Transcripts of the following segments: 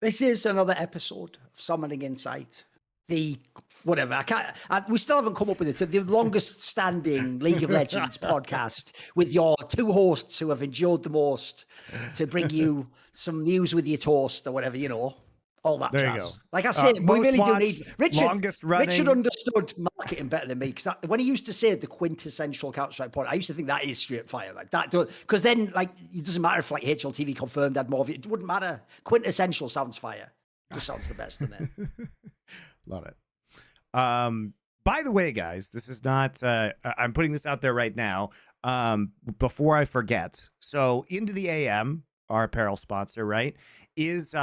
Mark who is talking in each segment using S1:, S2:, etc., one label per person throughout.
S1: This is another episode of Summoning Insight. The whatever we still haven't come up with it. The longest standing League of Legends podcast with your two hosts who have endured the most to bring you some news with your toast or whatever, all that
S2: there
S1: jazz.
S2: You go.
S1: Like I said, we really do need
S2: longest running.
S1: Richard understood marketing better than me, because when he used to say the quintessential Counter-Strike point, I used to think that is straight fire, like that. Because then, like, it doesn't matter if like HLTV confirmed had more of it. It wouldn't matter. Quintessential sounds fire. Just sounds the best, doesn't it?
S2: Love it. By the way, guys, this is not, I'm putting this out there right now, before I forget. So Into the AM, our apparel sponsor, right, is,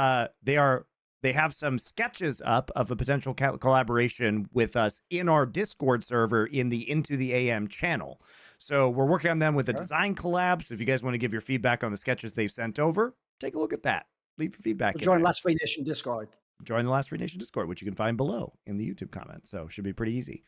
S2: they have some sketches up of a potential collaboration with us in our Discord server in the Into the AM channel. So we're working on them with a design collab. So if you guys want to give your feedback on the sketches they've sent over, take a look at that. Leave your feedback.
S1: Join Last Free Nation Discord.
S2: Join the Last Free Nation Discord, which you can find below in the YouTube comments. So should be pretty easy.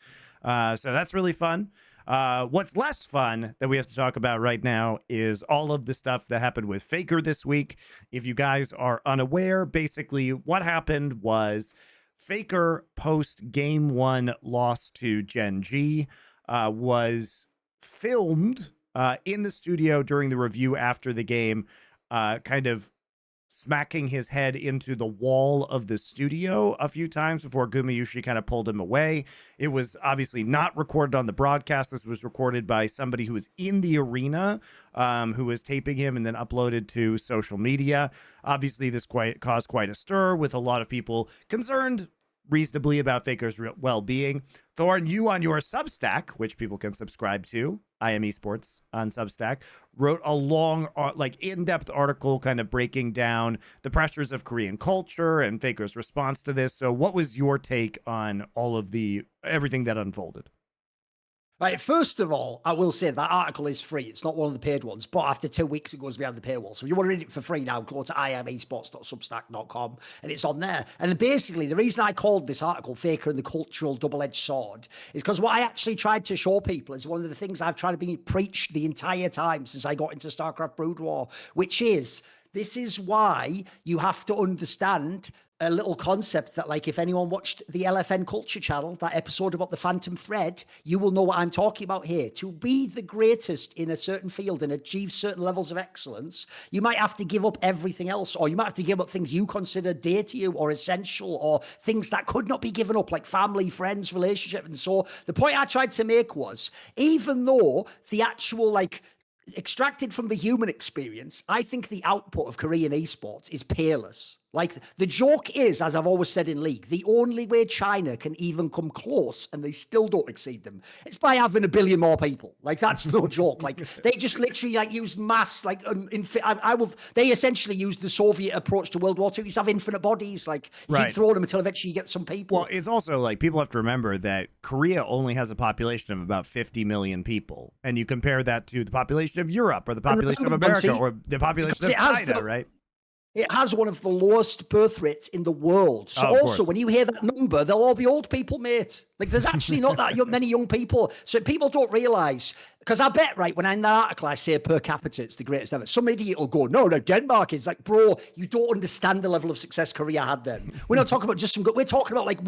S2: So that's really fun. What's less fun that we have to talk about right now is all of the stuff that happened with Faker this week. If you guys are unaware, basically what happened was Faker post game 1 loss to Gen.G was filmed in the studio during the review after the game, kind of smacking his head into the wall of the studio a few times before Gumayushi kind of pulled him away. It was obviously not recorded on the broadcast. This was recorded by somebody who was in the arena, who was taping him and then uploaded to social media. Obviously, this caused quite a stir with a lot of people concerned reasonably about Faker's well-being. Thorin, you on your Substack, which people can subscribe to, I Am Esports on Substack, wrote a long, like in-depth article kind of breaking down the pressures of Korean culture and Faker's response to this. So what was your take on all of everything that unfolded?
S1: Right, first of all, I will say that article is free. It's not one of the paid ones, but after 2 weeks, it goes behind the paywall. So if you want to read it for free now, go to iamesports.substack.com and it's on there. And basically, the reason I called this article Faker and the Cultural Double-Edged Sword is because what I actually tried to show people is one of the things I've tried to be preached the entire time since I got into StarCraft Brood War, which is, this is why you have to understand a little concept that, like, if anyone watched the LFN Culture channel, that episode about the Phantom Thread, you will know what I'm talking about here. To be the greatest in a certain field and achieve certain levels of excellence, you might have to give up everything else, or you might have to give up things you consider dear to you or essential, or things that could not be given up, like family, friends, relationship. And so the point I tried to make was, even though the actual, like, extracted from the human experience, I think the output of Korean esports is peerless. Like, the joke is, as I've always said in League, the only way China can even come close, and they still don't exceed them, it's by having 1 billion more people. Like, that's no joke. Like, they just literally, like, use mass, like, they essentially used the Soviet approach to World War II. You used to have infinite bodies. Like, you keep throwing them until eventually you get some people.
S2: Well, it's also, like, people have to remember that Korea only has a population of about 50 million people. And you compare that to the population of Europe or the population of America or the population of China, right?
S1: It has one of the lowest birth rates in the world. So also, when you hear that number, they'll all be old people, mate. Like, there's actually not that many young people. So people don't realize, because I bet, right, when in that article I say per capita it's the greatest ever, some idiot will go, no, Denmark is like, bro, you don't understand the level of success Korea had then. We're not talking about just some good, we're talking about like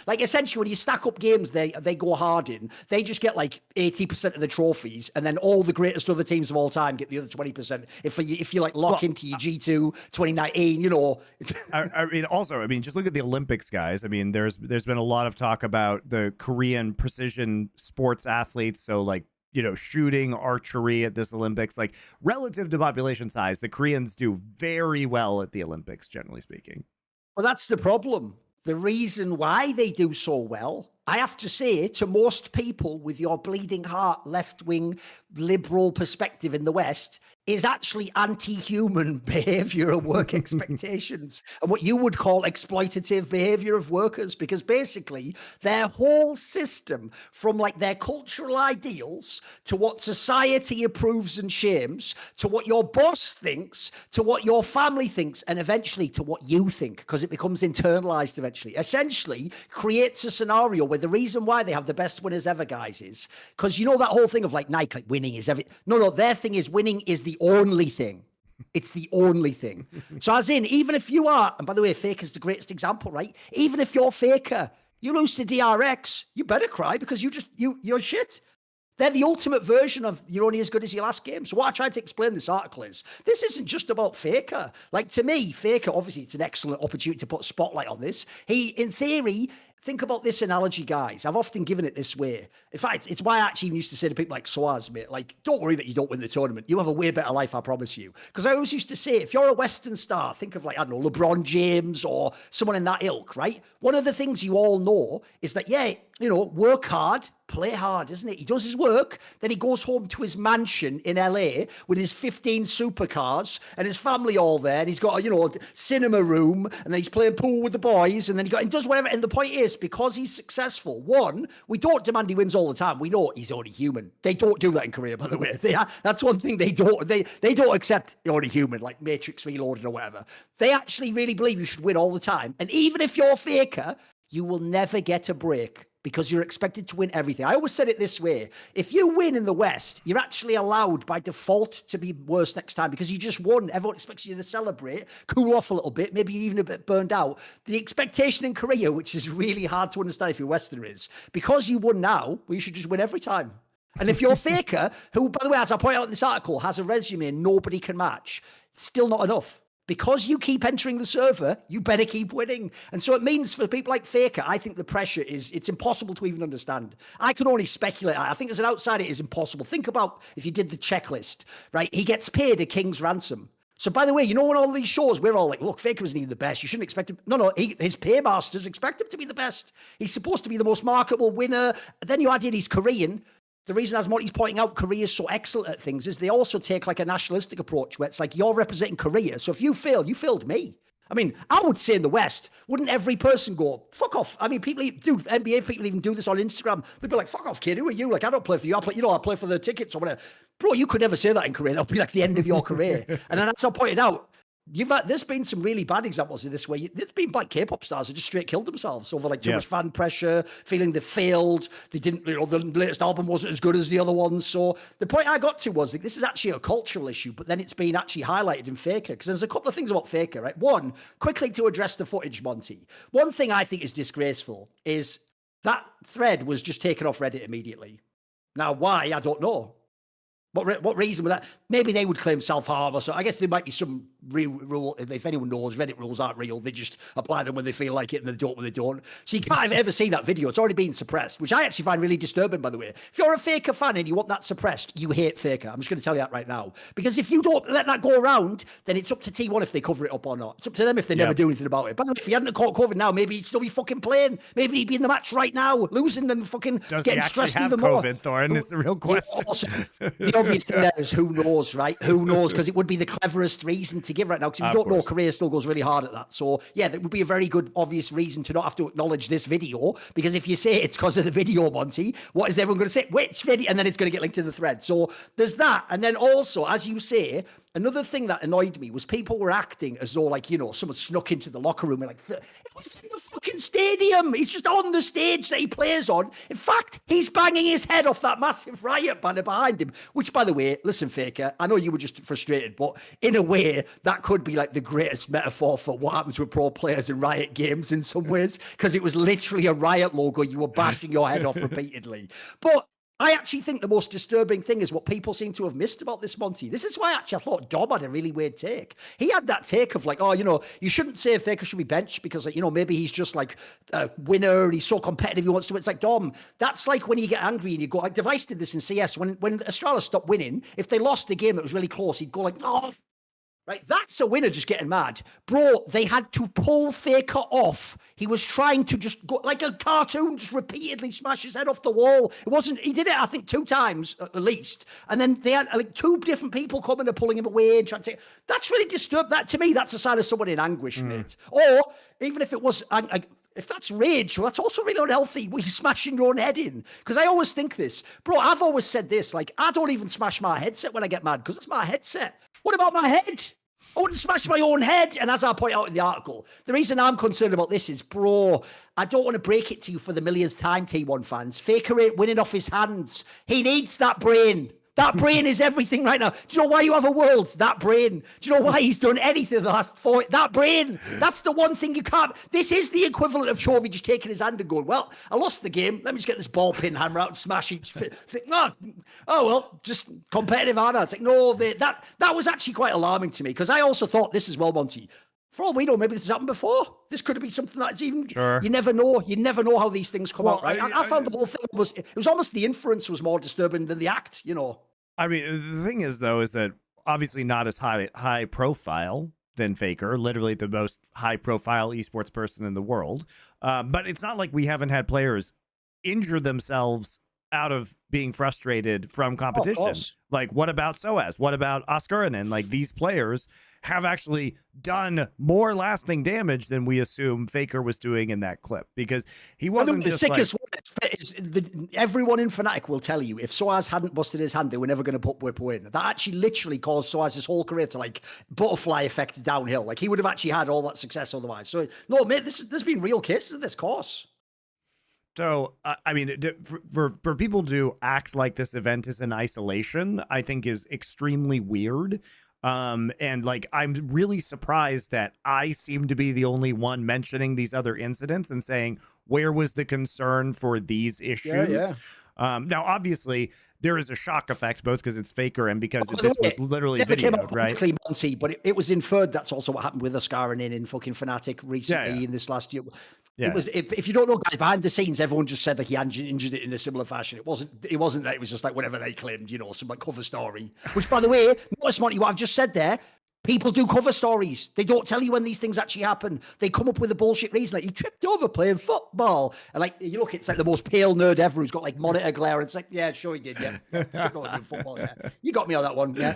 S1: like essentially when you stack up games, they go hard in, they just get like 80% of the trophies, and then all the greatest other teams of all time get the other 20%. If you like lock into your G2 2019, you know.
S2: I mean, just look at the Olympics, guys. I mean, there's been a lot of talk about the Korean precision sports athletes. So like, you know, shooting, archery at this Olympics, like relative to population size, the Koreans do very well at the Olympics, generally speaking.
S1: Well, that's the problem. The reason why they do so well, I have to say, to most people with your bleeding heart, left-wing, liberal perspective in the West, is actually anti-human behavior and work expectations and what you would call exploitative behavior of workers, because basically their whole system, from like their cultural ideals to what society approves and shames, to what your boss thinks, to what your family thinks, and eventually to what you think, because it becomes internalized eventually, essentially creates a scenario where the reason why they have the best winners ever, guys, is because, you know, that whole thing of like Nike, like winning is everything. No, their thing is winning is the only thing. It's the only thing. So as in, even if you are, and by the way, Faker's the greatest example, right? Even if you're Faker, you lose to DRX, you better cry because you're shit. They're the ultimate version of you're only as good as your last game. So what I tried to explain in this article is this isn't just about Faker. Like to me, Faker, obviously it's an excellent opportunity to put a spotlight on this. He, in theory, think about this analogy, guys. I've often given it this way. In fact, it's why I actually even used to say to people like Soaz, mate, like, don't worry that you don't win the tournament. You have a way better life, I promise you. Because I always used to say, if you're a Western star, think of like, I don't know, LeBron James or someone in that ilk, right? One of the things you all know is that, yeah, you know, work hard, play hard, isn't it? He does his work, then he goes home to his mansion in LA with his 15 supercars and his family all there, and he's got a, you know, cinema room, and then he's playing pool with the boys, and then he does whatever. And the point is, because he's successful, one, we don't demand he wins all the time. We know he's only human. They don't do that in Korea, by the way. That's one thing they don't accept you're only human, like Matrix Reloaded or whatever. They actually really believe you should win all the time. And even if you're Faker, you will never get a break because you're expected to win everything. I always said it this way. If you win in the West, you're actually allowed by default to be worse next time because you just won. Everyone expects you to celebrate, cool off a little bit, maybe even a bit burned out. The expectation in Korea, which is really hard to understand if you're Westerner, is because you won now, well, you should just win every time. And if you're Faker, who, by the way, as I point out in this article, has a resume nobody can match, still not enough. Because you keep entering the server, you better keep winning. And so it means for people like Faker, I think the pressure it's impossible to even understand. I can only speculate. I think as an outsider, it is impossible. Think about if you did the checklist, right? He gets paid a king's ransom. So by the way, you know, on all these shows, we're all like, look, Faker isn't even the best. You shouldn't expect him. No, his paymasters expect him to be the best. He's supposed to be the most marketable winner. Then you add in he's Korean. The reason, as Monty's pointing out, Korea is so excellent at things is they also take like a nationalistic approach where it's like you're representing Korea. So if you fail, you failed me. I mean, I would say in the West, wouldn't every person go, fuck off? I mean, NBA people even do this on Instagram. They'd be like, fuck off, kid. Who are you? Like, I don't play for you. I play for the tickets or whatever. Bro, you could never say that in Korea. That'll be like the end of your career. And then as I pointed out, there's been some really bad examples of this where there's been like K-pop stars who just straight killed themselves over like too much fan pressure, feeling they failed. They didn't, you know, the latest album wasn't as good as the other ones. So the point I got to was like, this is actually a cultural issue, but then it's been actually highlighted in Faker because there's a couple of things about Faker, right? One, quickly to address the footage, Monty. One thing I think is disgraceful is that thread was just taken off Reddit immediately. Now, why? I don't know. What reason would that? Maybe they would claim self-harm or so. I guess there might be some real rule. If anyone knows, Reddit rules aren't real. They just apply them when they feel like it and they don't when they don't. So you can't ever see that video. It's already been suppressed, which I actually find really disturbing, by the way. If you're a Faker fan and you want that suppressed, you hate Faker. I'm just going to tell you that right now. Because if you don't let that go around, then it's up to T1 if they cover it up or not. It's up to them if they never do anything about it. By the way, if he hadn't caught COVID now, maybe he'd still be fucking playing. Maybe he'd be in the match right now, losing and fucking getting stressed even more.
S2: Does he actually have COVID, Thorin? It's the real question.
S1: The obvious thing there is who knows, right? Who knows? Because it would be the cleverest reason to give right now. Because if you don't know, Korea still goes really hard at that. So yeah, that would be a very good, obvious reason to not have to acknowledge this video. Because if you say it's because of the video, Monty, what is everyone going to say? Which video? And then it's going to get linked to the thread. So there's that. And then also, as you say, another thing that annoyed me was people were acting as though, like, you know, someone snuck into the locker room and like, it's in the fucking stadium. He's just on the stage that he plays on. In fact, he's banging his head off that massive Riot banner behind him, which, by the way, listen, Faker, I know you were just frustrated, but in a way, that could be like the greatest metaphor for what happens with pro players in Riot Games in some ways, because it was literally a Riot logo you were bashing your head off repeatedly. But I actually think the most disturbing thing is what people seem to have missed about this, Monty. This is why actually I thought Dom had a really weird take. He had that take of like, oh, you know, you shouldn't say Faker should be benched because, like, you know, maybe he's just like a winner and he's so competitive he wants to win. It's like, Dom, that's like when you get angry and you go, like Device did this in CS. When Astralis stopped winning, if they lost a game that was really close, he'd go like, oh, right, that's a winner just getting mad. Bro, they had to pull Faker off. He was trying to just go like a cartoon, just repeatedly smash his head off the wall. He did it, I think, 2 times at least. And then they had like 2 different people coming and pulling him away and trying to that's really disturbed. That to me, that's a sign of someone in anguish, mate. Or even if it was if that's rage, well, that's also really unhealthy. You're smashing your own head in. Because I always think this. Bro, I've always said this. Like, I don't even smash my headset when I get mad because it's my headset. What about my head? I wouldn't smash my own head. And as I point out in the article, the reason I'm concerned about this is, bro, I don't want to break it to you for the millionth time, T1 fans. Faker ain't winning off his hands. He needs that brain. That brain is everything right now. Do you know why you have a world? That brain. Do you know why he's done anything the last 4? That brain. That's the one thing you can't. This is the equivalent of Chovy just taking his hand and going, well, I lost the game. Let me just get this ball pin hammer out and smash each. Oh, well, just competitive harder. It's like, no, that was actually quite alarming to me, because I also thought this as well, Monty. For all we know, maybe this has happened before. This could have been something that's even.
S2: Sure.
S1: You never know. You never know how these things come out, right? I found the whole thing it was almost the inference was more disturbing than the act, you know.
S2: I mean, the thing is, though, is that obviously not as high profile than Faker, literally the most high profile esports person in the world. But it's not like we haven't had players injure themselves out of being frustrated from competition. Like, what about SOAS? What about Oscarinen? Like, these players have actually done more lasting damage than we assume Faker was doing in that clip, because he wasn't
S1: the
S2: just
S1: sickest one is everyone in Fnatic will tell you if SOAS hadn't busted his hand, they were never going to put Whippo in. That actually literally caused SOAS' whole career to like butterfly effect downhill. Like, he would have actually had all that success otherwise. So no, mate, there's been real cases of this course.
S2: So, I mean, for people to act like this event is in isolation, I think is extremely weird. And like, I'm really surprised that I seem to be the only one mentioning these other incidents and saying, where was the concern for these issues?
S1: Yeah.
S2: Now, obviously, there is a shock effect, both because it's Faker and because this was literally videoed, right?
S1: Monty, but it was inferred that's also what happened with Oscarinen in fucking Fnatic recently in this last year. Yeah. It was, if you don't know, guys, behind the scenes, everyone just said that he injured it in a similar fashion. It wasn't that. It was just like whatever they claimed, you know, some like cover story. Which, by the way, notice, Monty, what I've just said there. People do cover stories. They don't tell you when these things actually happen. They come up with a bullshit reason, like he tripped over playing football, and like you look, it's like the most pale nerd ever who's got like monitor glare. And it's like, yeah, sure he did, yeah. Tripped over doing football, yeah. You got me on that one, yeah.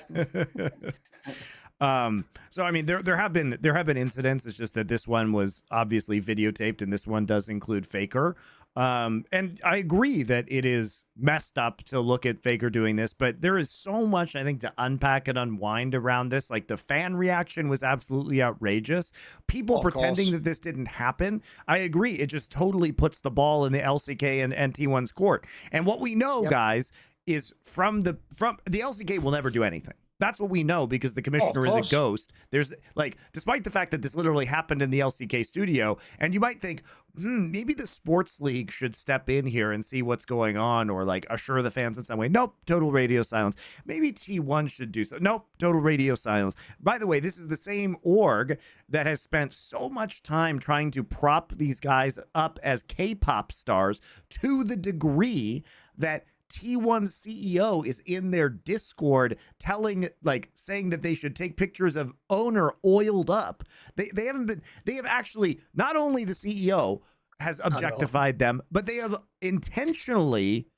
S2: So I mean, there have been incidents. It's just that this one was obviously videotaped, and this one does include Faker. And I agree that it is messed up to look at Faker doing this, but there is so much, I think, to unpack and unwind around this. Like, the fan reaction was absolutely outrageous. People pretending that this didn't happen. I agree. It just totally puts the ball in the LCK and T1's court. And what we know, guys, is from the LCK will never do anything. That's what we know, because the commissioner is a ghost. There's like, despite the fact that this literally happened in the LCK studio, and you might think, maybe the sports league should step in here and see what's going on, or like assure the fans in some way. Nope, total radio silence. Maybe T1 should do so. Nope, total radio silence. By the way, this is the same org that has spent so much time trying to prop these guys up as K-pop stars, to the degree that T1's CEO is in their Discord saying that they should take pictures of owner oiled up. They have actually, not only the CEO has objectified them, but they have intentionally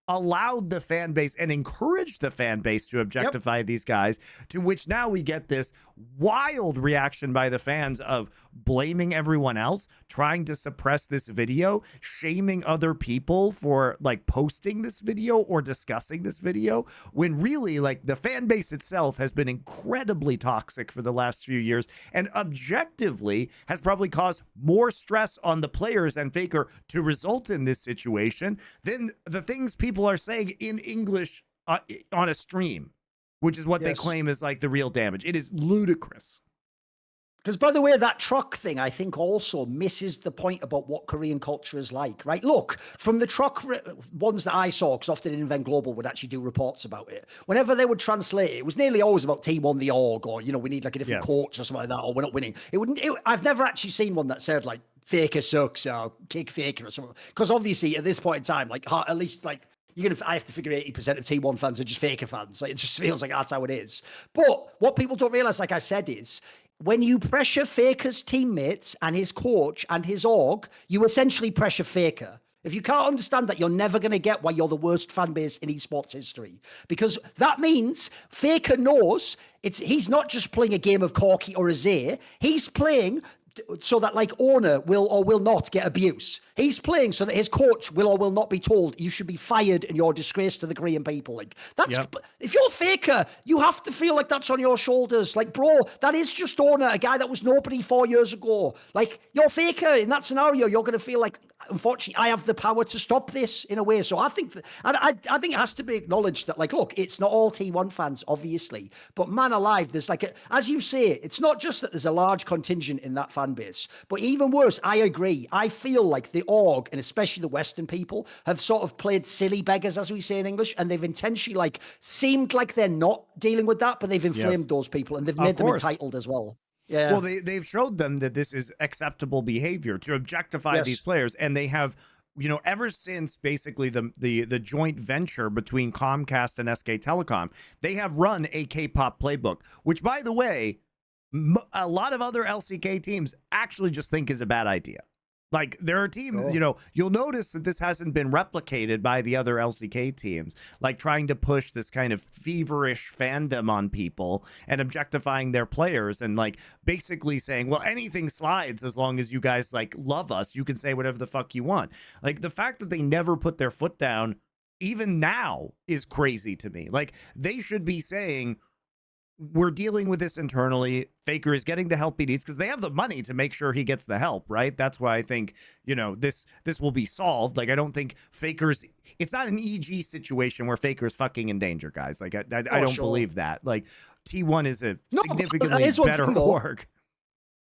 S2: allowed the fan base and encouraged the fan base to objectify these guys, to which now we get this wild reaction by the fans of blaming everyone else, trying to suppress this video, shaming other people for like posting this video or discussing this video, when really like the fan base itself has been incredibly toxic for the last few years, and objectively has probably caused more stress on the players and Faker to result in this situation than the things people are saying in English on a stream, which is what they claim is like the real damage. It is ludicrous.
S1: Because, by the way, that truck thing, I think, also misses the point about what Korean culture is like, right? Look, from the truck ones that I saw, because often Invent Global would actually do reports about it, whenever they would translate it, it was nearly always about team on the org, or, you know, we need like a different coach or something like that, or we're not winning. I've never actually seen one that said like Faker sucks or kick Faker or something. Because obviously at this point in time, like at least like, I have to figure 80% of T1 fans are just Faker fans. Like, it just feels like that's how it is. But what people don't realize, like I said, is when you pressure Faker's teammates and his coach and his org, you essentially pressure Faker. If you can't understand that, you're never going to get why you're the worst fan base in esports history. Because that means Faker knows he's not just playing a game of Corki or a Zay. He's playing so that like owner will or will not get abuse. He's playing so that his coach will or will not be told you should be fired and you're a disgrace to the Korean people. Like that's if you're Faker, you have to feel like that's on your shoulders. Like, bro, that is just owner, a guy that was nobody 4 years ago. Like, you're Faker in that scenario. You're going to feel like unfortunately, I have the power to stop this in a way. So I think that, I think it has to be acknowledged that, like, look, it's not all T1 fans, obviously, but man alive, there's like, as you say, it's not just that there's a large contingent in that fan base, but even worse, I agree. I feel like the org, and especially the Western people, have sort of played silly beggars, as we say in English, and they've intentionally like seemed like they're not dealing with that, but they've inflamed those people and they've made them entitled as well. Yeah.
S2: Well, they've showed them that this is acceptable behavior to objectify these players, and they have, you know, ever since basically the joint venture between Comcast and SK Telecom, they have run a K-pop playbook, which, by the way, a lot of other LCK teams actually just think is a bad idea. Like, there are teams, you know, you'll notice that this hasn't been replicated by the other LCK teams, like trying to push this kind of feverish fandom on people and objectifying their players and like basically saying, well, anything slides as long as you guys like love us. You can say whatever the fuck you want. Like, the fact that they never put their foot down even now is crazy to me. Like, they should be saying, we're dealing with this internally. Faker is getting the help he needs because they have the money to make sure he gets the help, right? That's why I think, you know, this will be solved. Like, I don't think Faker's, it's not an EG situation where Faker's fucking in danger, guys. Like, I don't believe that. Like, T1 is a significantly better org.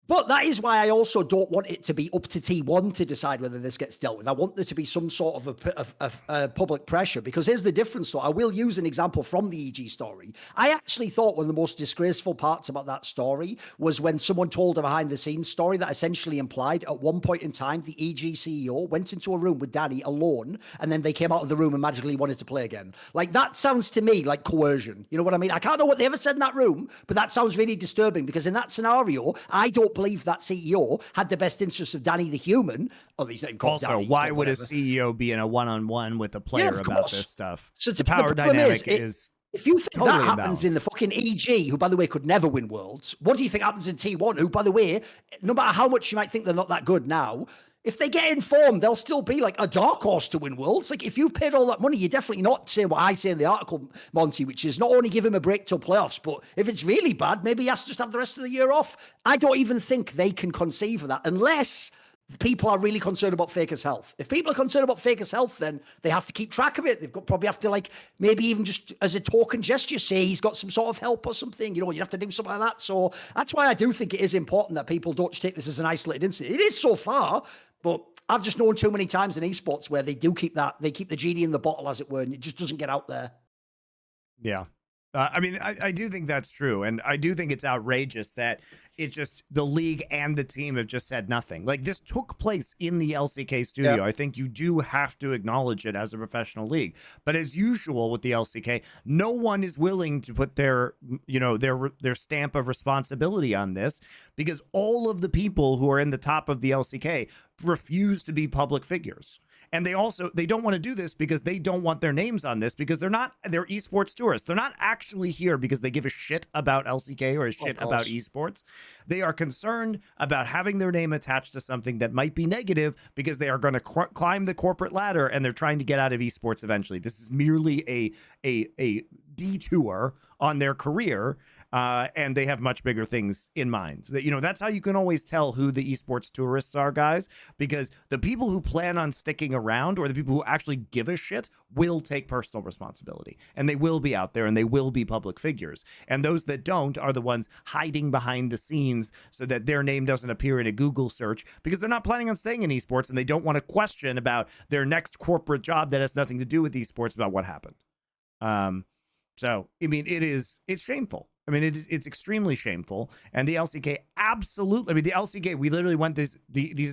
S1: But that is why I also don't want it to be up to T1 to decide whether this gets dealt with. I want there to be some sort of a public pressure, because here's the difference, though. I will use an example from the EG story. I actually thought one of the most disgraceful parts about that story was when someone told a behind-the-scenes story that essentially implied at one point in time the EG CEO went into a room with Danny alone, and then they came out of the room and magically wanted to play again. Like, that sounds to me like coercion. You know what I mean? I can't know what they ever said in that room, but that sounds really disturbing, because in that scenario, I don't believe that CEO had the best interests of Danny the human. Oh, he's not even called
S2: also,
S1: Danny,
S2: why would a CEO be in a one-on-one with a player about this stuff?
S1: So
S2: the power dynamic is
S1: if you think
S2: totally
S1: that happens in the fucking EG, who, by the way, could never win Worlds, what do you think happens in T1, who, by the way, no matter how much you might think they're not that good now, if they get informed, they'll still be like a dark horse to win Worlds. Like, if you've paid all that money, you're definitely not saying what I say in the article, Monty, which is not only give him a break till playoffs, but if it's really bad, maybe he has to just have the rest of the year off. I don't even think they can conceive of that unless people are really concerned about Faker's health. If people are concerned about Faker's health, then they have to keep track of it. They've got probably have to, like, maybe even just as a token gesture, say he's got some sort of help or something. You know, you have to do something like that. So that's why I do think it is important that people don't just take this as an isolated incident. It is so far, but I've just known too many times in esports where they do keep that, they keep the genie in the bottle, as it were, and it just doesn't get out there.
S2: Yeah. I mean, I do think that's true. And I do think it's outrageous that it's just the league and the team have just said nothing. Like, this took place in the LCK studio. Yeah. I think you do have to acknowledge it as a professional league. But as usual with the LCK, no one is willing to put their, you know, their stamp of responsibility on this, because all of the people who are in the top of the LCK refuse to be public figures. And they don't want to do this because they don't want their names on this, because they're esports tourists. They're not actually here because they give a shit about LCK or a shit about esports. They are concerned about having their name attached to something that might be negative, because they are going to climb the corporate ladder and they're trying to get out of esports eventually. This is merely a detour on their career. And they have much bigger things in mind. You know, that's how you can always tell who the esports tourists are, guys, because the people who plan on sticking around, or the people who actually give a shit, will take personal responsibility, and they will be out there and they will be public figures. And those that don't are the ones hiding behind the scenes so that their name doesn't appear in a Google search, because they're not planning on staying in esports and they don't want to question about their next corporate job that has nothing to do with esports about what happened. So, I mean, it's shameful. I mean, it's extremely shameful. And the LCK absolutely, I mean, the LCK, we literally went these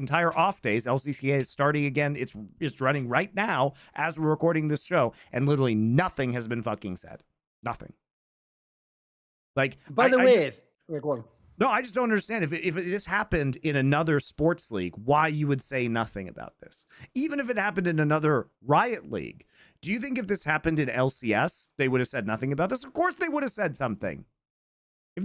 S2: entire off days. LCK is starting again. It's running right now as we're recording this show, and literally nothing has been fucking said. Nothing. Like,
S1: by the way, go on.
S2: No, I just don't understand if this happened in another sports league, why you would say nothing about this. Even if it happened in another Riot league, do you think if this happened in LCS, they would have said nothing about this? Of course they would have said something.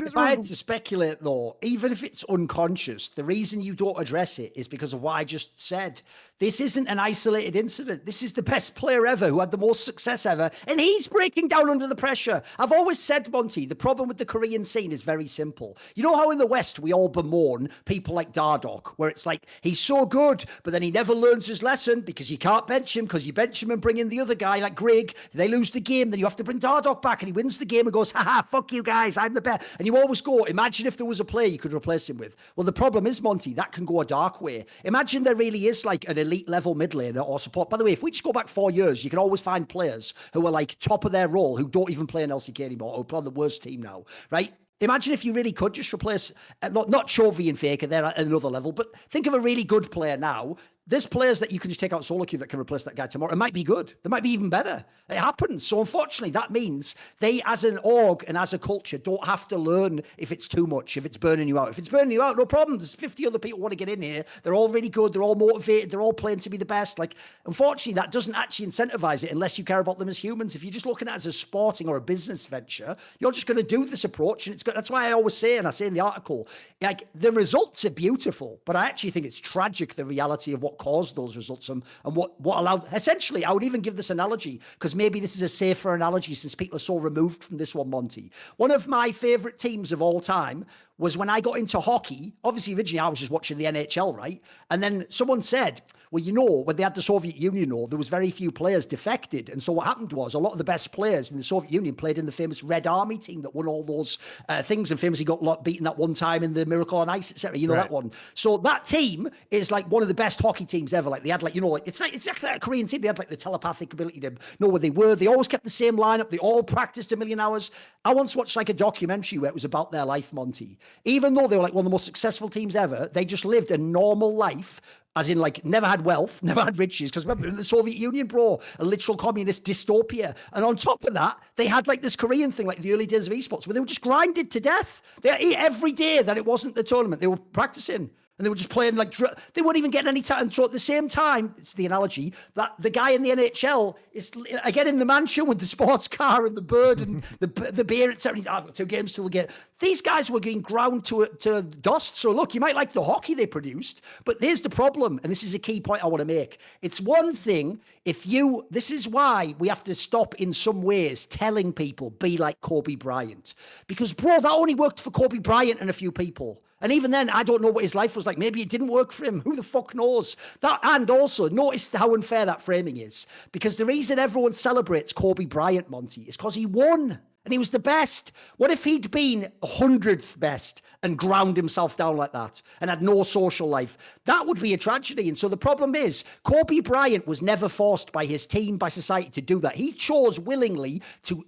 S1: If I had to speculate, though, even if it's unconscious, the reason you don't address it is because of what I just said. This isn't an isolated incident. This is the best player ever who had the most success ever, and he's breaking down under the pressure. I've always said, Monty, the problem with the Korean scene is very simple. You know how in the West we all bemoan people like Dardoch, where it's like, he's so good, but then he never learns his lesson because you can't bench him, because you bench him and bring in the other guy like Greg. They lose the game, then you have to bring Dardoch back, and he wins the game and goes, haha, fuck you guys, I'm the best. And you always go, imagine if there was a player you could replace him with. Well, the problem is, Monty, that can go a dark way. Imagine there really is like an elite level mid laner or support. By the way, if we just go back 4 years, you can always find players who are like top of their role who don't even play in LCK anymore, or play on the worst team now, right? Imagine if you really could just replace, not Chovy and Faker, they're at another level, but think of a really good player now. There's players that you can just take out solo queue that can replace that guy tomorrow. It might be good. They might be even better. It happens. So unfortunately, that means they, as an org and as a culture, don't have to learn if it's too much, if it's burning you out. If it's burning you out, no problem. There's 50 other people who want to get in here. They're all really good. They're all motivated. They're all playing to be the best. Like, unfortunately, that doesn't actually incentivize it unless you care about them as humans. If you're just looking at it as a sporting or a business venture, you're just going to do this approach. And it's good. That's why I always say, and I say in the article, like, the results are beautiful, but I actually think it's tragic, the reality of what caused those results and what allowed. Essentially, I would even give this analogy, because maybe this is a safer analogy since people are so removed from this one, Monty. One of my favorite teams of all time was when I got into hockey. Obviously, originally I was just watching the NHL, right? And then someone said, well, you know, when they had the Soviet Union, there was very few players defected. And so what happened was a lot of the best players in the Soviet Union played in the famous Red Army team that won all those things and famously got beaten that one time in the Miracle on Ice, etc. You know, right. That one. So that team is like one of the best hockey teams ever. Like they had like, you know, like it's exactly like a Korean team. They had like the telepathic ability to know where they were. They always kept the same lineup. They all practiced a million hours. I once watched like a documentary where it was about their life, Monty. Even though they were like one of the most successful teams ever, they just lived a normal life, as in like never had wealth, never had riches. Because remember, in the Soviet Union, bro, a literal communist dystopia. And on top of that, they had like this Korean thing, like the early days of esports, where they were just grinded to death. They ate every day that it wasn't the tournament. They were practicing. And they were just playing like, they weren't even getting any time. So at the same time, it's the analogy that the guy in the NHL is, again, in the mansion with the sports car and the bird and the beer, etc. I've got 2 games till we get. These guys were getting ground to dust. So look, you might like the hockey they produced, but here's the problem. And this is a key point I want to make. It's one thing this is why we have to stop in some ways telling people, be like Kobe Bryant. Because, bro, that only worked for Kobe Bryant and a few people. And even then, I don't know what his life was like. Maybe it didn't work for him. Who the fuck knows? And also, notice how unfair that framing is. Because the reason everyone celebrates Kobe Bryant, Monty, is because he won. And he was the best. What if he'd been 100th best and ground himself down like that and had no social life? That would be a tragedy. And so the problem is, Kobe Bryant was never forced by his team, by society to do that. He chose willingly to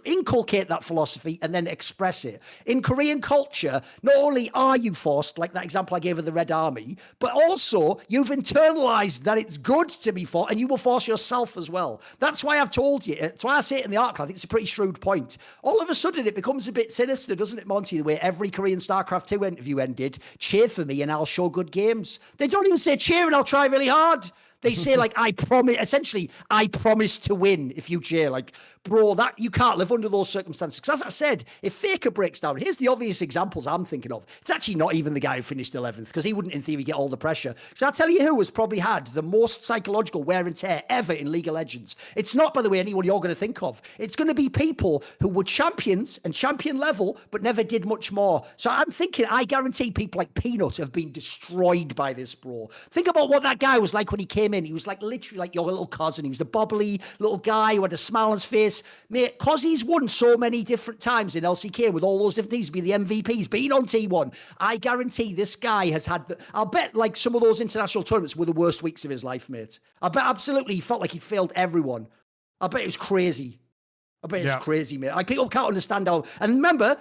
S1: inculcate that philosophy and then express it. In Korean culture, not only are you forced, like that example I gave of the Red Army, but also you've internalized that it's good to be forced, and you will force yourself as well. That's why I've told you. That's why I say it in the article. I think it's a pretty shrewd point. All of a sudden, it becomes a bit sinister, doesn't it, Monty? The way every Korean StarCraft 2 interview ended, cheer for me and I'll show good games. They don't even say cheer and I'll try really hard. They say, like, I promise to win if you cheer. Like, bro, that you can't live under those circumstances. Because as I said, if Faker breaks down, here's the obvious examples I'm thinking of. It's actually not even the guy who finished 11th, because he wouldn't, in theory, get all the pressure. So I'll tell you who has probably had the most psychological wear and tear ever in League of Legends. It's not, by the way, anyone you're going to think of. It's going to be people who were champions and champion level, but never did much more. So I'm thinking, I guarantee people like Peanut have been destroyed by this, bro. Think about what that guy was like when he came in. He was like literally like your little cousin. He was the bubbly little guy who had a smile on his face. Mate, because he's won so many different times in LCK with all those different things, be the MVPs, being on T1, I guarantee this guy has had, I'll bet like some of those international tournaments were the worst weeks of his life, mate. I bet absolutely he felt like he'd failed everyone. I bet it was crazy. It's crazy, mate. Like, people can't understand how, and remember,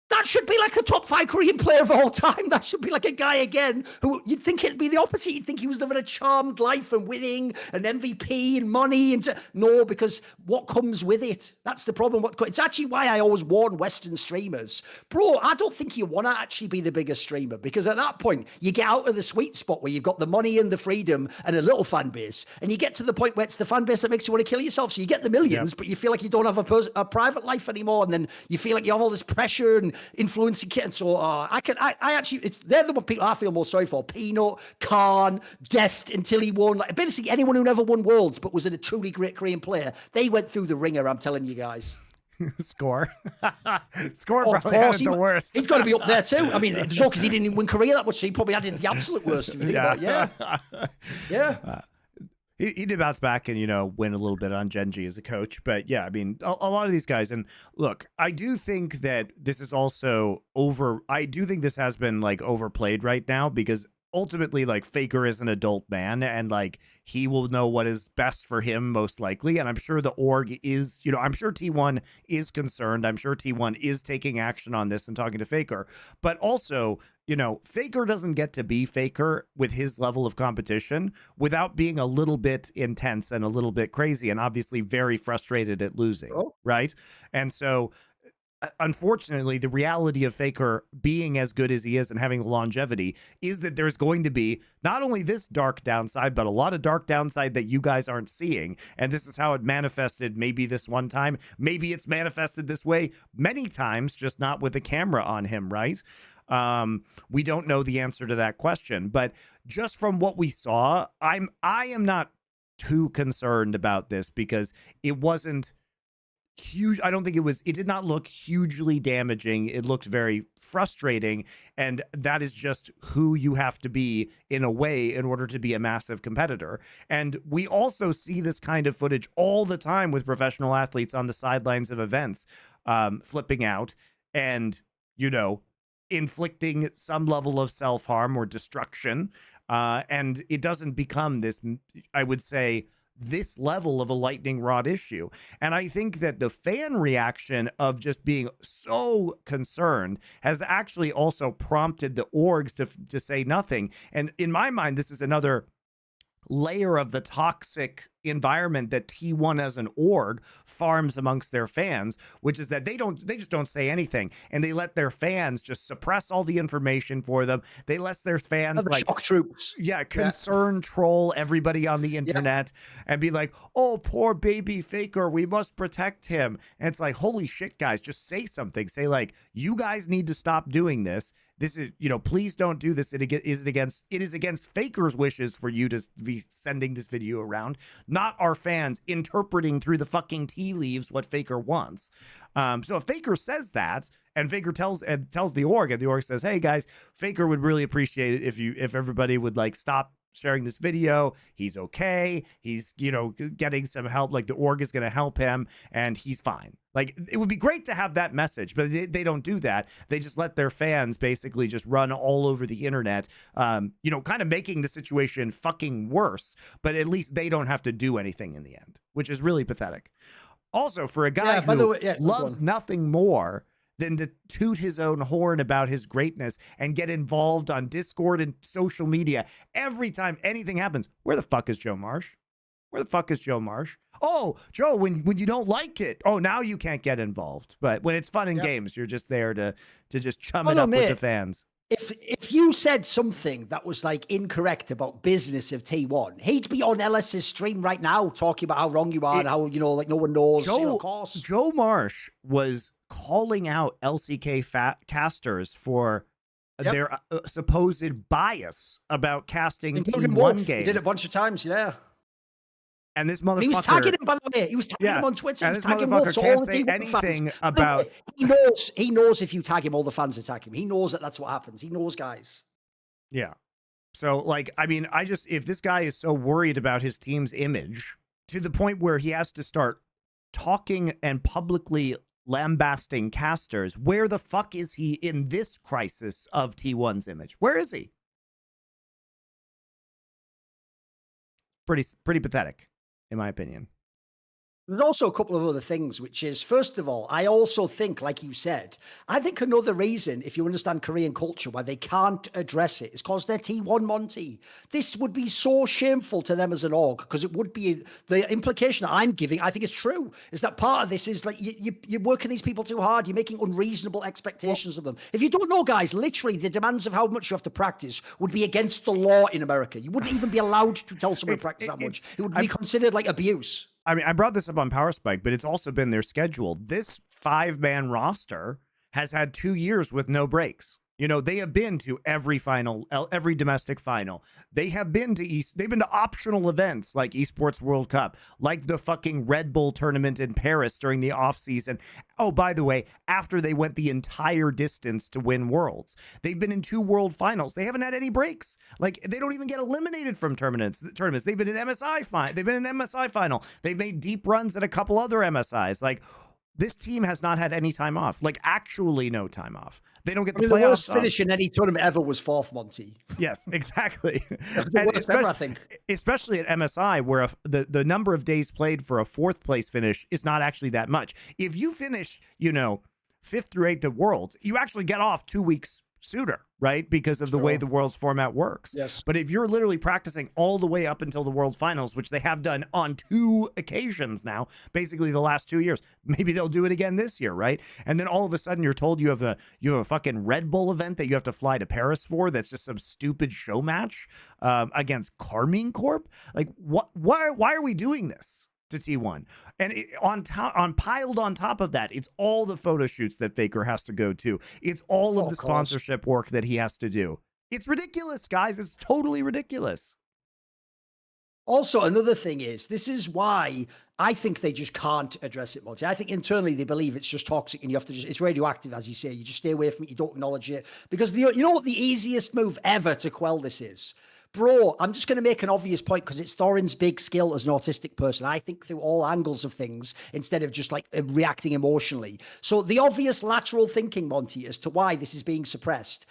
S1: that should be like a top 5 Korean player of all time. That should be like a guy again who you'd think it'd be the opposite. You'd think he was living a charmed life and winning and MVP and money. No, because what comes with it? That's the problem. It's actually why I always warn Western streamers. Bro, I don't think you want to actually be the biggest streamer, because at that point, you get out of the sweet spot where you've got the money and the freedom and a little fan base. And you get to the point where it's the fan base that makes you want to kill yourself. So you get the millions, but you feel like you don't have a private life anymore. And then you feel like you have all this pressure and influencing kit. And so I actually, they're the one people I feel more sorry for. Peanut, Khan, Deft until he won. Like, basically, anyone who never won Worlds but was a truly great Korean player, they went through the ringer, I'm telling you guys.
S2: Score. Score
S1: Of
S2: probably had
S1: course,
S2: it the worst.
S1: He's got to be up there too. I mean, the joke is he didn't even win Korea that much, so he probably had the absolute worst. If you think about it. Yeah.
S2: He did bounce back and, you know, win a little bit on Gen.G as a coach. But yeah, I mean, a lot of these guys. And look, I do think that this is also I do think this has been like overplayed right now, because ultimately, like, Faker is an adult man, and like he will know what is best for him most likely. And I'm sure the org is, you know, I'm sure T1 is concerned. I'm sure T1 is taking action on this and talking to Faker. But also, you know, Faker doesn't get to be Faker with his level of competition without being a little bit intense and a little bit crazy, and obviously very frustrated at losing, right? And so unfortunately, the reality of Faker being as good as he is and having the longevity is that there's going to be not only this dark downside, but a lot of dark downside that you guys aren't seeing. And this is how it manifested maybe this one time. Maybe it's manifested this way many times, just not with a camera on him, right? We don't know the answer to that question, but just from what we saw, I am not too concerned about this, because it wasn't huge. I don't think it did not look hugely damaging. It looked very frustrating, and that is just who you have to be in a way in order to be a massive competitor. And we also see this kind of footage all the time with professional athletes on the sidelines of events, flipping out and, you know, inflicting some level of self-harm or destruction. And it doesn't become this, I would say, this level of a lightning rod issue. And I think that the fan reaction of just being so concerned has actually also prompted the orgs to say nothing. And in my mind, this is another layer of the toxic environment that T1 as an org farms amongst their fans, which is that they just don't say anything, and they let their fans just suppress all the information for them. They let their fans like
S1: shock troops,
S2: troll everybody on the internet and be like, oh, poor baby Faker, we must protect him. And it's like, holy shit, guys, just say something. Say like, you guys need to stop doing this. This is, you know, please don't do this. It is against Faker's wishes for you to be sending this video around, not our fans interpreting through the fucking tea leaves what Faker wants. So if Faker says that, and Faker tells the org, and the org says, hey guys, Faker would really appreciate it if everybody would like stop sharing this video. He's okay. He's, you know, getting some help. Like the org is going to help him and he's fine. Like it would be great to have that message, but they don't do that. They just let their fans basically just run all over the internet, you know, kind of making the situation fucking worse, but at least they don't have to do anything in the end, which is really pathetic. Also, for a guy who loves nothing more than to toot his own horn about his greatness and get involved on Discord and social media every time anything happens. Where the fuck is Joe Marsh? Where the fuck is Joe Marsh? Oh, Joe, when you don't like it, oh, now you can't get involved. But when it's fun in games, you're just there to just chum it up with the fans.
S1: If you said something that was like incorrect about business of T1, he'd be on LS's stream right now talking about how wrong you are and how, you know, like no one knows. Of course.
S2: Joe Marsh was calling out LCK casters for their supposed bias about casting T1 games.
S1: He did it a bunch of times,
S2: And this motherfucker...
S1: He was tagging him, by the way. He was tagging him on Twitter.
S2: And this motherfucker can't say anything about...
S1: He knows if you tag him, all the fans attack him. He knows that that's what happens. He knows, guys.
S2: Yeah. So, like, I mean, if this guy is so worried about his team's image to the point where he has to start talking and publicly lambasting casters, where the fuck is he in this crisis of T1's image? Where is he? Pretty pathetic, in my opinion.
S1: There's also a couple of other things, which is, first of all, I also think, like you said, I think another reason, if you understand Korean culture, why they can't address it is because they're T1 Monty. This would be so shameful to them as an org, because it would be, the implication that I'm giving, I think is true, is that part of this is like, you're working these people too hard, you're making unreasonable expectations of them. If you don't know, guys, literally the demands of how much you have to practice would be against the law in America. You wouldn't even be allowed to tell someone to practice that much. It would be considered like abuse.
S2: I mean, I brought this up on Power Spike, but it's also been their schedule. This 5-man roster has had 2 years with no breaks. You know, they have been to every final, every domestic final. They have been to they've been to optional events like Esports World Cup, like the fucking Red Bull tournament in Paris during the off season. Oh, by the way, after they went the entire distance to win Worlds, they've been in 2 World Finals. They haven't had any breaks. Like, they don't even get eliminated from tournaments. They've been in MSI They've been in MSI final. They've made deep runs at a couple other MSIs. Like, this team has not had any time off. Like, actually no time off. They don't get the playoffs.
S1: The worst finish in any tournament ever was 4th, Monty.
S2: Yes, exactly.
S1: And especially, I think.
S2: Especially at MSI, where the number of days played for a 4th place finish is not actually that much. If you finish, you know, 5th through 8th at Worlds, you actually get off 2 weeks sooner, right? Because of the way the Worlds format works.
S1: Yes.
S2: But if you're literally practicing all the way up until the World Finals, which they have done on 2 occasions now, basically the last 2 years, maybe they'll do it again this year, right? And then all of a sudden you're told you have a fucking Red Bull event that you have to fly to Paris for. That's just some stupid show match against Carmine Corp. Like, why are we doing this to T1? And piled on top of that, it's all the photo shoots that Faker has to go to. It's all of the sponsorship work that he has to do. It's ridiculous, guys. It's totally ridiculous.
S1: Also, another thing is, this is why I think they just can't address it, Monty. I think internally they believe it's just toxic and you have to it's radioactive, as you say. You just stay away from it. You don't acknowledge it. Because you know what the easiest move ever to quell this is? Bro, I'm just going to make an obvious point because it's Thorin's big skill as an autistic person. I think through all angles of things instead of just like reacting emotionally. So the obvious lateral thinking, Monty, as to why this is being suppressed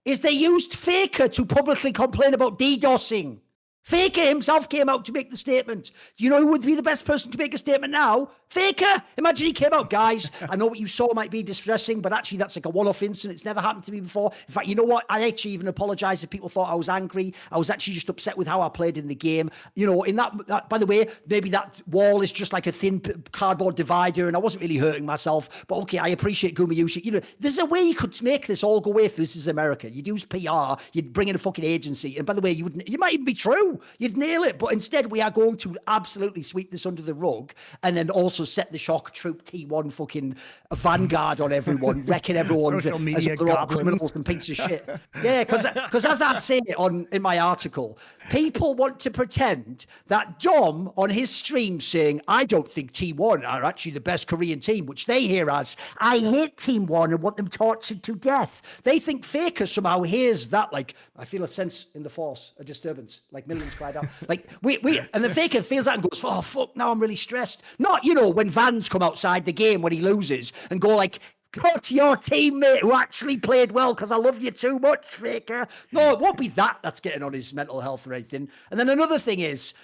S1: is they used Faker to publicly complain about DDoSing. Faker himself came out to make the statement. Do you know who would be the best person to make a statement now? Faker. Imagine he came out, guys. I know what you saw might be distressing, but actually that's like a one-off incident. It's never happened to me before. In fact, you know what? I actually even apologize if people thought I was angry. I was actually just upset with how I played in the game. You know, in that by the way, maybe that wall is just like a thin cardboard divider and I wasn't really hurting myself. But okay, I appreciate Gumayushi. You know, there's a way you could make this all go away if this is America. You'd use PR. You'd bring in a fucking agency. And by the way, you might even be true. You'd nail it. But instead, we are going to absolutely sweep this under the rug and then also set the shock troop T1 fucking vanguard on everyone, wrecking everyone.
S2: Social media goblins
S1: and pieces of shit. Yeah, because as I'd say in my article, people want to pretend that Dom on his stream saying, I don't think T1 are actually the best Korean team, which they hear as, I hate Team 1 and want them tortured to death. They think Faker somehow hears that, like, I feel a sense in the force, a disturbance, like millions cried out. Like, and the Faker feels that and goes, oh, fuck, now I'm really stressed. Not, you know, when Vans come outside the game when he loses and go like, cut your teammate who actually played well because I love you too much, Faker. No, it won't be that's getting on his mental health or anything. And then another thing is,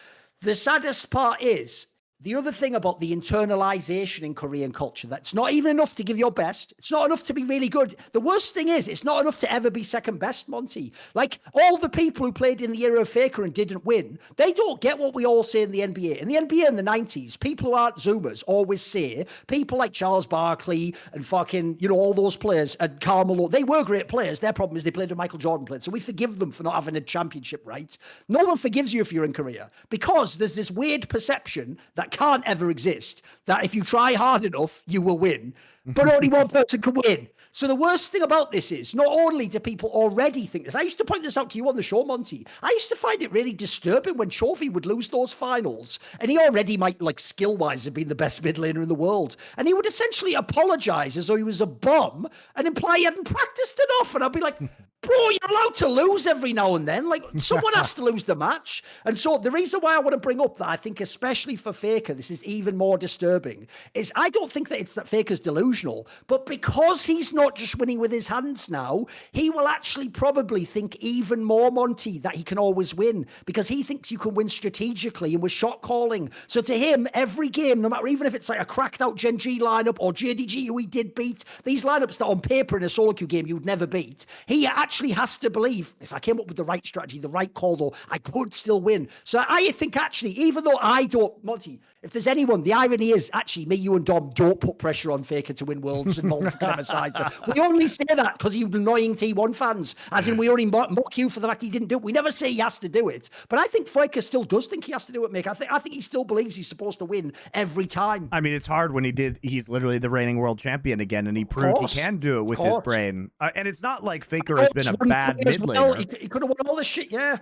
S1: the saddest part is, the other thing about the internalization in Korean culture, that's not even enough to give your best. It's not enough to be really good. The worst thing is, it's not enough to ever be second best, Monty. Like, all the people who played in the era of Faker and didn't win, they don't get what we all say in the NBA. In the NBA in the 90s, people who aren't Zoomers always say, people like Charles Barkley and fucking, you know, all those players, and Carmelo, they were great players. Their problem is they played with Michael Jordan played. So we forgive them for not having a championship, right? No one forgives you if you're in Korea because there's this weird perception that can't ever exist, that if you try hard enough, you will win, but only one person can win. So the worst thing about this is, not only do people already think this, I used to point this out to you on the show, Monty, I used to find it really disturbing when Chovy would lose those finals, and he already might, like, skill-wise have been the best mid laner in the world, and he would essentially apologize as though he was a bum and imply he hadn't practiced enough, and I'd be like, bro, you're allowed to lose every now and then. Like, someone has to lose the match. And so the reason why I want to bring up that I think, especially for Faker, this is even more disturbing, is I don't think that it's that Faker's delusional, but because he's not just winning with his hands now, he will actually probably think even more, Monty, that he can always win because he thinks you can win strategically and with shot calling. So to him, every game, no matter, even if it's like a cracked out Gen.G lineup or JDG who he did beat, these lineups that on paper in a solo queue game you'd never beat, he actually actually has to believe if I came up with the right strategy, the right call, though, I could still win. So I think actually, even though I don't, Monty, if there's anyone, the irony is actually me, you and Dom don't put pressure on Faker to win Worlds and whatever sides. We only say that because you annoying T1 fans, as in we only mock you for the fact he didn't do it. We never say he has to do it. But I think Faker still does think he has to do it, Mick. I think he still believes he's supposed to win every time.
S2: I mean, it's hard when he's literally the reigning world champion again, and he proved he can do it with his brain. And it's not like Faker has been a bad mid laner.
S1: Well, he could have won all this shit, yeah.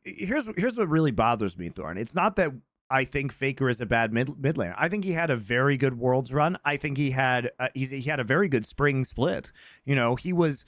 S2: Here's what really bothers me, Thorin. It's not that I think Faker is a bad mid laner. I think he had a very good Worlds run. I think he had a very good spring split. You know, he was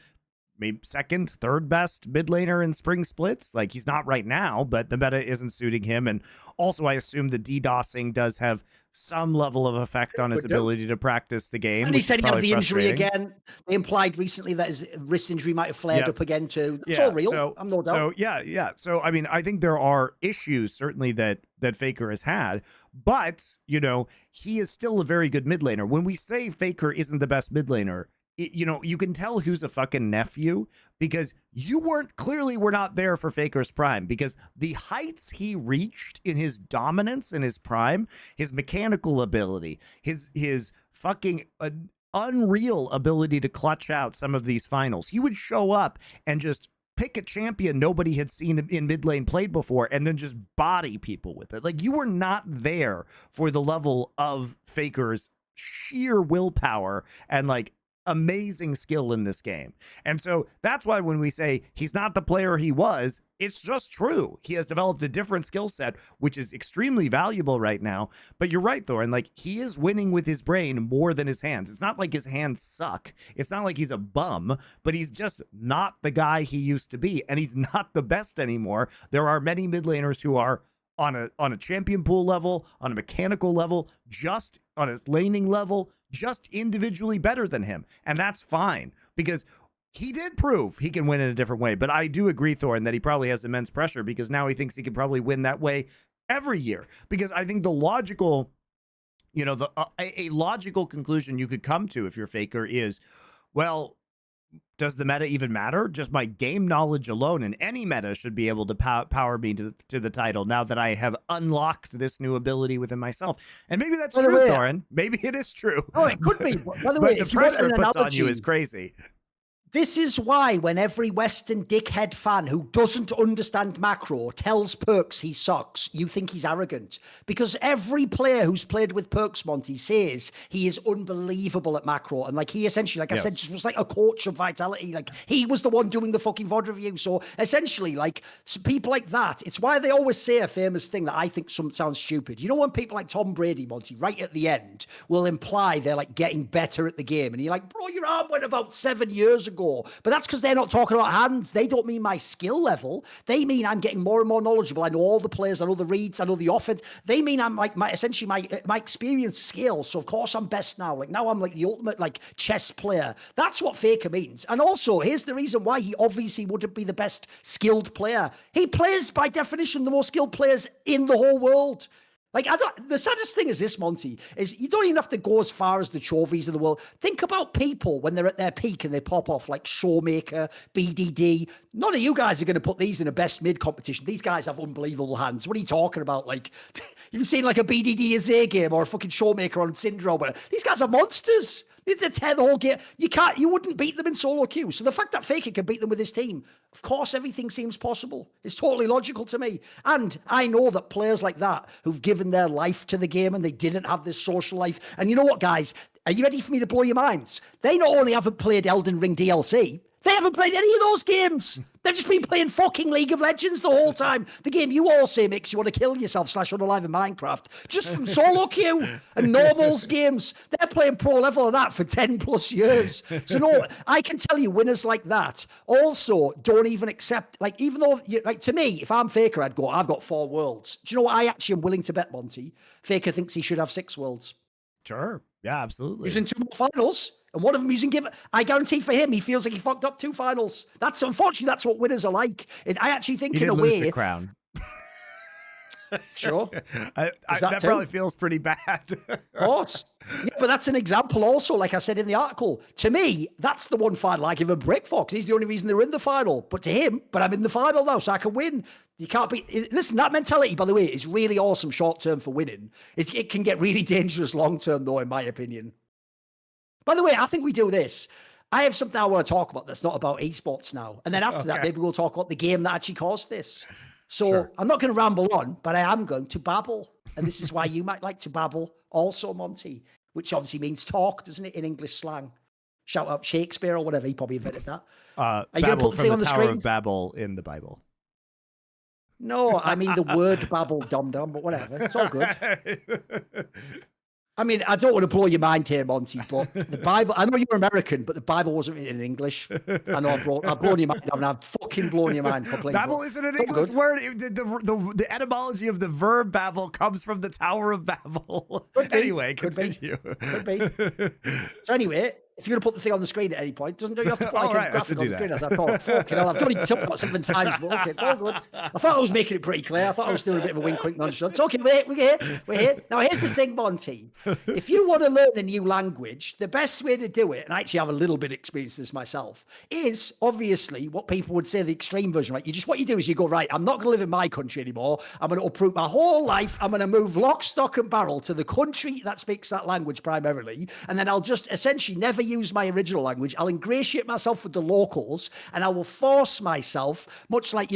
S2: maybe second, third best mid laner in spring splits. Like, he's not right now, but the meta isn't suiting him. And also, I assume the DDoSing does have some level of effect on his ability to practice the game.
S1: And he said he had the injury again. They implied recently that his wrist injury might have flared up again too. It's all real. I'm no doubt.
S2: So yeah. So I mean, I think there are issues certainly that Faker has had, but you know, he is still a very good mid laner. When we say Faker isn't the best mid laner, you know, you can tell who's a fucking nephew because you were not there for Faker's prime, because the heights he reached in his dominance in his prime, his mechanical ability, his fucking unreal ability to clutch out some of these finals. He would show up and just pick a champion nobody had seen in mid lane played before and then just body people with it. Like, you were not there for the level of Faker's sheer willpower and like amazing skill in this game. And so that's why when we say he's not the player he was, it's just true. He has developed a different skill set, which is extremely valuable right now. But you're right, Thorin, like, he is winning with his brain more than his hands. It's not like his hands suck. It's not like he's a bum, but he's just not the guy he used to be. And he's not the best anymore. There are many mid laners who are on a champion pool level, on a mechanical level, just on his laning level, just individually better than him. And that's fine, because he did prove he can win in a different way. But I do agree, Thorin, that he probably has immense pressure because now he thinks he can probably win that way every year. Because I think the logical, you know, a logical conclusion you could come to if you're Faker is, well, does the meta even matter? Just my game knowledge alone in any meta should be able to power me to the title now that I have unlocked this new ability within myself. And maybe that's true, Thorin. Maybe it is true.
S1: Oh, it could be. By the way,
S2: the pressure it puts on you is crazy.
S1: This is why when every Western dickhead fan who doesn't understand macro tells Perks he sucks, you think he's arrogant. Because every player who's played with Perks, Monty, says he is unbelievable at macro. And like, he essentially, like I said, just was like a coach of Vitality. Like, he was the one doing the fucking VOD review. So essentially, like, people like that, it's why they always say a famous thing that I think sounds stupid. You know, when people like Tom Brady, Monty, right at the end, will imply they're like getting better at the game. And you're like, bro, your arm went about 7 years ago. But that's because they're not talking about hands. They don't mean my skill level. They mean I'm getting more and more knowledgeable. I know all the players. I know the reads. I know the offense. They mean I'm like my experience scale. So of course I'm best now. Like, now I'm like the ultimate like chess player. That's what Faker means. And also, here's the reason why he obviously wouldn't be the best skilled player. He plays by definition the most skilled players in the whole world. Like, the saddest thing is this, Monty, is you don't even have to go as far as the Chovies of the world. Think about people when they're at their peak and they pop off, like Showmaker, BDD. None of you guys are going to put these in a best mid competition. These guys have unbelievable hands. What are you talking about? Like, you've seen like a BDD Azay game or a fucking Showmaker on Syndrome. These guys are monsters. They tear the whole game. You wouldn't beat them in solo queue. So the fact that Faker can beat them with his team, of course, everything seems possible. It's totally logical to me. And I know that players like that who've given their life to the game and they didn't have this social life. And you know what, guys? Are you ready for me to blow your minds? They not only haven't played Elden Ring DLC, they haven't played any of those games. They've just been playing fucking League of Legends the whole time. The game you all say makes you want to kill yourself / unalive in Minecraft. Just from solo queue and normals games. They're playing pro level of that for 10 plus years. So no, I can tell you winners like that also don't even accept, like, even though, like, to me, if I'm Faker, I've got 4 worlds. Do you know what I actually am willing to bet, Monty? Faker thinks he should have 6 worlds.
S2: Sure. Yeah, absolutely.
S1: He's in 2 more finals. And one of them he's in give. I guarantee for him, he feels like he fucked up 2 finals. Unfortunately, that's what winners are like. I actually think
S2: he
S1: in a
S2: lose
S1: way,
S2: the crown.
S1: Sure.
S2: That probably feels pretty bad.
S1: What? Yeah, but that's an example also, like I said in the article. To me, that's the one final I give a break for, because he's the only reason they're in the final. But to him, but I'm in the final now, so I can win. You can't be... Listen, that mentality, by the way, is really awesome short-term for winning. It can get really dangerous long-term, though, in my opinion. By the way, I think we do this. I have something I want to talk about that's not about esports now. And then after that, maybe we'll talk about the game that actually caused this. So I'm not going to ramble on, but I am going to babble. And this is why you might like to babble also, Monty, which obviously means talk, doesn't it, in English slang? Shout out Shakespeare or whatever. He probably invented that.
S2: Are you going to put the thing on the Tower screen? Of Babel in the Bible.
S1: No, I mean the word babble, dum-dum, but whatever. It's all good. I mean, I don't want to blow your mind here, Monty, but the Bible, I know you're American, but the Bible wasn't written in English. I know I've blown your mind down. I've fucking blown your mind completely.
S2: Babel isn't an English word. The etymology of the verb babble comes from the Tower of Babel. Anyway, continue.
S1: Could be. So anyway, if you're going to put the thing on the screen at any point, doesn't you have to put like a graphic on the screen, as I thought. Fucking hell, I've only talked about 7 times, but okay, it's all good. I thought I was making it pretty clear. I thought I was doing a bit of a wink, nonchalant. It's okay, we're here. Now, here's the thing, Monty. If you want to learn a new language, the best way to do it, and I actually have a little bit of experience in this myself, is obviously what people would say the extreme version, right? What you do is you go, right, I'm not going to live in my country anymore. I'm going to uproot my whole life. I'm going to move lock, stock, and barrel to the country that speaks that language primarily. And then I'll just essentially never use my original language. I'll ingratiate myself with the locals, and I will force myself, much like,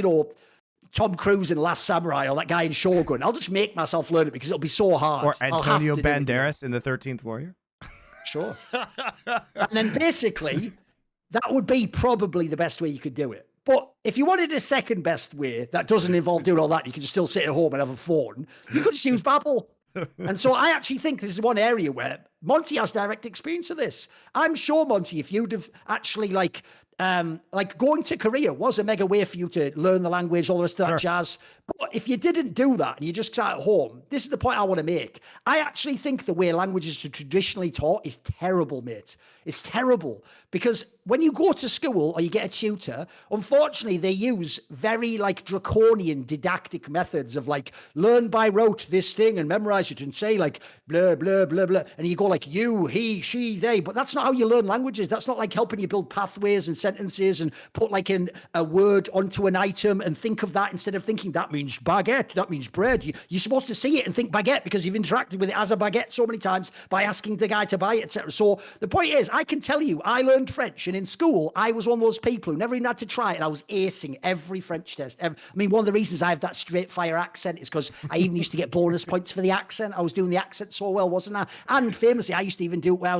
S1: Tom Cruise in Last Samurai or that guy in Shogun. I'll just make myself learn it because it'll be so hard.
S2: Or Antonio Banderas in the 13th Warrior.
S1: Sure. And then basically, that would be probably the best way you could do it. But if you wanted a second best way that doesn't involve doing all that, you can just still sit at home and have a phone, you could just use Babbel. And so I actually think this is one area where Monty has direct experience of this. I'm sure, Monty, if you'd have actually like going to Korea was a mega way for you to learn the language, all the rest of that jazz. But if you didn't do that and you just sat at home, this is the point I want to make. I actually think the way languages are traditionally taught is terrible, mate. It's terrible because when you go to school or you get a tutor, unfortunately, they use very like draconian didactic methods of like learn by rote this thing and memorize it and say like blah, blah, blah, blah. And you go like you, he, she, they. But that's not how you learn languages. That's not like helping you build pathways and sentences and put like a word onto an item and think of that instead of thinking that means baguette, that means bread. You're supposed to see it and think baguette because you've interacted with it as a baguette so many times by asking the guy to buy it, etc. So the point is, I can tell you, I learned French, and in school, I was one of those people who never even had to try it, and I was acing every French test. I mean, one of the reasons I have that straight fire accent is because I even used to get bonus points for the accent. I was doing the accent so well, wasn't I? And famously, I used to even do it where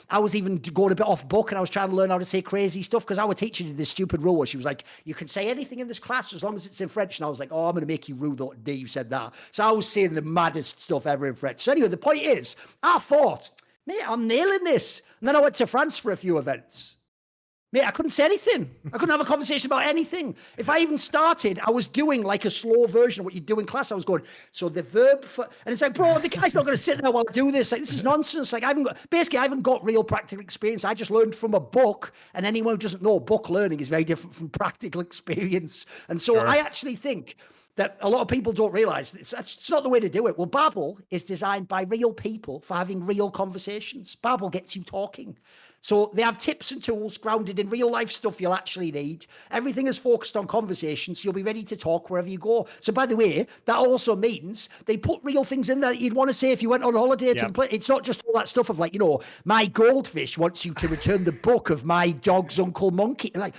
S1: I was even going a bit off book, and I was trying to learn how to say crazy stuff because our teacher did this stupid rule where she was like, you can say anything in this class as long as it's in French. And I was like, oh, I'm going to make you rue the day you said that. So I was saying the maddest stuff ever in French. So anyway, the point is, I thought, mate, I'm nailing this. And then I went to France for a few events. Mate, I couldn't say anything. I couldn't have a conversation about anything. If I even started, I was doing like a slow version of what you do in class. I was going, so the verb for, and it's like, bro, the guy's not going to sit there while I do this. Like, this is nonsense. Like, I haven't got real practical experience. I just learned from a book. And anyone who doesn't know, book learning is very different from practical experience. And so I actually think that a lot of people don't realize it's not the way to do it. Well, Babbel is designed by real people for having real conversations. Babbel gets you talking. So they have tips and tools grounded in real life stuff you'll actually need. Everything is focused on conversations. So you'll be ready to talk wherever you go. So by the way, that also means they put real things in there that you'd want to say if you went on holiday to the place. It's not just all that stuff of like, my goldfish wants you to return the book of my dog's Uncle Monkey. Like,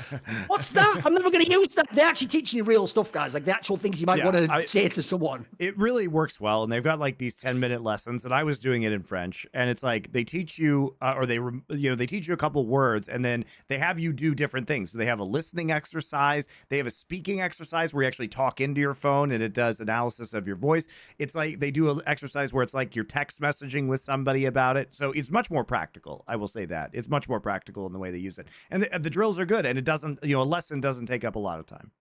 S1: what's that? I'm never going to use that. They're actually teaching you real stuff, guys. Like the actual things you might want to say to someone.
S2: It really works well. And they've got like these 10-minute lessons. And I was doing it in French. And it's like they teach you, they teach you a couple words, and then they have you do different things. So they have a listening exercise. They have a speaking exercise where you actually talk into your phone and it does analysis of your voice. It's like they do an exercise where it's like you're text messaging with somebody about it. So it's much more practical. I will say that. It's much more practical in the way they use it. And the drills are good. And it doesn't, a lesson doesn't take up a lot of time.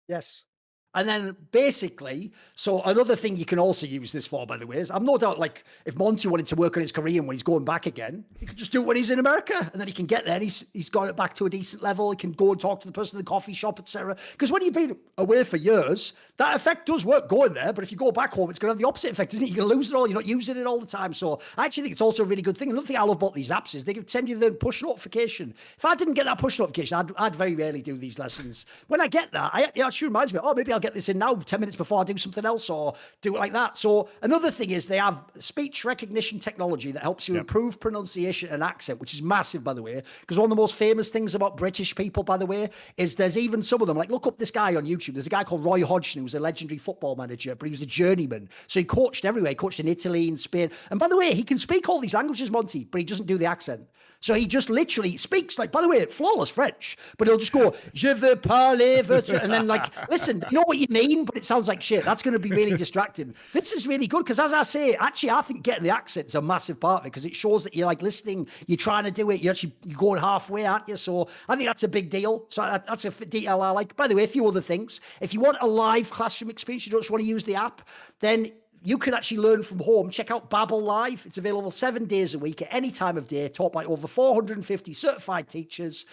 S1: Yes. And then basically, so another thing you can also use this for, by the way, is I'm no doubt like if Monty wanted to work on his Korean when he's going back again, he could just do it when he's in America, and then he can get there and he's got it back to a decent level. He can go and talk to the person in the coffee shop, etc. Because when you've been away for years, that effect does work going there. But if you go back home, it's going to have the opposite effect, isn't it? You're going to lose it all. You're not using it all the time. So I actually think it's also a really good thing. Another thing I love about these apps is they can send you the push notification. If I didn't get that push notification, I'd very rarely do these lessons. When I get that, it actually reminds me, oh, maybe I'll get this in now, 10 minutes before I do something else, or do it like that. So another thing is they have speech recognition technology that helps you improve pronunciation and accent, which is massive, by the way, because one of the most famous things about British people, by the way, is there's even some of them, like look up this guy on YouTube. There's a guy called Roy Hodgson, who was a legendary football manager, but he was a journeyman. So he coached everywhere. He coached in Italy and Spain. And by the way, he can speak all these languages, Monty, but he doesn't do the accent. So he just literally speaks like, by the way, flawless French, but he'll just go, je veux parler, and then like, listen, you know what you mean, but it sounds like shit. That's going to be really distracting. This is really good because, as I say, actually, I think getting the accent is a massive part of it because it shows that you're like listening, you're trying to do it, you're going halfway, aren't you? So I think that's a big deal. So that's a detail I like. By the way, a few other things. If you want a live classroom experience, you don't just want to use the app, then you can actually learn from home. Check out Babbel Live. It's available 7 days a week at any time of day, taught by over 450 certified teachers.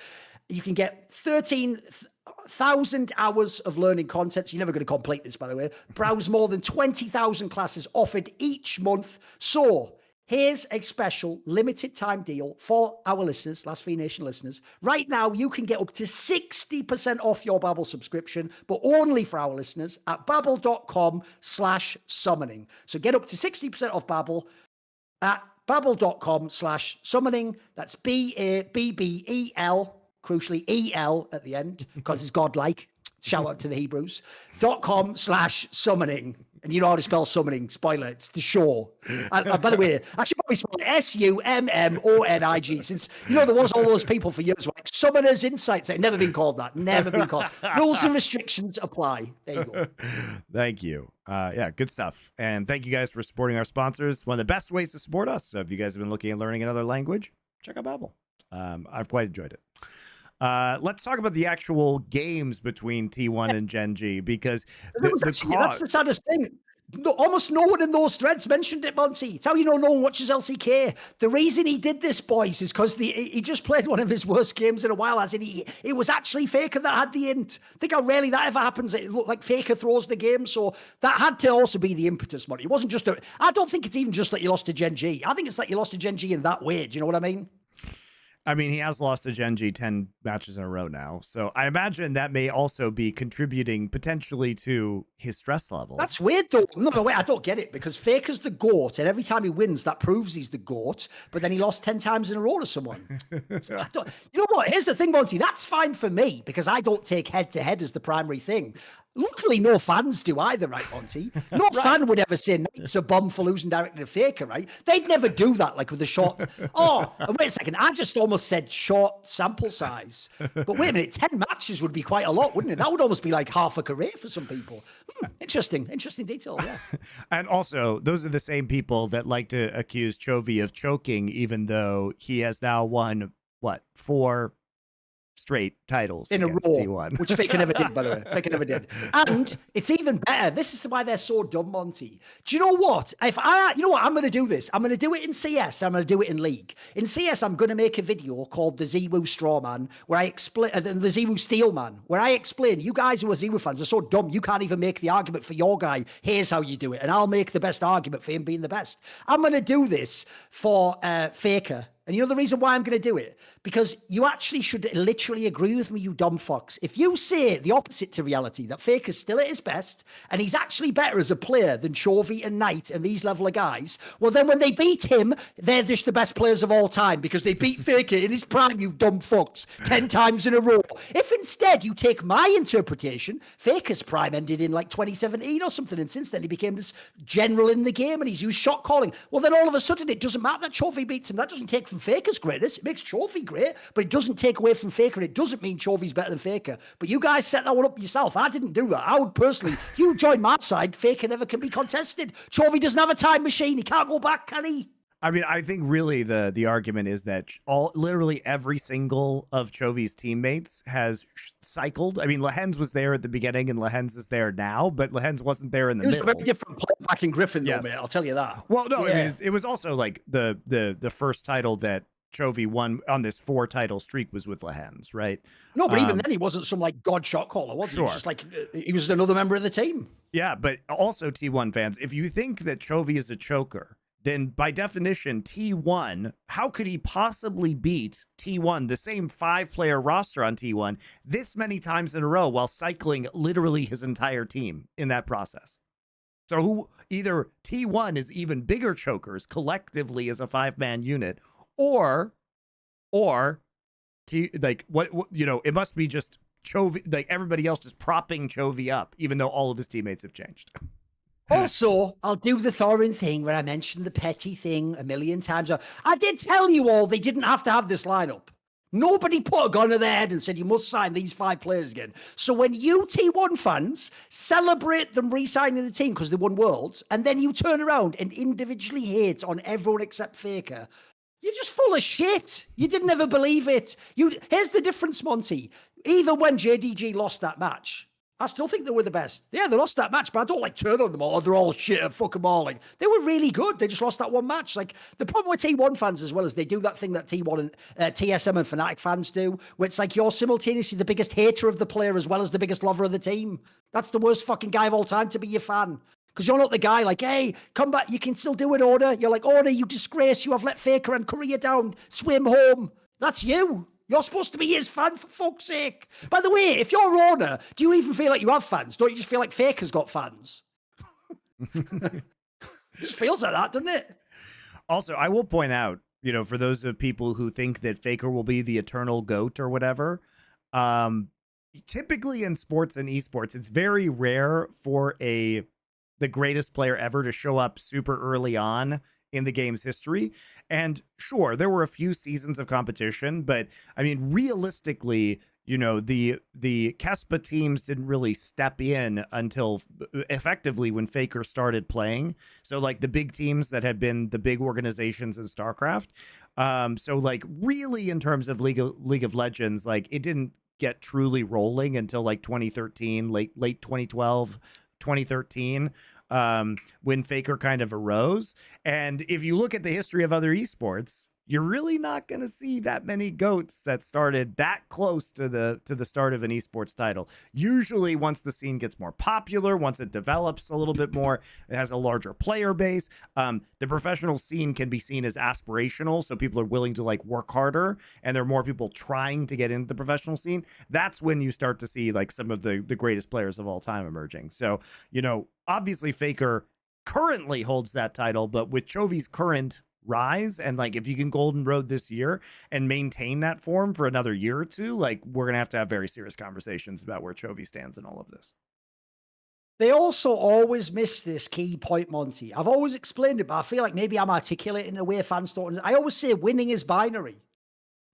S1: You can get 13,000 hours of learning content. So you're never going to complete this, by the way. Browse more than 20,000 classes offered each month. So here's a special limited time deal for our listeners, Last Free Nation listeners. Right now, you can get up to 60% off your Babbel subscription, but only for our listeners at babbel.com/summoning. So get up to 60% off Babbel at babbel.com/summoning. That's BABBEL, crucially EL at the end, because it's godlike. Shout out to the Hebrews. .com/summoning. And you know how to spell summoning. Spoiler, it's the show. By the way, I should probably spell it SUMMONIG, since, you know, there was all those people for years like Summoners Insights. They've never been called that. Never been called. Rules and restrictions apply. There you go.
S2: Thank you. Yeah, good stuff. And thank you guys for supporting our sponsors. One of the best ways to support us. So if you guys have been looking at learning another language, check out Babbel. I've quite enjoyed it. Let's talk about the actual games between T1 and Gen.G, because
S1: that's the saddest thing. No, almost no one in those threads mentioned it, Monty. It's how you know no one watches LCK. The reason he did this, boys, is because he just played one of his worst games in a while, as in it was actually Faker that had the int. Think how rarely that ever happens. It looked like Faker throws the game, so that had to also be the impetus, Monty. It wasn't just I don't think it's even just that you lost to Gen.G. I think it's that you lost to Gen.G in that way. Do you know what I mean?
S2: I mean, he has lost to Gen.G 10 matches in a row now. So I imagine that may also be contributing potentially to his stress level.
S1: That's weird, though. No, wait, I don't get it, because Faker's the GOAT, and every time he wins, that proves he's the GOAT, but then he lost 10 times in a row to someone. So you know what? Here's the thing, Monty. That's fine for me, because I don't take head-to-head as the primary thing. Luckily, no fans do either, right, Monty? No fan would ever say Knight's a bomb for losing directly to Faker, right? They'd never do that, like with a short. Oh, and wait a second. I just almost said short sample size. But wait a minute, 10 matches would be quite a lot, wouldn't it? That would almost be like half a career for some people. Interesting detail, yeah.
S2: And also, those are the same people that like to accuse Chovy of choking, even though he has now won, 4 straight titles
S1: in a row,
S2: T1.
S1: which Faker never did, by the way. Faker never did. And it's even better. This is why they're so dumb, Monty. Do you know what? You know what? I'm going to do this. I'm going to do it in CS. I'm going to do it in League. In CS, I'm going to make a video called the Ziwu Strawman, where I explain, the Ziwu Steelman, where I explain, you guys who are Ziwu fans are so dumb, you can't even make the argument for your guy. Here's how you do it. And I'll make the best argument for him being the best. I'm going to do this for Faker. And you know the reason why I'm going to do it? Because you actually should literally agree with me, you dumb fox. If you say the opposite to reality, that Faker's still at his best, and he's actually better as a player than Chovy and Knight and these level of guys, well, then when they beat him, they're just the best players of all time because they beat Faker in his prime, you dumb fucks, 10 times in a row. If instead you take my interpretation, Faker's prime ended in like 2017 or something, and since then he became this general in the game and he's used shot calling. Well, then all of a sudden it doesn't matter that Chovy beats him. That doesn't take from Faker's greatness. It makes Chovy great, but it doesn't take away from Faker. It doesn't mean Chovy's better than Faker. But you guys set that one up yourself. I didn't do that. I would personally, if you join my side, Faker never can be contested. Chovy doesn't have a time machine. He can't go back, can he?
S2: I mean, I think really the argument is that literally every single of Chovy's teammates has cycled. I mean, Lehens was there at the beginning and Lehens is there now, but Lehens wasn't there in the middle.
S1: It was a very different play back in Griffin, though, mate. I'll tell you that.
S2: Well, no, I mean, it was also like the first title that Chovy won on this 4-title streak was with Lehens, right?
S1: No, but even then he wasn't some like god shot caller, was he? He was just like he was another member of the team.
S2: Yeah, but also T1 fans, if you think that Chovy is a choker, then by definition, T1, how could he possibly beat T1, the same 5-player roster on T1, this many times in a row while cycling literally his entire team in that process? So either T1 is even bigger chokers collectively as a 5-man unit, or it must be just Chovy, like everybody else just propping Chovy up, even though all of his teammates have changed.
S1: Also, I'll do the Thorin thing where I mentioned the petty thing a million times. I did tell you all they didn't have to have this lineup. Nobody put a gun to their head and said you must sign these 5 players again. So when you T1 fans celebrate them re-signing the team because they won Worlds, and then you turn around and individually hate on everyone except Faker, you're just full of shit. You didn't ever believe it. Here's the difference, Monty. Even when Gen.G lost that match, I still think they were the best. Yeah, they lost that match, but I don't like turn on them all. They're all shit. Fuck them all. Like, they were really good. They just lost that one match. Like, the problem with T1 fans as well is they do that thing that T1 and TSM and Fnatic fans do, where it's like you're simultaneously the biggest hater of the player as well as the biggest lover of the team. That's the worst fucking guy of all time to be your fan. Because you're not the guy like, hey, come back. You can still do it, Order. You're like, Order, you disgrace. You have let Faker and Korea down. Swim home. That's you. You're supposed to be his fan, for fuck's sake. By the way, if you're owner, do you even feel like you have fans? Don't you just feel like Faker's got fans? It just feels like that, doesn't it?
S2: Also, I will point out, for those of people who think that Faker will be the eternal GOAT or whatever, typically in sports and esports, it's very rare for the greatest player ever to show up super early on in the game's history. And sure, there were a few seasons of competition, but I mean, realistically, the Kespa teams didn't really step in until effectively when Faker started playing. So like the big teams that had been the big organizations in StarCraft. So like really in terms of League of Legends, like it didn't get truly rolling until like 2013, late 2012, 2013. When Faker kind of arose. And if you look at the history of other esports, you're really not going to see that many GOATs that started that close to the start of an esports title. Usually once the scene gets more popular, once it develops a little bit more, it has a larger player base. The professional scene can be seen as aspirational. So people are willing to like work harder and there are more people trying to get into the professional scene. That's when you start to see like some of the greatest players of all time emerging. So, obviously Faker currently holds that title, but with Chovy's current rise and like if you can golden road this year and maintain that form for another year or two, like we're gonna have to have very serious conversations about where Chovy stands in all of this.
S1: They also always miss this key point, Monty. I've always explained it, but I feel like maybe I'm articulating in a way fans don't. I always say winning is binary.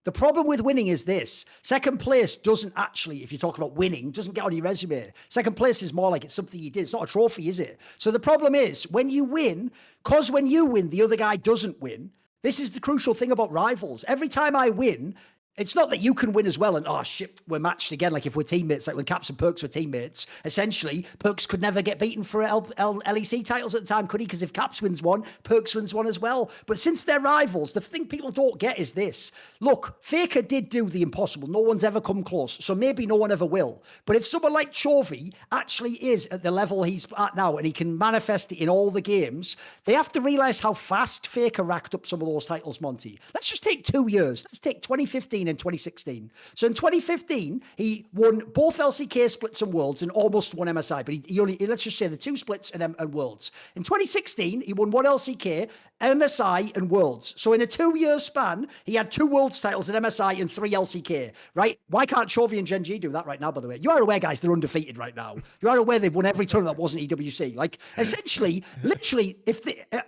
S1: The problem with winning is this. Second place doesn't actually, if you're talking about winning, doesn't get on your resume. Second place is more like it's something you did. It's not a trophy, is it? So the problem is when you win, because when you win, the other guy doesn't win. This is the crucial thing about rivals. Every time I win, it's not that you can win as well and, oh, shit, we're matched again. Like if we're teammates, like when Caps and Perks were teammates, essentially, Perks could never get beaten for LEC titles at the time, could he? Because if Caps wins one, Perks wins one as well. But since they're rivals, the thing people don't get is this. Look, Faker did do the impossible. No one's ever come close. So maybe no one ever will. But if someone like Chovy actually is at the level he's at now and he can manifest it in all the games, they have to realize how fast Faker racked up some of those titles, Monty. Let's just take 2 years. Let's take 2015 and 2016. So in 2015, he won both LCK splits and Worlds and almost won MSI, but he only, let's just say the 2 splits and Worlds. In 2016, he won 1 LCK, MSI and Worlds. So in a 2-year span, he had 2 Worlds titles in MSI and 3 LCK, right? Why can't Chovy and Gen.G do that right now, by the way? You are aware, guys, they're undefeated right now. You are aware they've won every tournament that wasn't EWC. Like, essentially, literally,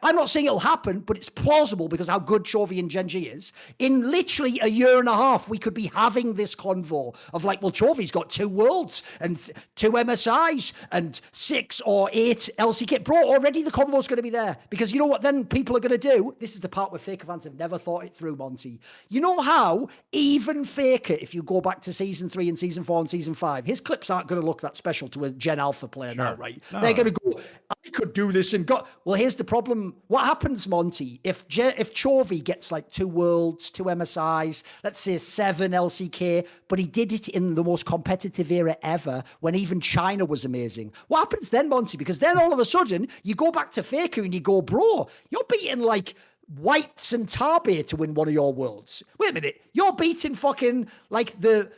S1: I'm not saying it'll happen, but it's plausible because how good Chovy and Gen.G is. In literally a year and a half, we could be having this convo of like, well, Chovy's got 2 Worlds and 2 MSIs and 6 or 8 LCK. Bro, already the convo's going to be there. Because you know what then people are going to do? This is the part where Faker fans have never thought it through, Monty. You know how even Faker, if you go back to Season 3 and Season 4 and Season 5, his clips aren't going to look that special to a Gen Alpha player now, right?
S2: No.
S1: They're going to go, I could do this and go. Well, here's the problem. What happens, Monty, if Chovy gets like 2 Worlds, 2 MSIs, let's say 7 LCK, but he did it in the most competitive era ever when even China was amazing. What happens then, Monty? Because then all of a sudden you go back to Faker and you go, bro, you're beating like Whites and Tarbay to win one of your Worlds. Wait a minute. You're beating fucking like the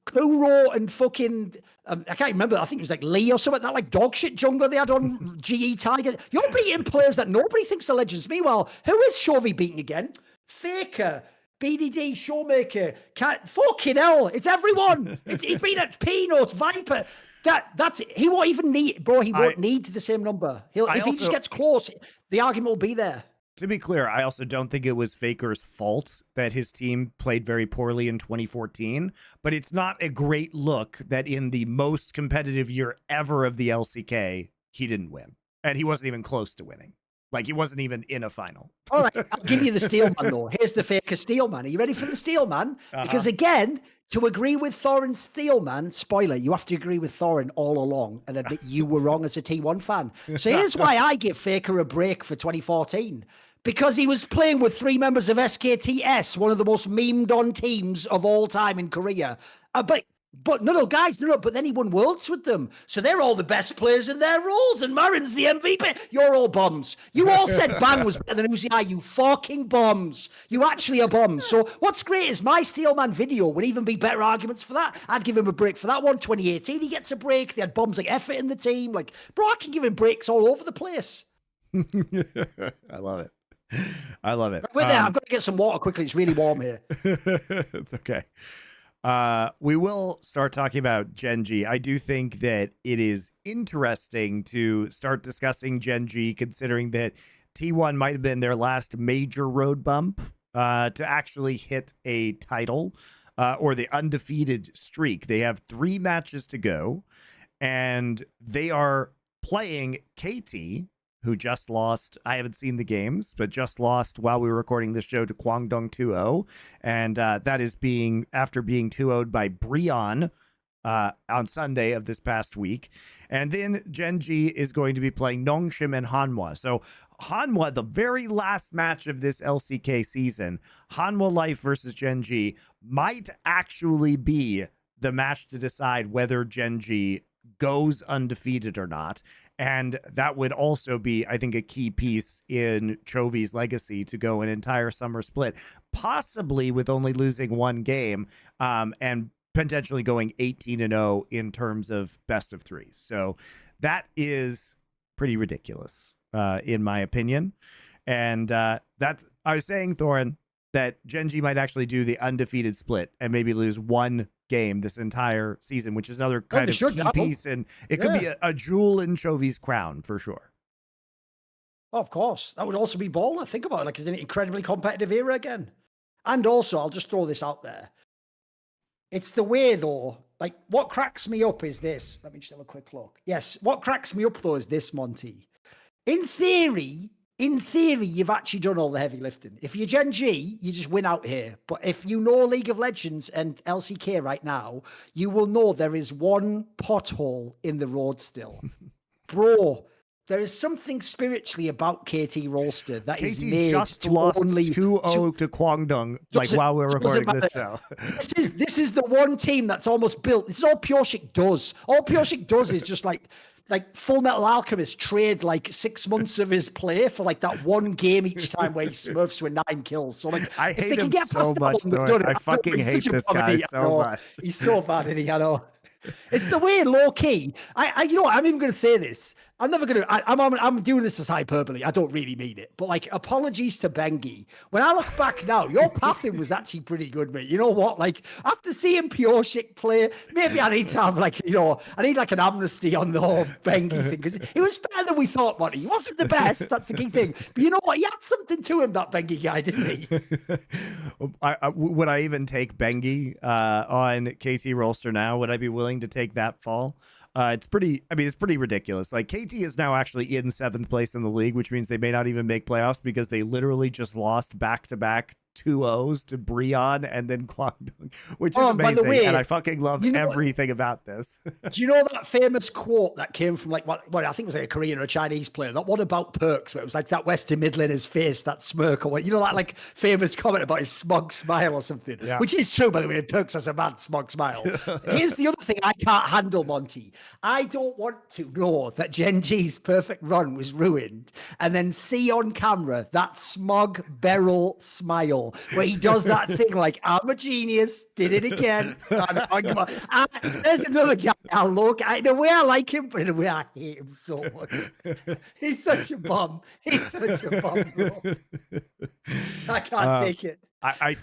S1: Kuro and fucking I can't remember. I think it was like Lee or something, that like dog shit jungler they had on GE Tiger. You're beating players that nobody thinks are legends. Meanwhile, who is Chovy beating again? Faker, BDD, Showmaker, fucking hell, it's everyone. He's been at Peanut, Viper. That's it. He won't even need, bro. He won't need the same number. If he just gets close, the argument will be there.
S2: To be clear, I also don't think it was Faker's fault that his team played very poorly in 2014, but it's not a great look that in the most competitive year ever of the LCK, he didn't win. And he wasn't even close to winning. Like, he wasn't even in a final.
S1: All right, I'll give you the steel man, though. Here's the Faker steel man. Are you ready for the steel man? Because again, to agree with Thorin's steel man, spoiler, you have to agree with Thorin all along and admit you were wrong as a T1 fan. So here's why I give Faker a break for 2014. Because he was playing with 3 members of SKTS, one of the most memed on teams of all time in Korea. But no, guys, but then he won Worlds with them. So they're all the best players in their roles, and Marin's the MVP. You're all bums. You all said Bang was better than Uzi, you fucking bums. You actually are bums. So what's great is my Steelman video would even be better arguments for that. I'd give him a break for that one. 2018, he gets a break. They had bombs like effort in the team. Like, bro, I can give him breaks all over the place.
S2: I love it. I love it.
S1: We're there. I've got to get some water quickly. It's really warm here.
S2: It's okay. We will start talking about Gen.G. I do think that it is interesting to start discussing Gen.G, considering that T1 might have been their last major road bump to actually hit a title or the undefeated streak. They have 3 matches to go, and they are playing KT, who just lost. I haven't seen the games, but just lost while we were recording this show to Kwangdong 2-0. And that is after being 2-0'd by Brion on Sunday of this past week. And then Gen.G is going to be playing Nongshim and Hanwha. So Hanwha, the very last match of this LCK season, Hanwha Life versus Gen.G might actually be the match to decide whether Gen.G goes undefeated or not. And that would also be, I think, a key piece in Chovy's legacy to go an entire summer split, possibly with only losing 1 game and potentially going 18-0 in terms of best of 3s. So that is pretty ridiculous, in my opinion. And I was saying, Thorin, that Gen.G might actually do the undefeated split and maybe lose 1 game this entire season, which is another kind of key piece, and it could be a jewel in Chovy's crown for sure.
S1: Oh, of course. That would also be baller. Think about it, like it's an incredibly competitive era again. And also, I'll just throw this out there. It's the way, though, like what cracks me up is this. Let me just have a quick look. Yes, what cracks me up, though, is this, Monty. In theory, you've actually done all the heavy lifting. If you're Gen.G, you just win out here. But if you know League of Legends and LCK right now, you will know there is 1 pothole in the road still. Bro, there is something spiritually about KT roster that
S2: KT
S1: is made
S2: just
S1: to
S2: lost
S1: only
S2: 2-0 to Kwangdong, like while we were recording this show.
S1: This is the one team that's almost built. This is all Pureshik does. All Pureshik does is just like Full Metal Alchemist trade like 6 months of his play for like that 1 game each time where he smurfs with 9 kills. So like,
S2: I hate him so much, though. I fucking hate this guy so much.
S1: He's so bad, isn't he? I know. It's the way low key. You know what? I'm even going to say this. I'm never going to. I'm doing this as hyperbole. I don't really mean it, but like, apologies to Bengi. When I look back now, your pathing was actually pretty good, mate. You know what? Like, after seeing Pureshik play, maybe I need to have like, I need like an amnesty on the whole Bengi thing, because it was better than we thought, Monty. He wasn't the best. That's the key thing. But you know what? He had something to him, that Bengi guy, didn't he?
S2: Would I even take Bengi on KT Rolster now? Would I be willing to take that fall? It's pretty ridiculous. Like, KT is now actually in 7th place in the league, which means they may not even make playoffs because they literally just lost back-to-back 2-0s to Breon and then Guangdong, which is amazing.
S1: Way,
S2: and I fucking love everything about this.
S1: Do you know that famous quote that came from like what I think it was like a Korean or a Chinese player? That one about Perks, where it was like that Western Midlander's face, that smirk, or what, you know, that like famous comment about his smug smile or something, which is true, by the way. Perks has a mad smug smile. Here's the other thing I can't handle, Monty. I don't want to know that Gen.G's perfect run was ruined and then see on camera that smug Beryl smile where he does that thing like, I'm a genius, did it again. There's another guy I look at. In a way I like him, but in a way I hate him so much. He's such a bum. He's such a bum, bro. I can't take it.
S2: I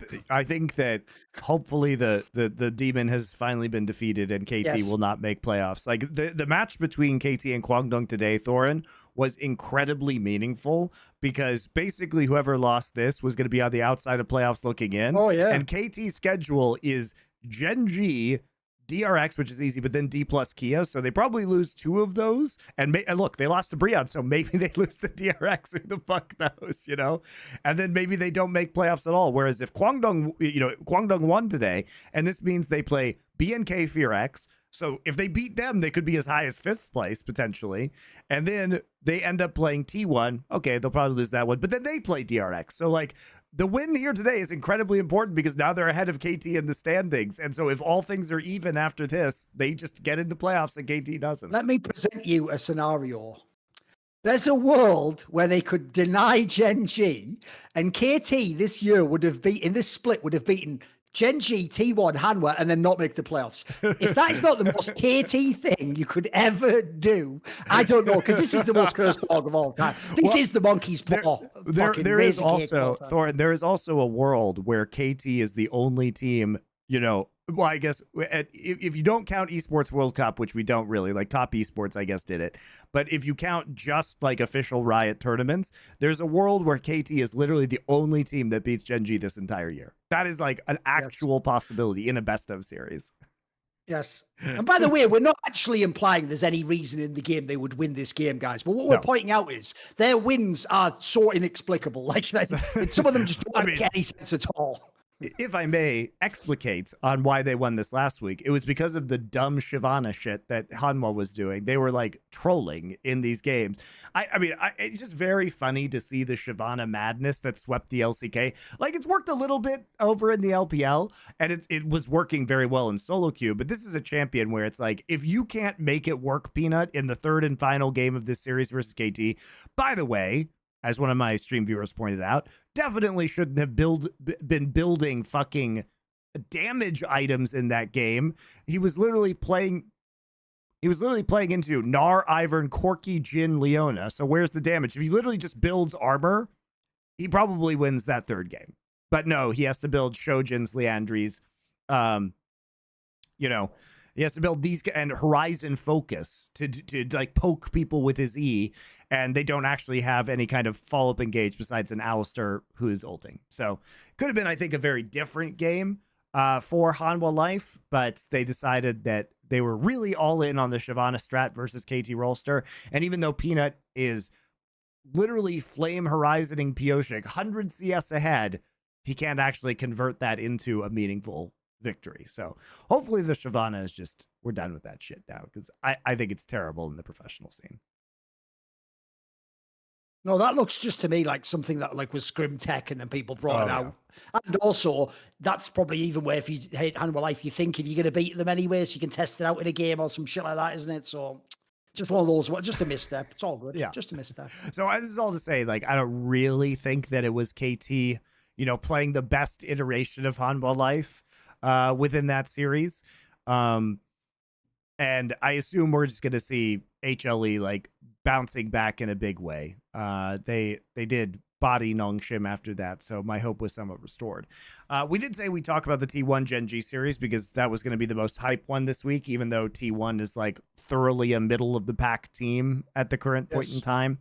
S2: think that hopefully the demon has finally been defeated and KT will not make playoffs. Like the match between KT and Guangdong today, Thorin, was incredibly meaningful because basically whoever lost this was going to be on the outside of playoffs looking in.
S1: Oh yeah.
S2: And KT's schedule is Gen.G, DRX, which is easy, but then D plus Kia. So they probably lose 2 of those. And look, they lost to Breon, so maybe they lose to DRX. Who the fuck knows, you know? And then maybe they don't make playoffs at all. Whereas if Guangdong won today, and this means they play BNK FearX. So if they beat them, they could be as high as 5th place potentially. And then they end up playing T1. Okay, they'll probably lose that one, but then they play DRX. So like, the win here today is incredibly important because now they're ahead of KT in the standings. And so if all things are even after this, they just get into playoffs and KT doesn't.
S1: Let me present you a scenario. There's a world where they could deny Gen.G and KT this year would have beaten, this split would have beaten Gen.G, T1, Hanwha, and then not make the playoffs. If that is not the most KT thing you could ever do, I don't know, because this is the most cursed dog of all time. This is the monkey's paw.
S2: There is also, Thorin, there is also a world where KT is the only team, you know, well, I guess if you don't count Esports World Cup, which we don't really, like Top Esports, I guess, did it. But if you count just like official Riot tournaments, there's a world where KT is literally the only team that beats Gen.G this entire year. That is like an actual possibility in a best of series.
S1: Yes. And by the way, we're not actually implying there's any reason in the game they would win this game, guys. But what we're pointing out is their wins are so inexplicable. Like some of them just don't make any sense at all.
S2: If I may explicate on why they won this last week, it was because of the dumb Shyvana shit that Hanwha was doing. They were like trolling in these games. I mean, it's just very funny to see the Shyvana madness that swept the LCK. Like, it's worked a little bit over in the LPL, and it was working very well in solo queue. But this is a champion where it's like, if you can't make it work, Peanut, in the 3rd and final game of this series versus KT, by the way, as one of my stream viewers pointed out, definitely shouldn't have been building fucking damage items in that game. He was literally playing into Gnar, Ivern, Corki, Jhin, Leona. So where's the damage? If he literally just builds armor, he probably wins that 3rd game. But no, he has to build Shojin's, Liandry's, you know, he has to build these and Horizon Focus to like poke people with his E, and they don't actually have any kind of follow-up engage besides an Alistar who is ulting. So could have been, I think, a very different game for Hanwha Life, but they decided that they were really all in on the Shyvana strat versus KT Rolster. And even though Peanut is literally flame horizoning Pioshik 100 CS ahead, he can't actually convert that into a meaningful victory. So hopefully the Shyvana is just, we're done with that shit now, because I think it's terrible in the professional scene.
S1: No, that looks just to me like something that like was scrim tech and then people brought it out. And also, that's probably even where if you hate Hanwha Life, you're thinking you're going to beat them anyway, so you can test it out in a game or some shit like that, isn't it? So just one of those, just a misstep. It's all good. Yeah. Just a misstep. So
S2: this is all to say, like, I don't really think that it was KT, you know, playing the best iteration of Hanwha Life within that series. And I assume we're just going to see HLE like bouncing back in a big way. They did body Nongshim after that, so my hope was somewhat restored. We did say we talk about the T1 Gen.G series because that was going to be the most hype one this week, even though T1 is like thoroughly a middle of the pack team at the current point in time.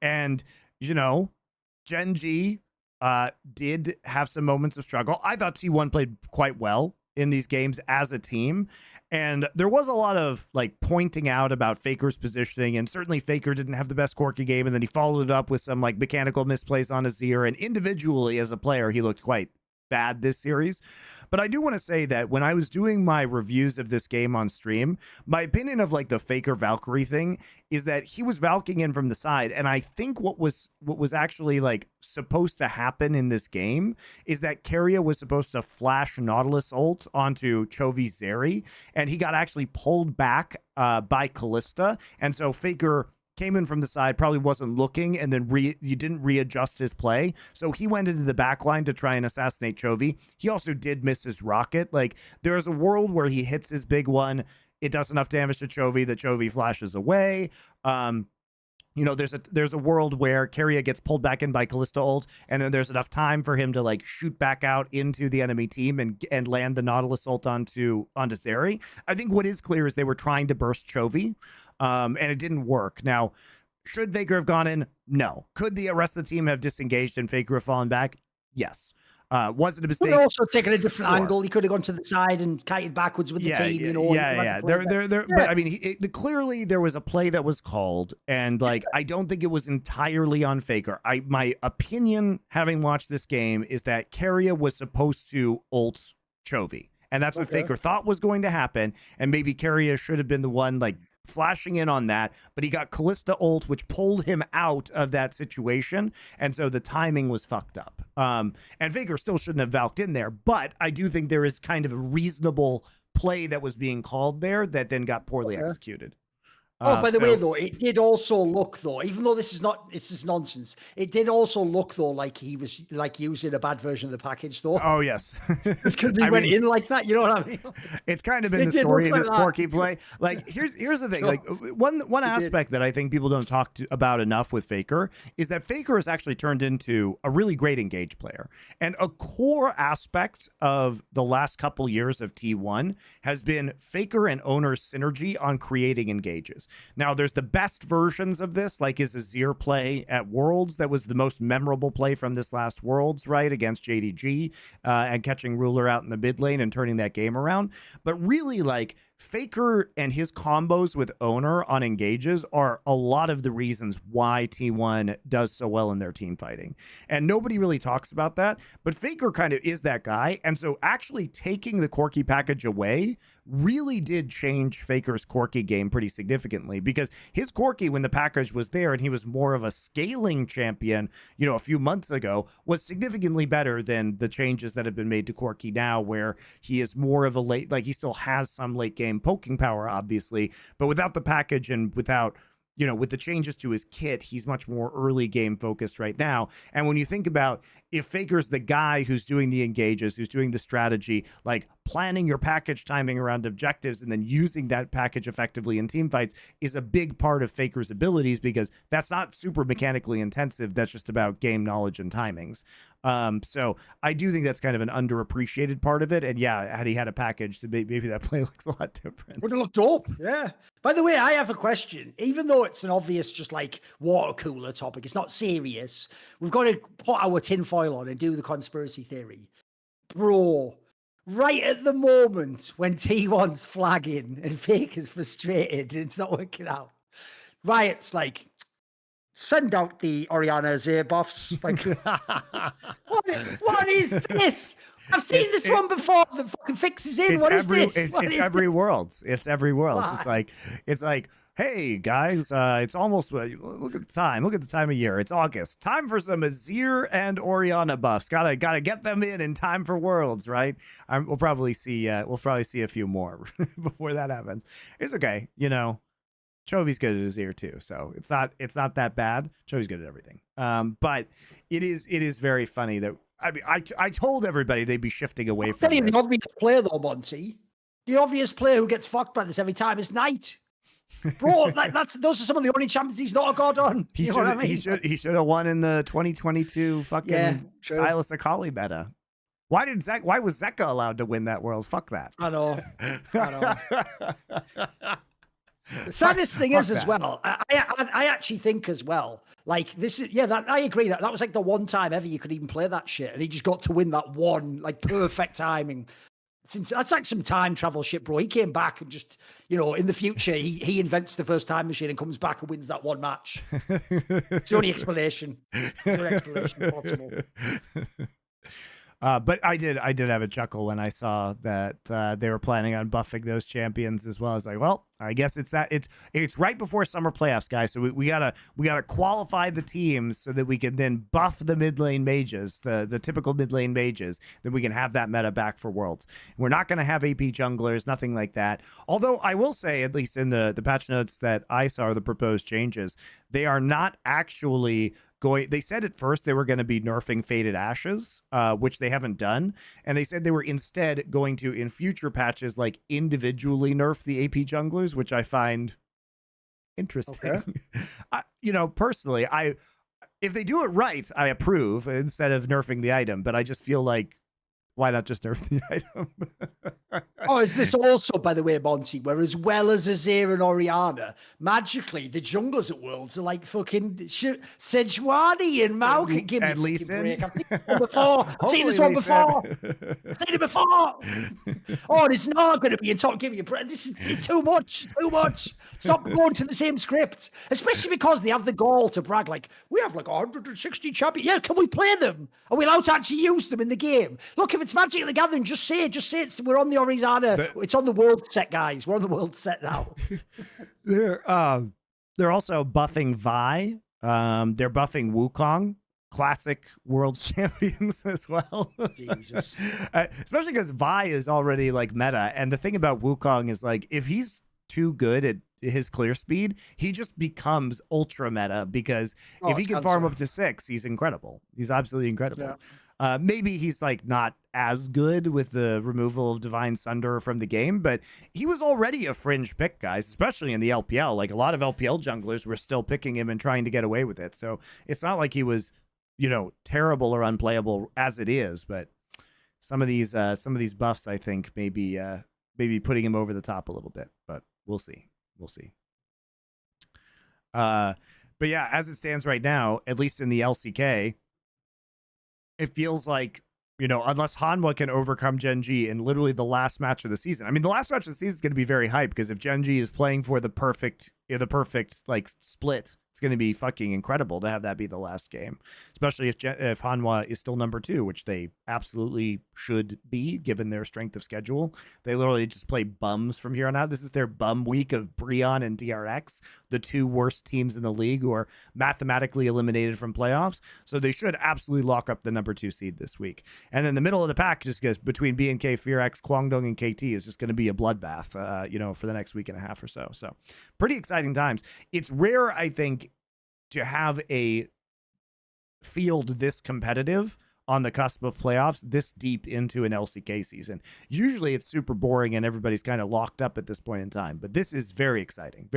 S2: And, you know, Gen.G did have some moments of struggle. I thought T1 played quite well in these games as a team. And there was a lot of like pointing out about Faker's positioning, and certainly Faker didn't have the best Corki game, and then he followed it up with some like mechanical misplays on Azir, and individually as a player, he looked quite bad this series. But I do want to say that when I was doing my reviews of this game on stream, my opinion of like the Faker Valkyrie thing is that he was Valking in from the side. And I think what was actually like supposed to happen in this game is that Keria was supposed to flash Nautilus ult onto Chovy Zeri, and he got actually pulled back by Kalista. And so Faker came in from the side, probably wasn't looking, and then you didn't readjust his play. So he went into the back line to try and assassinate Chovy. He also did miss his rocket. Like, there's a world where he hits his big one, it does enough damage to Chovy that Chovy flashes away. You know, there's a world where Keria gets pulled back in by Kalista ult, and then there's enough time for him to like shoot back out into the enemy team and land the Nautilus ult onto Zeri. I think what is clear is they were trying to burst Chovy, and it didn't work. Now, should Faker have gone in? No. Could the rest of the team have disengaged and Faker have fallen back? Yes. Was it a mistake?
S1: He also taken a different angle. He could have gone to the side and kited backwards with the team. You know.
S2: Yeah. But I mean, clearly there was a play that was called, and like I don't think it was entirely on Faker. My opinion, having watched this game, is that Keria was supposed to ult Chovy, and that's what Faker thought was going to happen. And maybe Keria should have been the one like flashing in on that, but he got Kalista ult, which pulled him out of that situation, and so the timing was fucked up. And Faker still shouldn't have valked in there, but I do think there is kind of a reasonable play that was being called there that then got poorly executed.
S1: Oh, by the way, though, it did also look, though, even though this is nonsense, it did also look, though, like he was like using a bad version of the package, though.
S2: Oh, yes.
S1: It's because he went in like that, you know what I mean?
S2: It's kind of been the story of his Corki play. Like, here's the thing. Like, one aspect that I think people don't talk about enough with Faker is that Faker has actually turned into a really great engage player. And a core aspect of the last couple years of T1 has been Faker and Owner's synergy on creating engages. Now, there's the best versions of this, like his Azir play at Worlds. That was the most memorable play from this last Worlds, right, against JDG, and catching Ruler out in the mid lane and turning that game around. But really, like, Faker and his combos with Owner on engages are a lot of the reasons why T1 does so well in their team fighting. And nobody really talks about that, but Faker kind of is that guy. And so actually taking the Corki package away really did change Faker's Corki game pretty significantly, because his Corki, when the package was there and he was more of a scaling champion, you know, a few months ago, was significantly better than the changes that have been made to Corki now, where he is more of a late, like he still has some late game poking power, obviously, but without the package and without, you know, with the changes to his kit, he's much more early game focused right now. And when you think about if Faker's the guy who's doing the engages, who's doing the strategy, like planning your package timing around objectives and then using that package effectively in team fights is a big part of Faker's abilities, because that's not super mechanically intensive. That's just about game knowledge and timings. So I do think that's kind of an underappreciated part of it. And yeah, had he had a package, maybe that play looks a lot different.
S1: Would have looked dope. Yeah. By the way, I have a question. Even though it's an obvious, just like water cooler topic, it's not serious. We've got to put our tinfoil on and do the conspiracy theory. Bro, right at the moment when T1's flagging and Faker's frustrated and it's not working out, Riot's like, send out the Orianna Azir buffs. Like, what is this? I've seen this one before. The fucking fix is in. What is this?
S2: It's every Worlds. It's every Worlds. It's like, hey guys, it's almost, look at the time. Look at the time of year. It's August. Time for some Azir and Orianna buffs. Gotta get them in time for Worlds, right? We'll probably see a few more before that happens. It's okay, you know. Chovy's good at Azir too, so it's not that bad. Chovy's good at everything. But it is very funny that, I mean, I told everybody they'd be shifting away from this.
S1: The obvious player though, Monty. The obvious player who gets fucked by this every time is Knight. Bro, those are some of the only champions he's not a god on. He
S2: should have won in the 2022 fucking Silas Akali meta. Why was Zeka allowed to win that Worlds? Fuck that.
S1: I know. The saddest thing
S2: Fuck
S1: is as
S2: that.
S1: well, I actually think as well, like this is, that I agree that was like the one time ever you could even play that shit. And he just got to win that one, like perfect timing. Since that's like some time travel shit, bro. He came back and just, in the future, he invents the first time machine and comes back and wins that one match. It's the only explanation. It's the only explanation possible.
S2: But I did have a chuckle when I saw that they were planning on buffing those champions as well. I was like, well, I guess it's right before summer playoffs, guys. So we gotta qualify the teams so that we can then buff the mid lane mages, the typical mid lane mages. Then we can have that meta back for Worlds. We're not gonna have AP junglers, nothing like that. Although I will say, at least in the patch notes that I saw, the proposed changes, they are not actually they said at first they were going to be nerfing Faded Ashes, which they haven't done. And they said they were instead going to, in future patches, like individually nerf the AP junglers, which I find interesting. Okay. Personally, if they do it right, I approve instead of nerfing the item. But I just feel like, why not just nerf the item?
S1: Oh, is this also, by the way, Monty, where as well as Azir and Orianna, magically the junglers at Worlds are like fucking Sejuani and Maokai? Give me a fucking break. I've seen this one before. I've seen this one before. I've seen it before. Oh, and it's not going to be in top. Give me a break. This is too much. Too much. Stop going to the same script, especially because they have the gall to brag like, we have like 160 champions. Yeah, can we play them? Are we allowed to actually use them in the game? Look, if it's Magic the Gathering, just say it. We're on the Orianna. It's on the world set, guys. We're on the world set now.
S2: They're also buffing Vi. They're buffing Wukong, classic world champions as well.
S1: Jesus.
S2: Especially because Vi is already like meta. And the thing about Wukong is like, if he's too good at his clear speed, he just becomes ultra meta because if he can farm up to 6, he's incredible. He's absolutely incredible. Yeah. Maybe he's like not as good with the removal of Divine Sunder from the game, but he was already a fringe pick, guys, especially in the LPL. Like a lot of LPL junglers were still picking him and trying to get away with it. So it's not like he was, terrible or unplayable as it is, but some of these buffs, I think, maybe putting him over the top a little bit, but we'll see. But yeah, as it stands right now, at least in the LCK, it feels like, unless Hanwha can overcome Gen.G in literally the last match of the season. I mean, the last match of the season is going to be very hype because if Gen.G is playing for the perfect like split, it's going to be fucking incredible to have that be the last game, especially if Hanwha is still number 2, which they absolutely should be given their strength of schedule. They literally just play bums from here on out. This is their bum week of Breon and DRX, the 2 worst teams in the league who are mathematically eliminated from playoffs. So they should absolutely lock up the number 2 seed this week. And then the middle of the pack, just goes between BNK, Fearx, Kwangdong, and KT is just going to be a bloodbath, for the next week and a half or so. So pretty exciting times. It's rare, I think, to have a field this competitive on the cusp of playoffs this deep into an LCK season. Usually it's super boring and everybody's kind of locked up at this point in time, but this is very exciting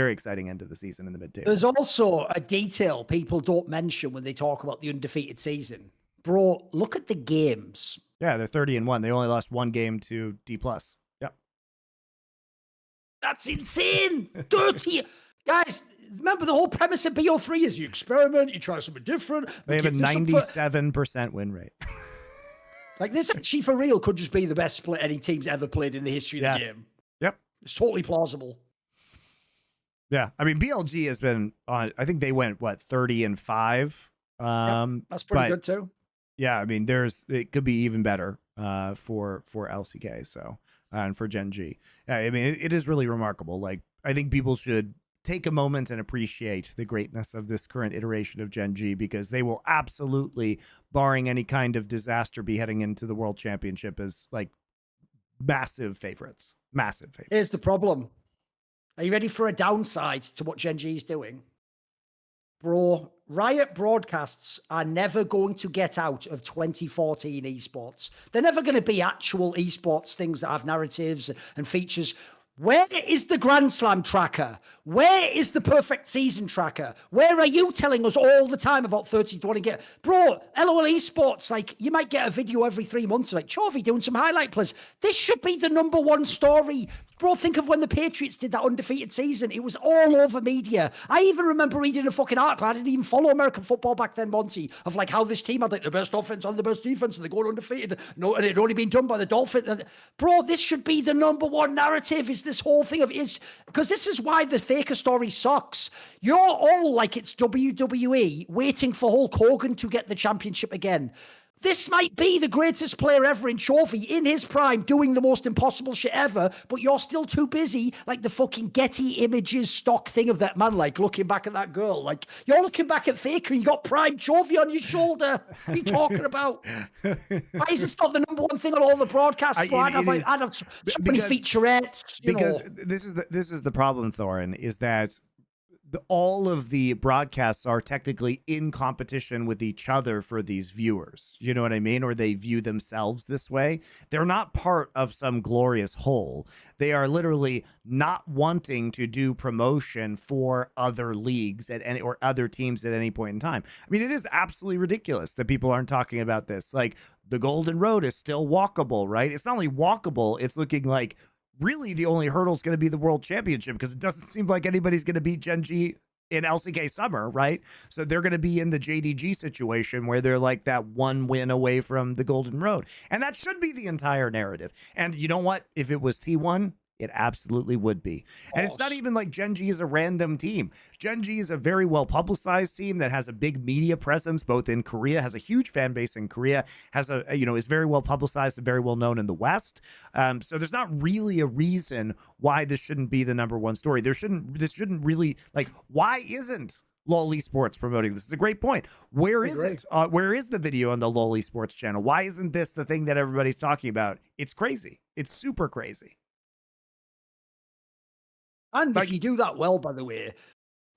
S2: end of the season in the mid-table.
S1: There's also a detail people don't mention when they talk about the undefeated season. Bro, look at the games.
S2: Yeah, they're 30-1. They only lost 1 game to D+. Yep.
S1: That's insane. 30. Guys, remember the whole premise of BO3 is you experiment, you try something different.
S2: They have a 97% win rate.
S1: Like this actually for real could just be the best split any team's ever played in the history of the game.
S2: Yep.
S1: It's totally plausible.
S2: Yeah. I mean, BLG has been on, I think they went, 30-5.
S1: That's pretty good too.
S2: Yeah. I mean, it could be even better for LCK. So, and for Gen.G. I mean, it is really remarkable. Like, I think people should take a moment and appreciate the greatness of this current iteration of Gen.G because they will absolutely, barring any kind of disaster, be heading into the World Championship as like massive favorites.
S1: Here's the problem. Are you ready for a downside to what Gen.G is doing? Bro, Riot broadcasts are never going to get out of 2014 esports. They're never going to be actual esports things that have narratives and features. Where is the Grand Slam tracker? Where is the perfect season tracker? Where are you telling us all the time about 30-20 get? Bro, LOL Esports, like, you might get a video every 3 months, like, Chovy doing some highlight plays. This should be the #1 story Bro, think of when the Patriots did that undefeated season. It was all over media. I even remember reading a fucking article. I didn't even follow American football back then, Monty, of like how this team had like the best offense and the best defense and they're going undefeated. No, and it had only been done by the Dolphins. Bro, this should be the #1 narrative, is this whole thing of is because this is why the Faker story sucks. You're all like it's WWE waiting for Hulk Hogan to get the championship again. This might be the greatest player ever in Trophy, in his prime, doing the most impossible shit ever, but you're still too busy, like the fucking Getty Images stock thing of that man, like looking back at that girl. Like, you're looking back at Faker, you got prime Trophy on your shoulder. What are you talking about? Why is this not the #1 thing on all the broadcasts? I'd have so many featurettes.
S2: Because this is the problem, Thorin, is that all of the broadcasts are technically in competition with each other for these viewers. You know what I mean? Or they view themselves this way. They're not part of some glorious whole. They are literally not wanting to do promotion for other leagues at any or other teams at any point in time. I mean, it is absolutely ridiculous that people aren't talking about this. Like, the Golden Road is still walkable, right? It's not only walkable, it's looking like really the only hurdle is going to be the World Championship, because it doesn't seem like anybody's going to beat Gen.G in LCK Summer, right? So they're going to be in the JDG situation where they're like that one win away from the Golden Road. And that should be the entire narrative. And you know what? If it was T1, it absolutely would be. And it's not even like Gen.G is a random team. Gen.G is a very well publicized team that has a big media presence, both in Korea, has a huge fan base in Korea, has is very well publicized and very well known in the West. So there's not really a reason why this shouldn't be the #1 story. This shouldn't really, like, why isn't LOL Esports promoting this? Is a great point. Where is it? Where is the video on the LOL Esports channel? Why isn't this the thing that everybody's talking about? It's crazy. It's super crazy.
S1: And if you do that well, by the way,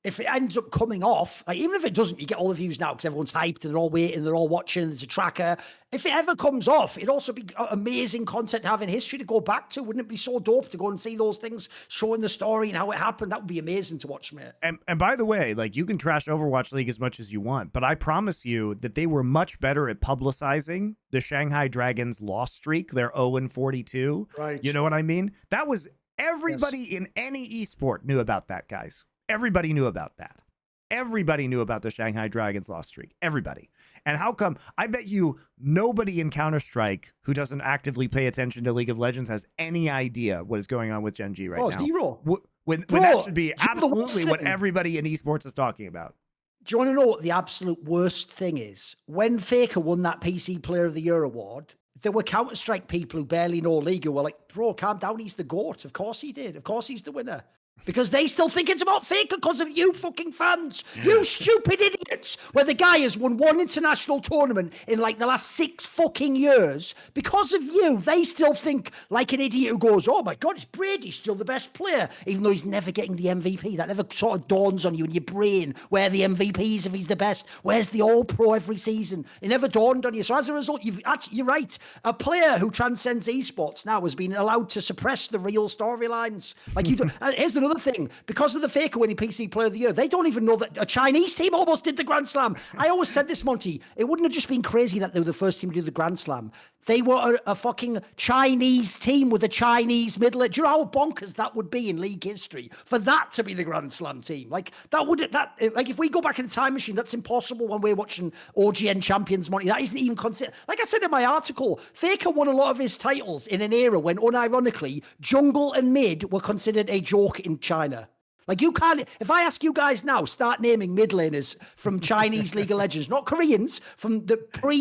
S1: if it ends up coming off, like, even if it doesn't, you get all the views now because everyone's hyped and they're all waiting, they're all watching, there's a tracker. If it ever comes off, it'd also be amazing content to have in history to go back to. Wouldn't it be so dope to go and see those things, showing the story and how it happened? That would be amazing to watch, mate.
S2: And by the way, like, you can trash Overwatch League as much as you want, but I promise you that they were much better at publicizing the Shanghai Dragons loss streak, their 0-42.
S1: Right.
S2: You know what I mean? That was everybody in any esport knew about that, guys. Everybody knew about that. Everybody knew about the Shanghai Dragons loss streak. Everybody. And how come? I bet you nobody in Counter-Strike who doesn't actively pay attention to League of Legends has any idea what is going on with Gen.G right now.
S1: Zero.
S2: When that should be absolutely what everybody in esports is talking about.
S1: Do you want to know what the absolute worst thing is? When Faker won that PC Player of the Year award, there were Counter-Strike people who barely know League who were like, bro, calm down, he's the GOAT. Of course he did. Of course he's the winner. Because they still think it's about Faker because of you fucking fans. You stupid idiots. Where the guy has won one international tournament in like the last 6 fucking years. Because of you, they still think like an idiot who goes, oh my God, it's Brady's still the best player. Even though he's never getting the MVP. That never sort of dawns on you in your brain where the MVP is if he's the best. Where's the All-Pro every season? It never dawned on you. So as a result, you're right. A player who transcends esports now has been allowed to suppress the real storylines. Like you do. Here's another thing, because of the Faker winning PC Player of the Year, they don't even know that a Chinese team almost did the Grand Slam. I always said this, Monty, it wouldn't have just been crazy that they were the first team to do the Grand Slam. They were a fucking Chinese team with a Chinese middle. Do you know how bonkers that would be in league history for that to be the Grand Slam team? Like like if we go back in the time machine, that's impossible when we're watching OGN champions, Monty. That isn't even considered. Like I said in my article, Faker won a lot of his titles in an era when, unironically, jungle and mid were considered a joke in China. Like, you can't, if I ask you guys now, start naming mid laners from Chinese League of Legends, not Koreans, from the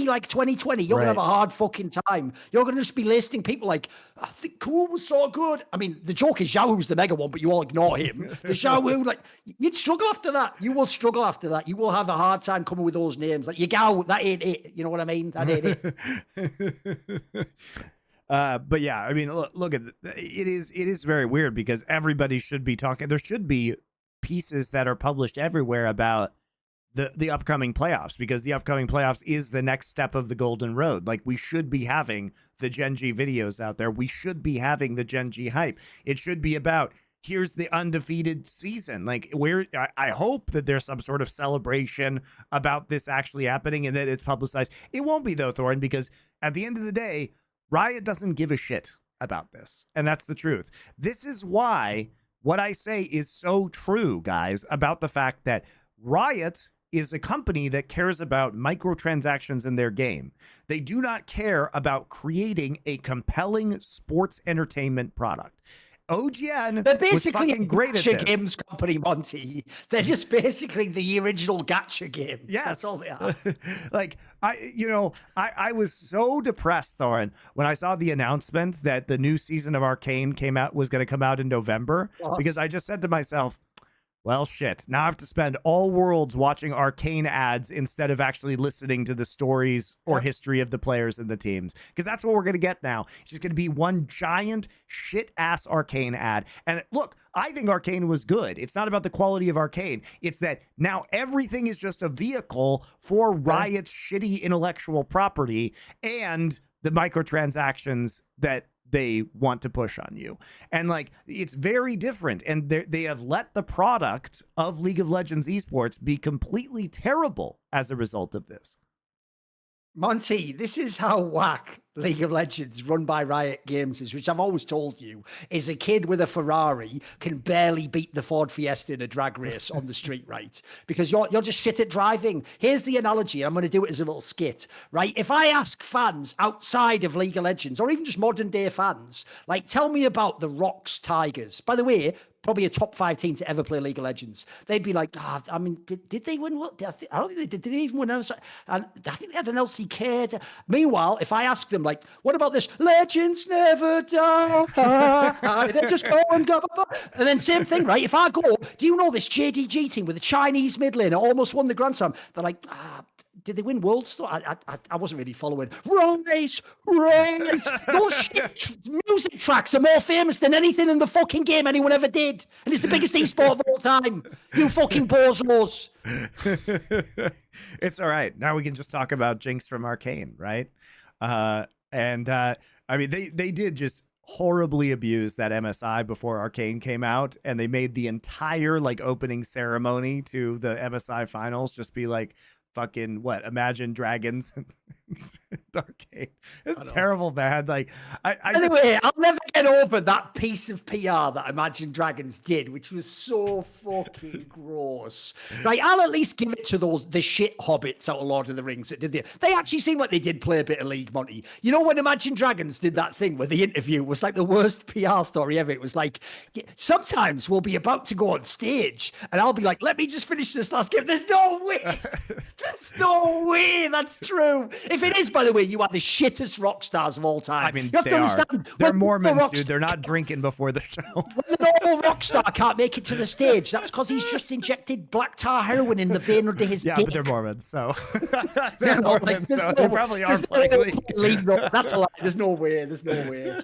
S1: like 2020, you're going to have a hard fucking time. You're going to just be listing people like, I think Cool was so good. I mean, the joke is Xiaohu's the mega one, but you all ignore him. The Xiaohu, like, you'd struggle after that. You will struggle after that. You will have a hard time coming with those names. Like, Yagao, that ain't it. You know what I mean? That ain't it.
S2: But yeah, I mean, look at it is very weird because everybody should be talking. There should be pieces that are published everywhere about the upcoming playoffs, because the upcoming playoffs is the next step of the Golden Road. Like, we should be having the Gen.G videos out there. We should be having the Gen.G hype. It should be about, here's the undefeated season. Like, where I hope that there's some sort of celebration about this actually happening and that it's publicized. It won't be though, Thorin, because at the end of the day, Riot doesn't give a shit about this. And that's the truth. This is why what I say is so true, guys, about the fact that Riot is a company that cares about microtransactions in their game. They do not care about creating a compelling sports entertainment product. OGN
S1: They're
S2: was
S1: basically
S2: fucking
S1: a
S2: great at
S1: gacha
S2: this.
S1: games company, Monty. They're just basically the original gacha game.
S2: Yes.
S1: That's all they are.
S2: Like, I was so depressed, Thorin, when I saw the announcement that the new season of Arcane was going to come out in November, because I just said to myself, well, shit, now I have to spend all Worlds watching Arcane ads instead of actually listening to the stories or history of the players and the teams. Because that's what we're going to get now. It's just going to be one giant shit-ass Arcane ad. And look, I think Arcane was good. It's not about the quality of Arcane. It's that now everything is just a vehicle for Riot's shitty intellectual property and the microtransactions that they want to push on you. And like, it's very different. And they have let the product of League of Legends esports be completely terrible as a result of this.
S1: Monty, this is how whack League of Legends, run by Riot Games, is, which I've always told you, is a kid with a Ferrari can barely beat the Ford Fiesta in a drag race on the street, right? Because you're just shit at driving. Here's the analogy. I'm going to do it as a little skit, right? If I ask fans outside of League of Legends, or even just modern day fans, like, tell me about the Rocks Tigers. By the way, probably a top 5 team to ever play League of Legends. They'd be like, I mean, did they win? What? I don't think they did. Did they even win? And I think they had an LCK. Meanwhile, if I ask them, like, what about this? Legends never die. They just go and go. And then same thing, right? If I go, do you know this JDG team with the Chinese mid laner almost won the Grand Slam? They're like, did they win Worlds? I wasn't really following. Race. Those shit music tracks are more famous than anything in the fucking game anyone ever did. And it's the biggest esport of all time. You fucking bozos.
S2: It's all right. Now we can just talk about Jinx from Arcane, right? I mean, they did just horribly abuse that MSI before Arcane came out, and they made the entire like opening ceremony to the MSI finals just be like, fucking what? Imagine Dragons and Arcane. It's terrible, man. Like,
S1: anyway, I'll never get over that piece of PR that Imagine Dragons did, which was so fucking gross. Right, I'll at least give it to the shit hobbits out of Lord of the Rings that did they actually seemed like they did play a bit of League, Monty. You know when Imagine Dragons did that thing where the interview was like the worst PR story ever? It was like, sometimes we'll be about to go on stage and I'll be like, let me just finish this last game. There's no way. There's no way that's true. If it is, by the way, you are the shittest rock stars of all time.
S2: I mean,
S1: you have to understand.
S2: They're Mormons, dude. They're not drinking before the show.
S1: When the normal rock star can't make it to the stage, that's because he's just injected black tar heroin in the vein under his dick.
S2: Yeah, but they're Mormons, so they're Mormons, so they probably are playing League.
S1: That's a lie. There's no way. There's no way.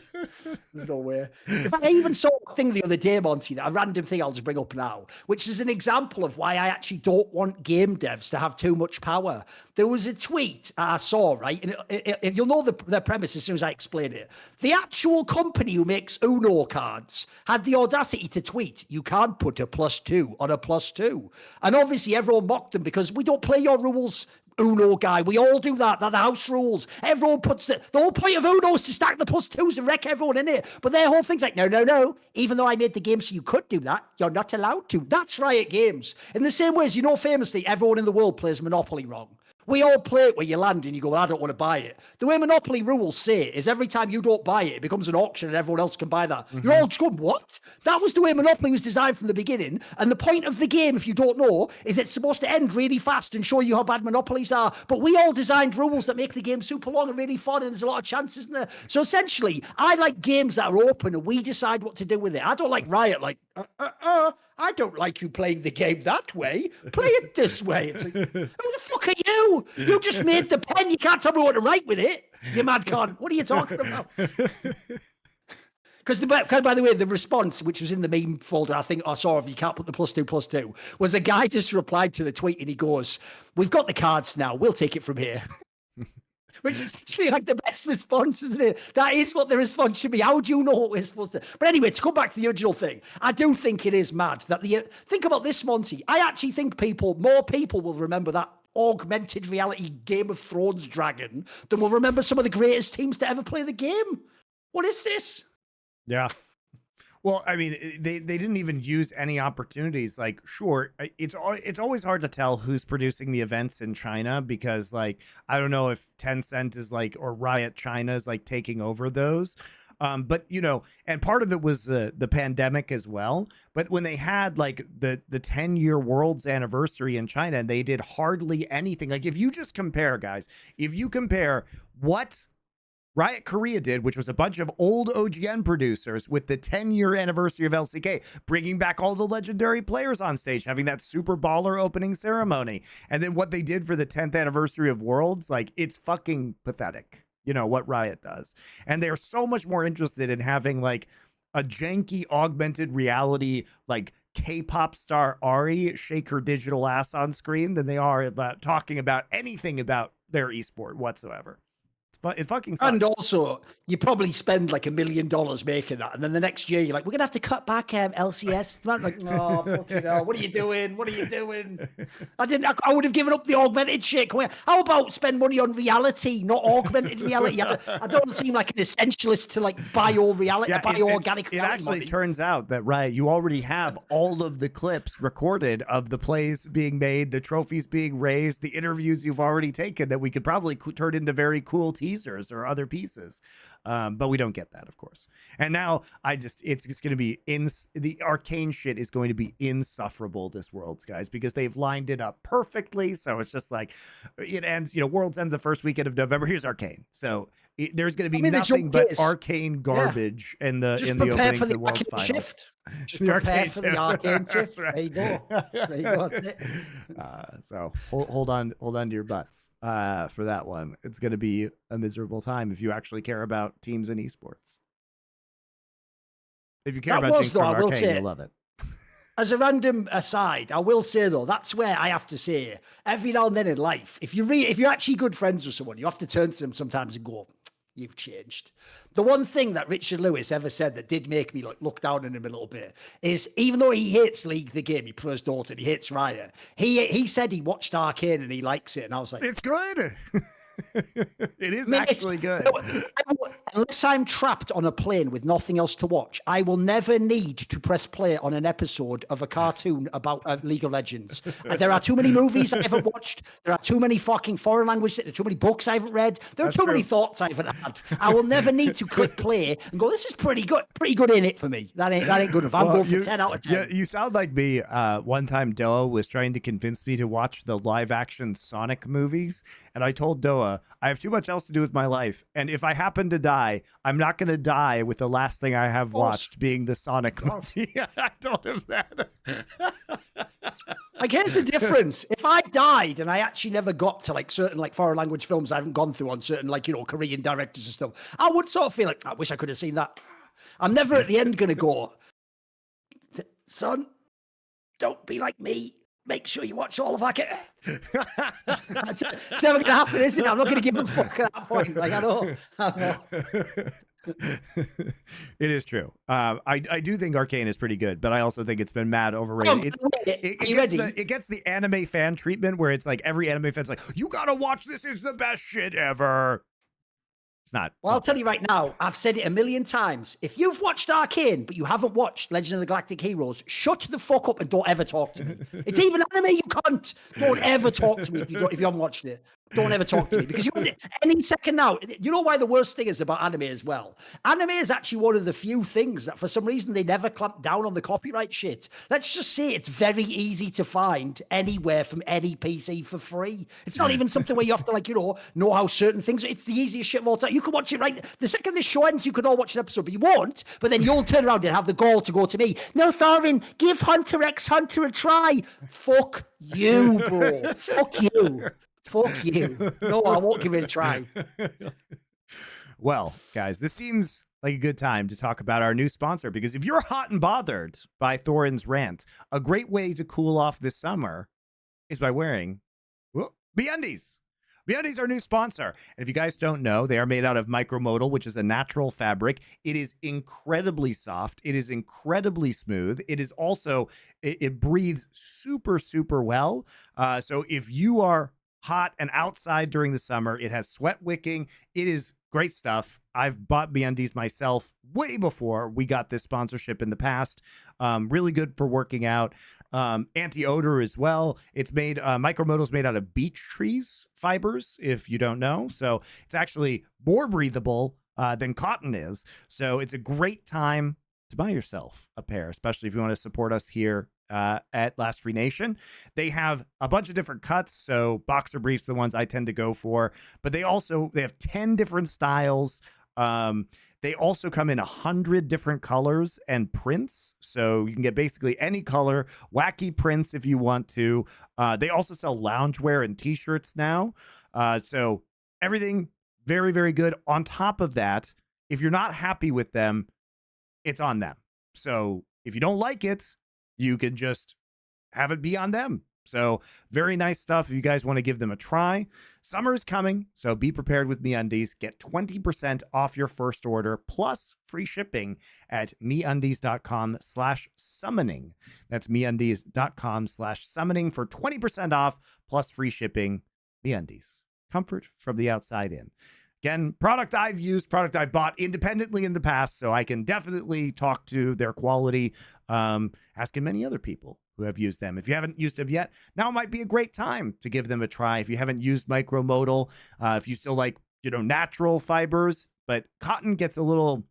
S1: There's no way. In fact, I even saw a thing the other day, Monty, a random thing I'll just bring up now, which is an example of why I actually don't want game devs to have too much power. There was a tweet I saw, right? And you'll know the premise as soon as I explain it. The actual company who makes Uno cards had the audacity to tweet, you can't put a +2 on a +2. And obviously everyone mocked them because we don't play your rules, Uno guy. We all do that. They're the house rules. Everyone puts the whole point of Uno is to stack the +2s and wreck everyone in it. But their whole thing's like, no. Even though I made the game so you could do that, you're not allowed to. That's Riot Games. In the same way as, famously, everyone in the world plays Monopoly wrong. We all play it where you land and you go, I don't want to buy it. The way Monopoly rules say is every time you don't buy it, it becomes an auction and everyone else can buy that. Mm-hmm. You're all just going, what? That was the way Monopoly was designed from the beginning. And the point of the game, if you don't know, is it's supposed to end really fast and show you how bad Monopolies are. But we all designed rules that make the game super long and really fun, and there's a lot of chances in there. So essentially, I like games that are open and we decide what to do with it. I don't like Riot, like, I don't like you playing the game that way. Play it this way. It's like, who the fuck are you? You just made the pen. You can't tell me what to write with it. You mad cunt. What are you talking about? Because, by the way, the response, which was in the meme folder, I think I saw of you can't put the +2, was a guy just replied to the tweet and he goes, we've got the cards now. We'll take it from here. Which is actually like the best response, isn't it? That is what the response should be. How do you know what we're supposed to? But anyway, to come back to the original thing, I do think it is mad that think about this, Monty. I actually think more people will remember that augmented reality Game of Thrones dragon than will remember some of the greatest teams to ever play the game. What is this?
S2: Yeah. Well, I mean, they didn't even use any opportunities. Like, sure, it's always hard to tell who's producing the events in China because, like, I don't know if Tencent is like, or Riot China is like taking over those. But you know, and part of it was the pandemic as well. But when they had like the 10-year Worlds anniversary in China, and they did hardly anything. Like, if you just compare, guys, if you compare what Riot Korea did, which was a bunch of old OGN producers with the 10-year anniversary of LCK, bringing back all the legendary players on stage, having that super baller opening ceremony. And then what they did for the 10th anniversary of Worlds, like, it's fucking pathetic, you know, what Riot does. And they're so much more interested in having like a janky augmented reality, like K-pop star Ari shake her digital ass on screen than they are about talking about anything about their esport whatsoever. It fucking sucks.
S1: And also, you probably spend like $1 million making that, and then the next year you're like, "We're gonna have to cut back LCS." Like, oh, fucking hell! What are you doing? What are you doing? I would have given up the augmented shit. How about spend money on reality, not augmented reality? I don't seem like an essentialist to like bio reality, organic.
S2: It actually turns out that Riot, you already have all of the clips recorded of the plays being made, the trophies being raised, the interviews you've already taken that we could probably turn into very cool teasers or other pieces, but we don't get that, of course. And now it's just going to be the Arcane shit is going to be insufferable this Worlds, guys, because they've lined it up perfectly. So it's just like it ends, you know, Worlds ends the first weekend of November. Here's Arcane, so there's going to be nothing but Arcane garbage in the opening for the Worlds final. Shift.
S1: Just prepare for the Arcane shift. Right. There you go. There you go. That's it.
S2: So hold on to your butts for that one. It's going to be a miserable time if you actually care about teams and esports. If you care about Jinx from Arcane, you'll love it.
S1: As a random aside, I will say though, that's where I have to say, every now and then in life, if you're actually good friends with someone, you have to turn to them sometimes and go, "You've changed." The one thing that Richard Lewis ever said that did make me look down on him a little bit is, even though he hates League, the game, he prefers Dota, and he hates Riot, he said he watched Arcane and he likes it, and I was like,
S2: it's good. It is actually good.
S1: Unless I'm trapped on a plane with nothing else to watch, I will never need to press play on an episode of a cartoon about League of Legends. There are too many movies I haven't watched. There are too many fucking foreign languages. There are too many books I haven't read. There are too many thoughts I haven't had. I will never need to click play and go, "This is pretty good in it for me." That ain't good enough. I'm going for 10 out of 10.
S2: Yeah, you sound like me. One time Doa was trying to convince me to watch the live action Sonic movies, and I told Doa, I have too much else to do with my life, and if I happen to die, I'm not going to die with the last thing I have watched being the Sonic movie. I told him that.
S1: Like, here's the difference. If I died and I actually never got to like certain like foreign language films I haven't gone through on certain like, you know, Korean directors and stuff, I would sort of feel like, I wish I could have seen that. I'm never at the end going to go, "Son, don't be like me. Make sure you watch all of our It's never going to happen, is it? I'm not going to give a fuck at that point. Like, I know.
S2: It is true. I do think Arcane is pretty good, but I also think it's been mad overrated. It gets the anime fan treatment where it's like every anime fan's like, "You gotta watch this, it's the best shit ever." It's not.
S1: Well, I'll tell you right now, I've said it a million times. If you've watched Arcane, but you haven't watched Legend of the Galactic Heroes, shut the fuck up and don't ever talk to me. It's even anime, you cunt. Don't ever talk to me if you haven't watched it. Don't ever talk to me, because any second now, you know why the worst thing is about anime as well? Anime is actually one of the few things that for some reason they never clamp down on the copyright shit. Let's just say it's very easy to find anywhere from any PC for free. It's not even something where you have to like, you know how certain things, it's the easiest shit of all time. You can watch it right. The second this show ends, you can all watch an episode, but you won't. But then you'll turn around and have the gall to go to me. "No, Thorin, give Hunter x Hunter a try." Fuck you, bro. Fuck you. Fuck you. No, I won't give it a try.
S2: Well, guys, this seems like a good time to talk about our new sponsor, because if you're hot and bothered by Thorin's rant, a great way to cool off this summer is by wearing MeUndies. MeUndies are our new sponsor. And if you guys don't know, they are made out of micromodal, which is a natural fabric. It is incredibly soft. It is incredibly smooth. It is also, it breathes super, super well. So if you are hot and outside during the summer. It has sweat wicking. It is great stuff. I've bought MeUndies myself way before we got this sponsorship in the past. Really good for working out. Anti-odor as well. It's made, micromodal's made out of beech trees fibers, if you don't know. So it's actually more breathable than cotton is. So it's a great time to buy yourself a pair, especially if you want to support us here at Last Free Nation. They have a bunch of different cuts. So boxer briefs, the ones I tend to go for, but they have 10 different styles. They also come in 100 different colors and prints. So you can get basically any color, wacky prints if you want to. They also sell loungewear and t-shirts now. So everything very, very good. On top of that, if you're not happy with them, it's on them. So if you don't like it, you can just have it be on them. So very nice stuff if you guys want to give them a try. Summer is coming, so be prepared with MeUndies. Get 20% off your first order plus free shipping at MeUndies.com/summoning. That's MeUndies.com/summoning for 20% off plus free shipping. MeUndies, comfort from the outside in. Again, product I've used, product I've bought independently in the past, so I can definitely talk to their quality, asking many other people who have used them. If you haven't used them yet, now might be a great time to give them a try. If you haven't used micromodal, if you still like, natural fibers, but cotton gets a little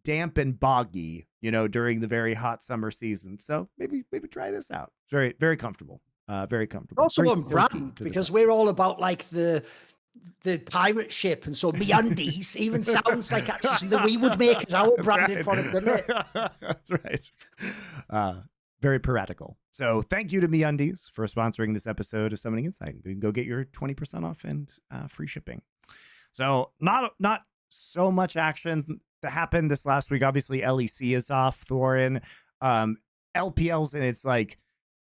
S2: damp and boggy, during the very hot summer season. So maybe try this out. It's very, very comfortable. Very comfortable.
S1: Also
S2: Very
S1: on
S2: silky
S1: brand,
S2: to the
S1: because
S2: touch.
S1: we're all about like the pirate ship, and so MeUndies even sounds like actually something we would make as our branded product, doesn't it?
S2: That's right. Very piratical. So thank you to MeUndies for sponsoring this episode of Summoning Insight. You can go get your 20% off and free shipping. So not so much action that happened this last week. Obviously, LEC is off, Thorin. LPL's in its like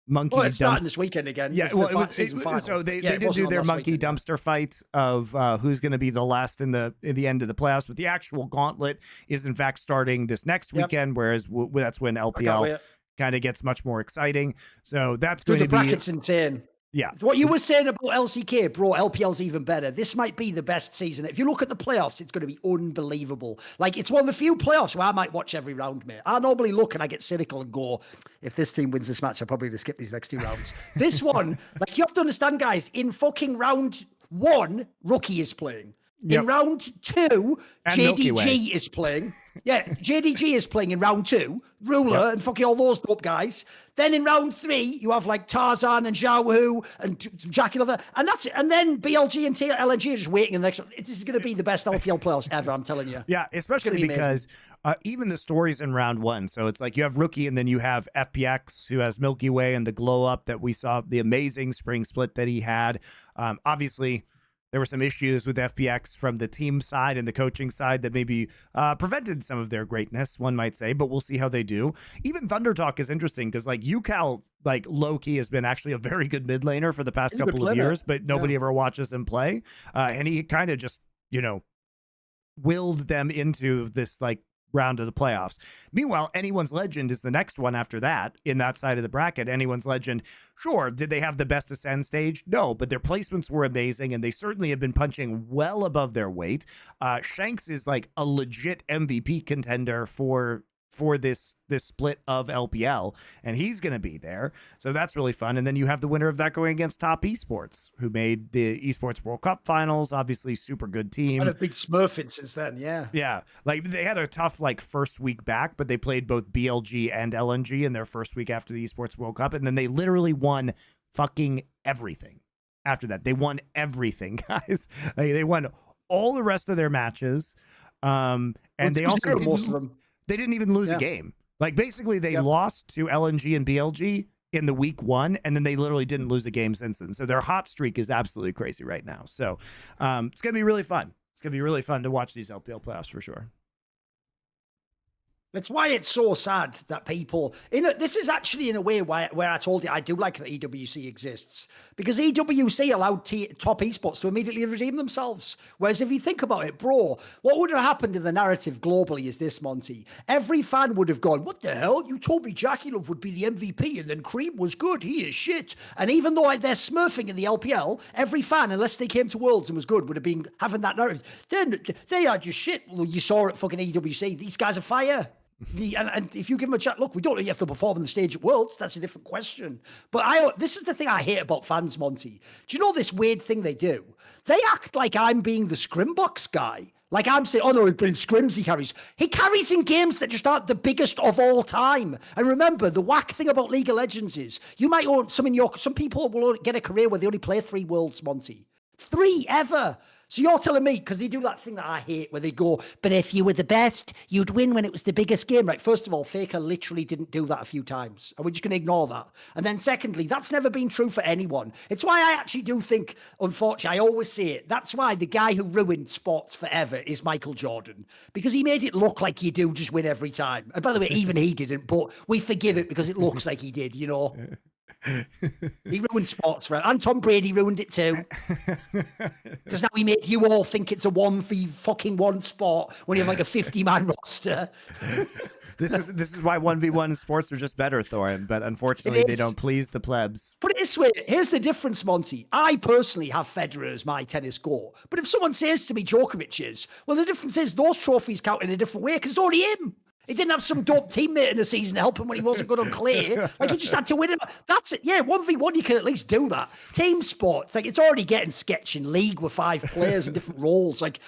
S2: monkey.
S1: Well, it's starting this weekend again.
S2: Yeah, well, it was
S1: season finals.
S2: so they did do their monkey dumpster fight of who's going to be the last in the end of the playoffs. But the actual gauntlet is in fact starting this next weekend. Whereas that's when LPL kind of gets much more exciting. So that's going to be
S1: the brackets insane.
S2: Yeah.
S1: What you were saying about LCK, bro, LPL's even better. This might be the best season. If you look at the playoffs, it's going to be unbelievable. Like, it's one of the few playoffs where I might watch every round, mate. I normally look and I get cynical and go, if this team wins this match, I'll probably skip these next 2 rounds. This one, like, you have to understand, guys, in fucking round 1, Rookie is playing. In round 2, and JDG is playing. Yeah, JDG is playing in round 2. Ruler and fucking all those dope guys. Then in round 3, you have like Tarzan and Zhao Hu and Jackie Lover. And that's it. And then BLG and LNG are just waiting in the next one. This is going to be the best LPL playoffs ever, I'm telling you.
S2: Yeah, especially because even the stories in round 1. So it's like you have Rookie and then you have FPX who has Milky Way and the glow up that we saw, the amazing spring split that he had. Obviously, there were some issues with FPX from the team side and the coaching side that maybe prevented some of their greatness, one might say, but we'll see how they do. Even Thunder Talk is interesting because like UCal, like low-key has been actually a very good mid laner for the past couple of years, but nobody ever watches him play. And he kind of just, willed them into this like round of the playoffs. Meanwhile, Anyone's Legend is the next one after that in that side of the bracket. Anyone's Legend, sure, did they have the best ascend stage? No, but their placements were amazing and they certainly have been punching well above their weight. Shanks is like a legit MVP contender for this split of LPL, and he's going to be there. So that's really fun. And then you have the winner of that going against Top Esports, who made the Esports World Cup finals. Obviously, super good team.
S1: And a big smurfing since then, yeah.
S2: Yeah, like they had a tough like first week back, but they played both BLG and LNG in their first week after the Esports World Cup, and then they literally won fucking everything after that. They won everything, guys. Like, they won all the rest of their matches, and they also
S1: most of them.
S2: They didn't even lose a game. Like basically they lost to LNG and BLG in the week 1, and then they literally didn't lose a game since then. So their hot streak is absolutely crazy right now. So it's going to be really fun. It's going to be really fun to watch these LPL playoffs for sure.
S1: That's why it's so sad that people, this is actually in a way where I told you I do like that EWC exists, because EWC allowed top esports to immediately redeem themselves. Whereas if you think about it, bro, what would have happened in the narrative globally is this, Monty. Every fan would have gone, what the hell? You told me Jackie Love would be the MVP and then Cream was good. He is shit. And even though they're smurfing in the LPL, every fan, unless they came to Worlds and was good, would have been having that narrative. Then they are just shit. Well, you saw it fucking EWC. These guys are fire. And if you give them a chat, look, we don't really have to perform on the stage at Worlds. That's a different question. But this is the thing I hate about fans, Monty. Do you know this weird thing they do? They act like I'm being the Scrimbox guy. Like I'm saying, oh no, but in scrims he carries. He carries in games that just aren't the biggest of all time. And remember, the whack thing about League of Legends is you might own some people will get a career where they only play 3 Worlds, Monty. 3 ever. So you're telling me, because they do that thing that I hate where they go, but if you were the best, you'd win when it was the biggest game. Right, first of all, Faker literally didn't do that a few times. And we're just going to ignore that. And then secondly, that's never been true for anyone. It's why I actually do think, unfortunately, I always say it, that's why the guy who ruined sports forever is Michael Jordan. Because he made it look like you do just win every time. And by the way, even he didn't, but we forgive it because it looks like he did, you know. He ruined sports for it. And Tom Brady ruined it too. Because now he made you all think it's a 1v1 sport when you have like a 50-man roster.
S2: This is why 1v1 sports are just better, Thorin, but unfortunately they don't please the plebs.
S1: Put it this way, here's the difference, Monty. I personally have Federer as my tennis goat. But if someone says to me Djokovic is, well, the difference is those trophies count in a different way because it's only him. He didn't have some dope teammate in the season to help him when he wasn't good on clay. Like, he just had to win him. That's it. Yeah, 1v1, you can at least do that. Team sports, like, it's already getting sketch in league with 5 players in different roles. Like,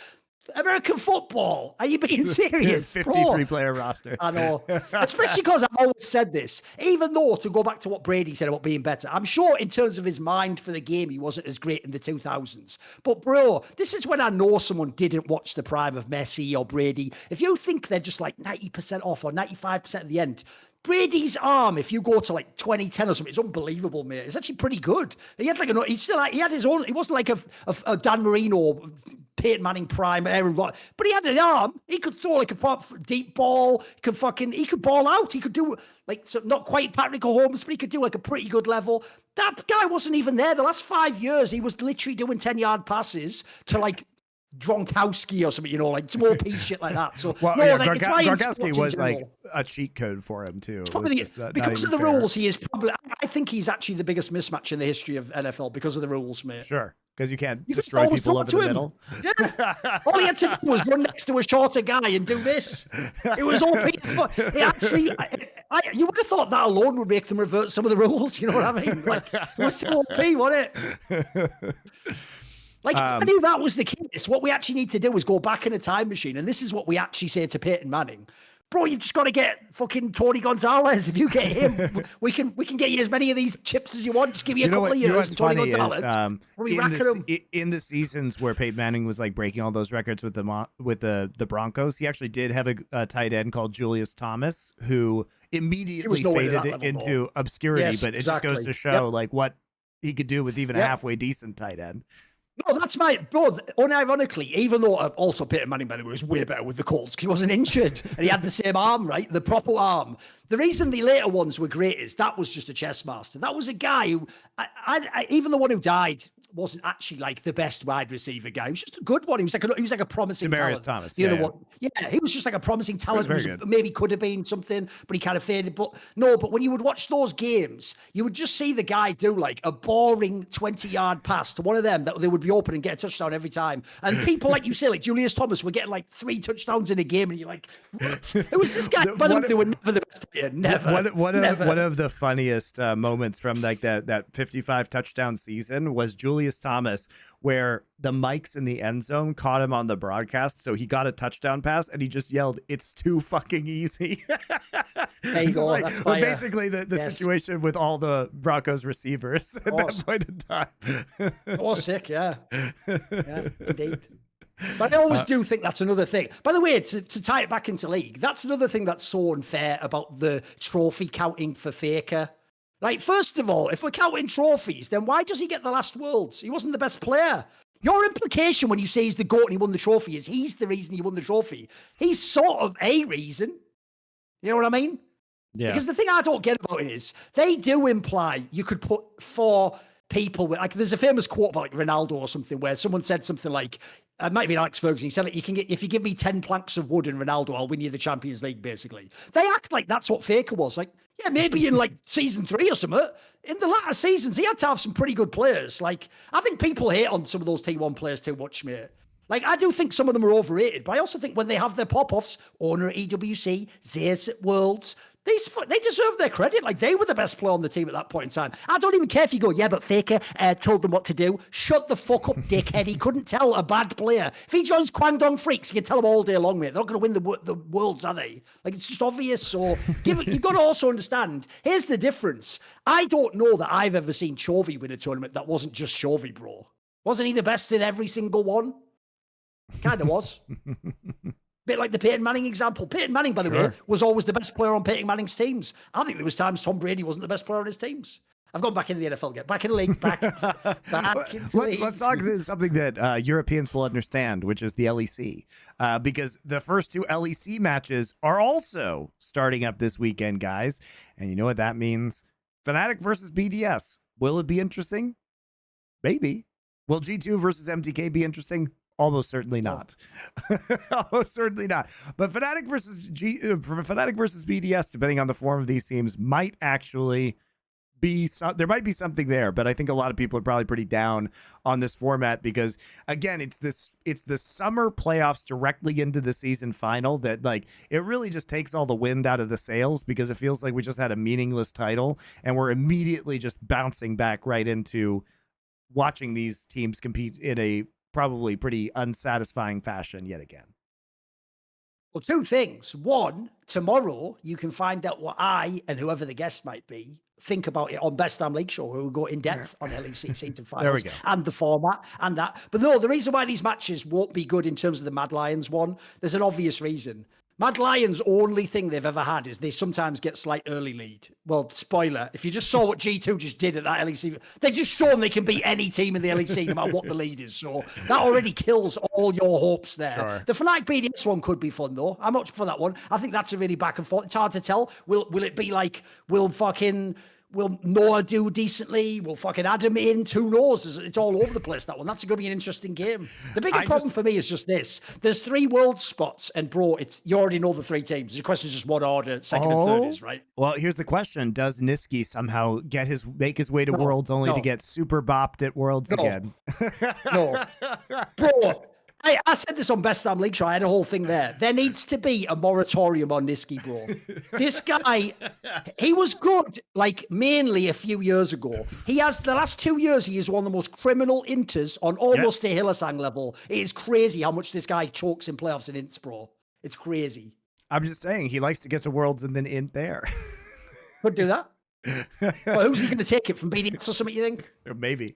S1: American football. Are you being serious?
S2: 53-player roster.
S1: I know. Especially because I've always said this. Even though, to go back to what Brady said about being better, I'm sure in terms of his mind for the game, he wasn't as great in the 2000s. But, bro, this is when I know someone didn't watch the prime of Messi or Brady. If you think they're just like 90% off or 95% at the end, Brady's arm, if you go to like 2010 or something, it's unbelievable, mate. It's actually pretty good. He had like he had his own. He wasn't like a Dan Marino, Peyton Manning prime, Aaron Rodgers, but he had an arm. He could throw like a deep ball. He could ball out. He could do like not quite Patrick Mahomes, but he could do like a pretty good level. That guy wasn't even there. The last 5 years, he was literally doing 10-yard passes to like Gronkowski or something, you know, like small piece shit like that. So
S2: well,
S1: no,
S2: yeah,
S1: like,
S2: Gronkowski was like a cheat code for him too.
S1: Because of the rules, he is probably. I think he's actually the biggest mismatch in the history of NFL because of the rules, mate.
S2: Sure, because you can't destroy people over the middle.
S1: Yeah, all he had to do was run next to a shorter guy and do this. It was all peaceful. It actually, you would have thought that alone would make them revert some of the rules. You know what I mean? Like, it was still OP, wasn't it? Like, if I knew that was the case, what we actually need to do is go back in a time machine. And this is what we actually say to Peyton Manning. Bro, you've just got to get fucking Tony Gonzalez. If you get him, we can get you as many of these chips as you want. Just give you a couple of years.
S2: What's funny
S1: is,
S2: in the seasons where Peyton Manning was like breaking all those records with the Broncos, he actually did have a tight end called Julius Thomas who immediately faded into obscurity. Yes, but it just goes to show like what he could do with even a halfway decent tight end.
S1: No, that's my bro. Unironically, even though also Peyton Manning, by the way, was way better with the Colts because he wasn't injured and he had the same arm, right? The proper arm. The reason the later ones were great is that was just a chess master. That was a guy who, even the one who died, wasn't actually like the best wide receiver guy. He was just a good one. He was like a promising
S2: Demarius
S1: talent.
S2: Thomas.
S1: The other one, he was just like a promising talent. Maybe could have been something, but he kind of faded. But when you would watch those games, you would just see the guy do like a boring 20-yard pass to one of them that they would be open and get a touchdown every time. And people like you say, like Julius Thomas, were getting like 3 touchdowns in a game, and you're like, what? It was this guy. By the way, they were never the best player. Never.
S2: One of the funniest moments from like that 55 touchdown season was Julius Thomas, where the mics in the end zone caught him on the broadcast, so he got a touchdown pass and he just yelled, "It's too fucking easy."
S1: There you go.
S2: Like,
S1: that's
S2: basically the situation with all the Broncos receivers at that point in time.
S1: Oh, sick, yeah, indeed. But I always do think that's another thing. By the way, to tie it back into league, that's another thing that's so unfair about the trophy counting for Faker. Like, first of all, if we're counting trophies, then why does he get the last Worlds? He wasn't the best player. Your implication when you say he's the GOAT and he won the trophy is he's the reason he won the trophy. He's sort of a reason. You know what I mean?
S2: Yeah.
S1: Because the thing I don't get about it is they do imply you could put 4 people with, like, there's a famous quote about like Ronaldo or something where someone said something like, it might be Alex Ferguson. He said, like, you can get, if you give me 10 planks of wood and Ronaldo, I'll win you the Champions League, basically. They act like that's what Faker was. Like, yeah, maybe in like season 3 or something. In the latter seasons, he had to have some pretty good players. Like, I think people hate on some of those T1 players too much, mate. Like, I do think some of them are overrated, but I also think when they have their pop-offs, Owner at EWC, Zeus at Worlds, they deserve their credit. Like, they were the best player on the team at that point in time. I don't even care if you go, yeah, but Faker told them what to do. Shut the fuck up, dickhead. He couldn't tell a bad player. If he joins Kwangdong Freaks, he can tell them all day long, mate. They're not going to win the Worlds, are they? Like, it's just obvious. So you've got to also understand, here's the difference. I don't know that I've ever seen Chovy win a tournament that wasn't just Chovy, bro. Wasn't he the best in every single one? Kind of was. Bit like the Peyton Manning example. Peyton Manning, by the way, was always the best player on Peyton Manning's teams. I think there was times Tom Brady wasn't the best player on his teams. I've gone back into the NFL again. Back in the league. Back into the league.
S2: Let's talk something that Europeans will understand, which is the LEC. Because the first 2 LEC matches are also starting up this weekend, guys. And you know what that means? Fnatic versus BDS. Will it be interesting? Maybe. Will G2 versus MTK be interesting? Almost certainly not. Almost certainly not. But Fnatic versus BDS, depending on the form of these teams, might actually be there might be something there. But I think a lot of people are probably pretty down on this format because, again, it's the summer playoffs directly into the season final that, like, it really just takes all the wind out of the sails because it feels like we just had a meaningless title and we're immediately just bouncing back right into watching these teams compete in a probably pretty unsatisfying fashion yet again.
S1: Well, 2 things. One, tomorrow you can find out what I and whoever the guest might be think about it on Best Damn League Show, who will go in depth on LEC Season Finals and the format and that. But no, the reason why these matches won't be good in terms of the Mad Lions one, there's an obvious reason. Mad Lions' only thing they've ever had is they sometimes get slight early lead. Well, spoiler, if you just saw what G2 just did at that LEC, they just shown they can beat any team in the LEC no matter what the lead is. So that already kills all your hopes there. Sure. The Fnatic BDS one could be fun, though. I'm up for that one. I think that's a really back and forth. It's hard to tell. Will it be like, will Noah do decently? Will fucking Adam in? Who knows? It's all over the place, that one. That's going to be an interesting game. The biggest problem for me is just this. There's 3 world spots, and bro, you already know the 3 teams. The question is just what order second and third is, right?
S2: Well, here's the question. Does Niski somehow make his way to Worlds only to get super bopped at Worlds again?
S1: No. Bro, I said this on Best Damn League Show. I had a whole thing there. There needs to be a moratorium on Niski, bro. This guy, he was good, like, mainly a few years ago. He has, the last 2 years, he is one of the most criminal inters on almost a Hillsang level. It is crazy how much this guy chokes in playoffs and ints, bro. It's crazy.
S2: I'm just saying, he likes to get to Worlds and then int there.
S1: Could do that. Well, who's he going to take it from BDS or something, you think?
S2: Maybe.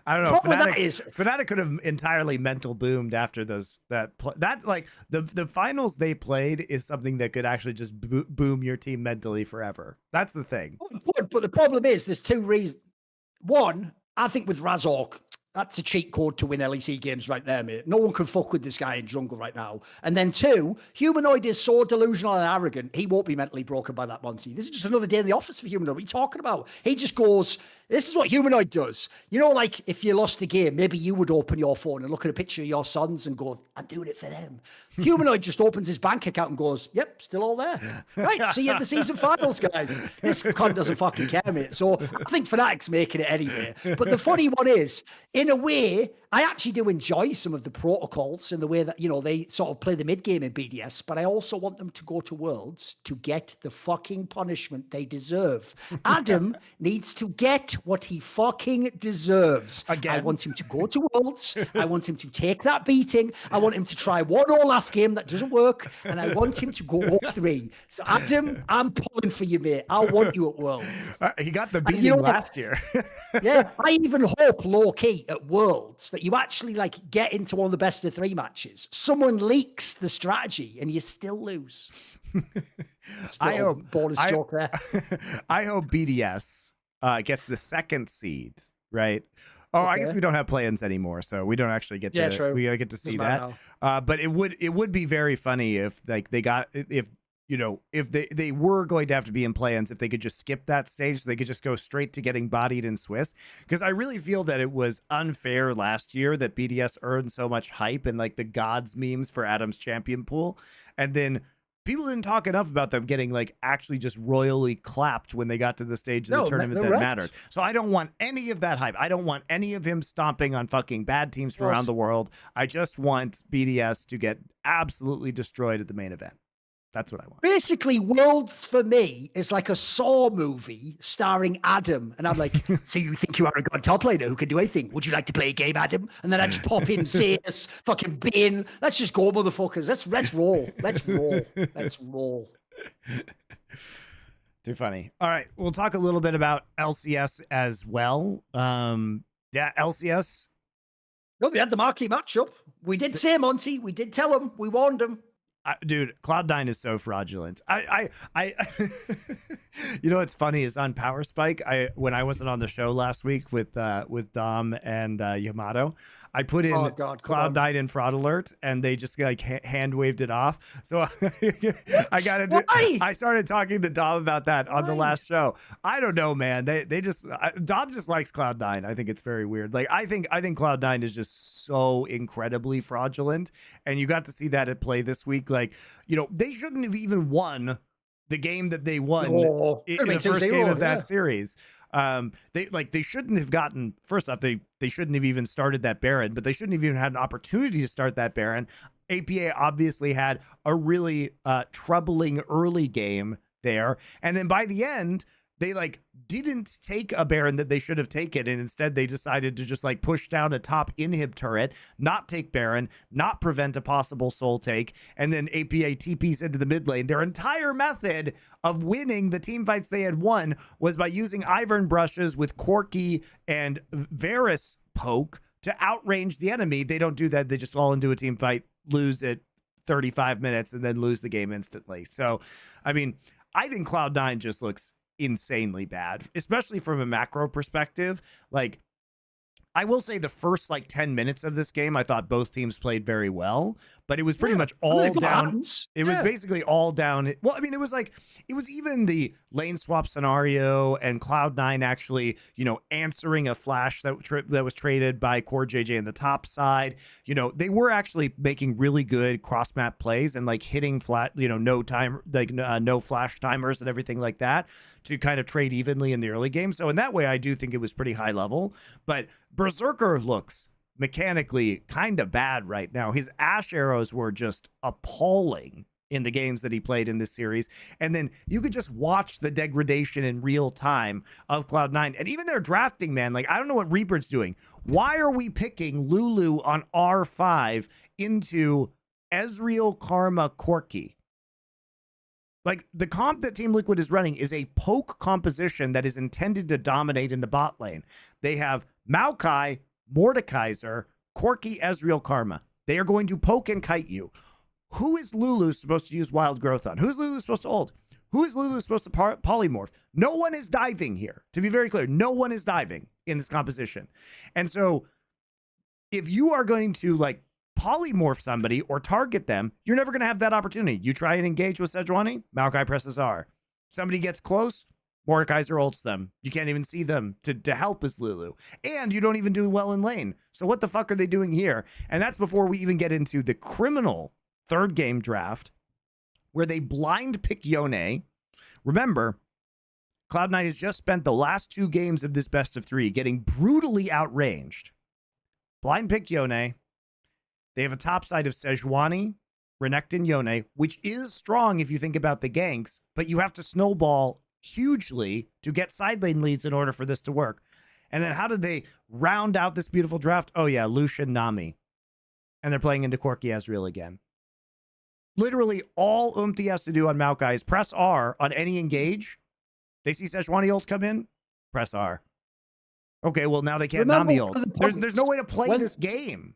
S2: I don't know. Fnatic could have entirely mental boomed after the finals they played is something that could actually just boom your team mentally forever. That's the thing.
S1: But the problem is there's 2 reasons. One, I think with Razork, that's a cheat code to win LEC games right there, mate. No one can fuck with this guy in jungle right now. And then 2, Humanoid is so delusional and arrogant, he won't be mentally broken by that, Monty. This is just another day in the office for Humanoid. What are you talking about? He just goes, this is what Humanoid does. You know, like, if you lost a game, maybe you would open your phone and look at a picture of your sons and go, I'm doing it for them. Humanoid just opens his bank account and goes, yep, still all there. Right, see you at the season finals, guys. This cunt doesn't fucking care, mate. So I think Fnatic's making it anyway. But the funny one is, in a way, I actually do enjoy some of the protocols in the way that, you know, they sort of play the mid game in BDS, but I also want them to go to Worlds to get the fucking punishment they deserve. Adam needs to get what he fucking deserves. Again. I want him to go to Worlds. I want him to take that beating. I want him to try one Olaf game that doesn't work, and I want him to go 0-3. So Adam, I'm pulling for you, mate. I want you at Worlds.
S2: He got the beating last year.
S1: Yeah, I even hope low-key at Worlds that you actually, like, get into one of the best of 3 matches. Someone leaks the strategy and you still lose.
S2: I hope
S1: bonus joke there.
S2: I hope BDS gets the 2nd seed, right? Oh, okay. I guess we don't have play-ins anymore, so we don't actually get to we get to see that. But it would be very funny if, like, if you know, if they were going to have to be in play-ins, if they could just skip that stage, so they could just go straight to getting bodied in Swiss. Because I really feel that it was unfair last year that BDS earned so much hype and like the gods memes for Adam's champion pool. And then people didn't talk enough about them getting like actually just royally clapped when they got to the stage of the tournament that mattered. So I don't want any of that hype. I don't want any of him stomping on fucking bad teams from around the world. I just want BDS to get absolutely destroyed at the main event. That's what I want.
S1: Basically, Worlds for me is like a Saw movie starring Adam. And I'm like, so you think you are a god top laner who can do anything? Would you like to play a game, Adam? And then I just pop in, say this, fucking bin. Let's just go, motherfuckers. Let's roll. Let's roll. Let's roll.
S2: Too funny. All right. We'll talk a little bit about LCS as well. Yeah, LCS.
S1: No, they had the marquee matchup. We did say, Monty. We did tell them. We warned them.
S2: Dude, Cloud9 is so fraudulent. You know what's funny is on Power Spike, when I wasn't on the show last week with Dom and Yamato, I put in Cloud9 in fraud alert, and they just like hand waved it off. So I started talking to Dom about that on the last show. I don't know, man. Dom just likes Cloud9. I think it's very weird. Like I think Cloud9 is just so incredibly fraudulent, and you got to see that at play this week. Like, you know, they shouldn't have even won the game that they won in the first game of that series. They shouldn't have gotten, first off, they shouldn't have even started that Baron, but they shouldn't have even had an opportunity to start that Baron. APA obviously had a really troubling early game there. And then by the end, they like didn't take a Baron that they should have taken, and instead they decided to just like push down a top inhib turret, not take Baron, not prevent a possible soul take, and then APA TPs into the mid lane. Their entire method of winning the team fights they had won was by using Ivern brushes with Corki and Varus poke to outrange the enemy. They don't do that. They just fall into a team fight, lose it 35 minutes, and then lose the game instantly. So, I mean, I think Cloud9 just looks insanely bad, especially from a macro perspective. Like, I will say the first like 10 minutes of this game, I thought both teams played very well, but it was pretty much all down. It was basically all down. Well, I mean, it was even the lane swap scenario and Cloud9 actually, you know, answering a flash that was traded by Core JJ in the top side. You know, they were actually making really good cross map plays and like hitting flat, you know, no flash timers and everything like that to kind of trade evenly in the early game. So in that way, I do think it was pretty high level, but Berserker looks mechanically kind of bad right now. His Ash arrows were just appalling in the games that he played in this series. And then you could just watch the degradation in real time of Cloud9. And even their drafting, man, like, I don't know what Reaper's doing. Why are we picking Lulu on R5 into Ezreal, Karma, Corki? Like, the comp that Team Liquid is running is a poke composition that is intended to dominate in the bot lane. They have Maokai, Mordekaiser, Corki, Ezreal, Karma. They are going to poke and kite you. Who is Lulu supposed to use wild growth on? Who's Lulu supposed to ult? Who is Lulu supposed to polymorph? No one is diving here. To be very clear, no one is diving in this composition. And so if you are going to like polymorph somebody or target them, you're never going to have that opportunity. You try and engage with Sejuani, Maokai presses R. Somebody gets close, Mordekaiser ults them. You can't even see them to help as Lulu. And you don't even do well in lane. So what the fuck are they doing here? And that's before we even get into the criminal third game draft where they blind pick Yone. Remember, Cloud9 has just spent the last 2 games of this best of 3 getting brutally outranged. Blind pick Yone. They have a top side of Sejuani, Renekton, Yone, which is strong if you think about the ganks, but you have to snowball hugely to get side lane leads in order for this to work. And then how did they round out this beautiful draft? Oh yeah, Lucian, Nami. And they're playing into Corki Ezreal again. Literally all Umti has to do on Maokai is press R on any engage. They see Sejuani ult come in, press R. Okay, well now they can't Nami ult. There's no way to play this game.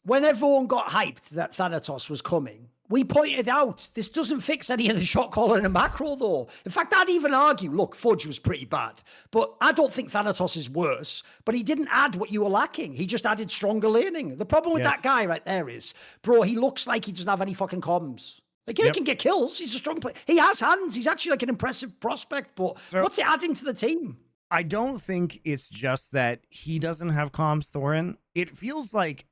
S1: When everyone got hyped that Thanatos was coming, we pointed out this doesn't fix any of the shot calling and macro, though. In fact, I'd even argue, look, Fudge was pretty bad, but I don't think Thanatos is worse, but he didn't add what you were lacking. He just added stronger laning. The problem with that guy right there is, bro, he looks like he doesn't have any fucking comms. Like, he can get kills. He's a strong player. He has hands. He's actually like an impressive prospect, but what's it adding to the team?
S2: I don't think it's just that he doesn't have comms, Thorin. It feels like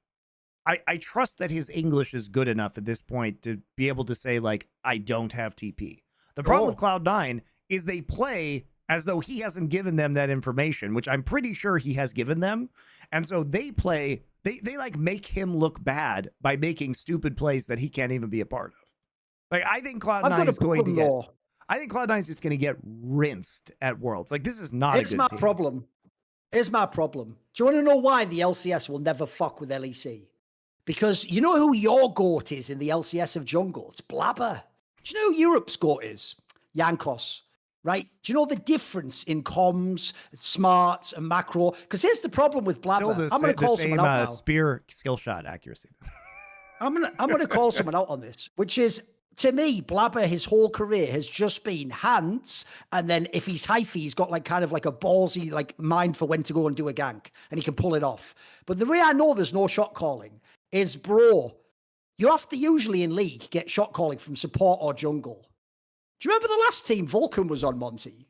S2: I trust that his English is good enough at this point to be able to say, like, I don't have TP. The problem with Cloud9 is they play as though he hasn't given them that information, which I'm pretty sure he has given them. And so they play, they like make him look bad by making stupid plays that he can't even be a part of. Like, I think Cloud9 is going to get, I think Cloud9 is just going to get rinsed at Worlds. Like, this is not a good team.
S1: Here's my problem. Do you want to know why the LCS will never fuck with LEC? Because you know who your GOAT is in the LCS of jungle? It's Blabber. Do you know who Europe's GOAT is? Jankos. Right? Do you know the difference in comms, smarts, and macro? Because here's the problem with Blabber.
S2: Still
S1: I'm going to call someone out now.
S2: Spear skill shot accuracy.
S1: I'm gonna call someone out on this, which is, to me, Blabber, his whole career has just been hands, and then if he's hyphy, he's got like kind of like a ballsy like mind for when to go and do a gank, and he can pull it off. But the way I know there's no shot calling is, bro, you have to usually in League get shot calling from support or jungle. Do you remember the last team Vulcan was on, Monty?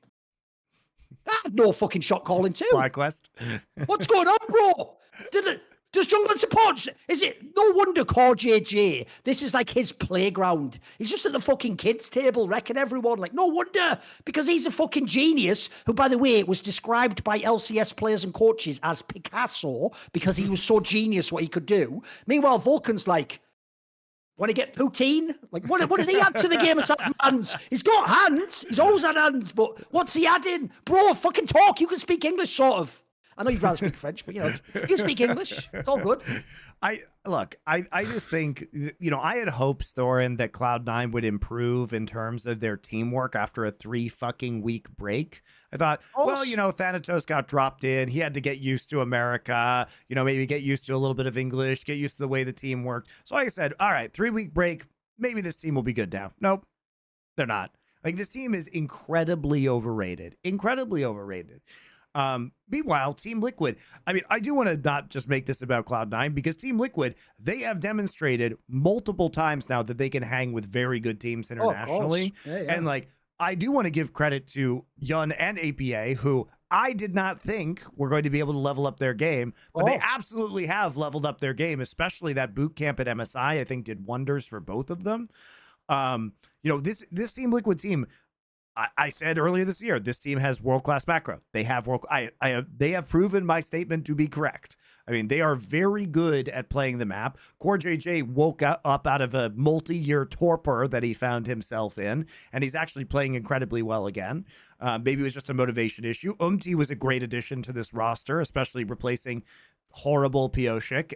S1: That had no fucking shot calling too.
S2: FlyQuest.
S1: What's going on, bro? Does jungle and support? Is it no wonder J.G? This is like his playground. He's just at the fucking kids' table wrecking everyone. Like, no wonder, because he's a fucking genius who, by the way, was described by LCS players and coaches as Picasso because he was so genius what he could do. Meanwhile, Vulcan's like, want to get poutine? Like, what does he add to the game aside from hands? He's got hands. He's always had hands, but what's he adding? Bro, fucking talk. You can speak English, sort of. I know you'd rather speak French, but, you know, you can speak English. It's all good.
S2: I just think, you know, I had hopes, Thorin, that Cloud9 would improve in terms of their teamwork after a 3-fucking-week break. I thought, well, you know, Thanatos got dropped in. He had to get used to America, you know, maybe get used to a little bit of English, get used to the way the team worked. So I said, all right, 3-week break, maybe this team will be good now. Nope, they're not. Like, this team is incredibly overrated. Incredibly overrated. Meanwhile, Team Liquid, I mean, I do want to not just make this about Cloud9, because Team Liquid, they have demonstrated multiple times now that they can hang with very good teams internationally. And like, I do want to give credit to Yun and APA, who I did not think were going to be able to level up their game, but they absolutely have leveled up their game, especially that boot camp at MSI, I think did wonders for both of them. You know, this Team Liquid team, I said earlier this year, this team has world-class macro. They have they have proven my statement to be correct. I mean, they are very good at playing the map. JJ woke up out of a multi-year torpor that he found himself in, and he's actually playing incredibly well again. Maybe it was just a motivation issue. was a great addition to this roster, especially replacing horrible Pioshik.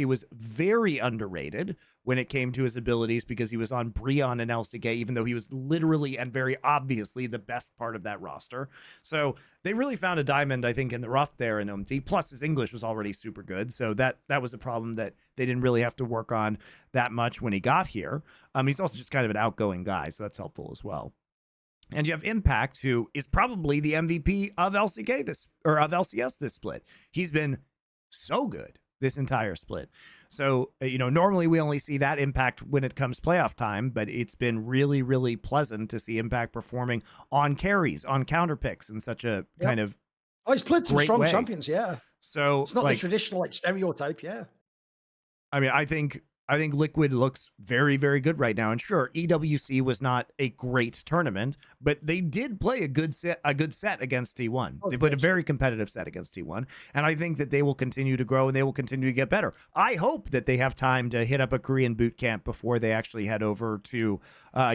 S2: Was very underrated when it came to his abilities because he was on Breon and LCK, even though he was literally and very obviously the best part of that roster. So they really found a diamond, I think, in the rough there in plus his English was already super good. So that was a problem that they didn't really have to work on that much when he got here. He's also just kind of an outgoing guy, so that's helpful as well. And you have Impact, who is probably the MVP of LCK of LCS this split. He's been so good this entire split. So, you know, normally we only see that Impact when it comes playoff time, but it's been really, really pleasant to see Impact performing on carries, on counter picks in such a kind of
S1: he's played some strong champions, yeah.
S2: So
S1: it's not like the traditional like stereotype, yeah.
S2: I mean, I think Liquid looks very, very good right now. And sure, EWC was not a great tournament, but they did play a good set against T1. They played a very competitive set against T1. And I think that they will continue to grow and they will continue to get better. I hope that they have time to hit up a Korean boot camp before they actually head over to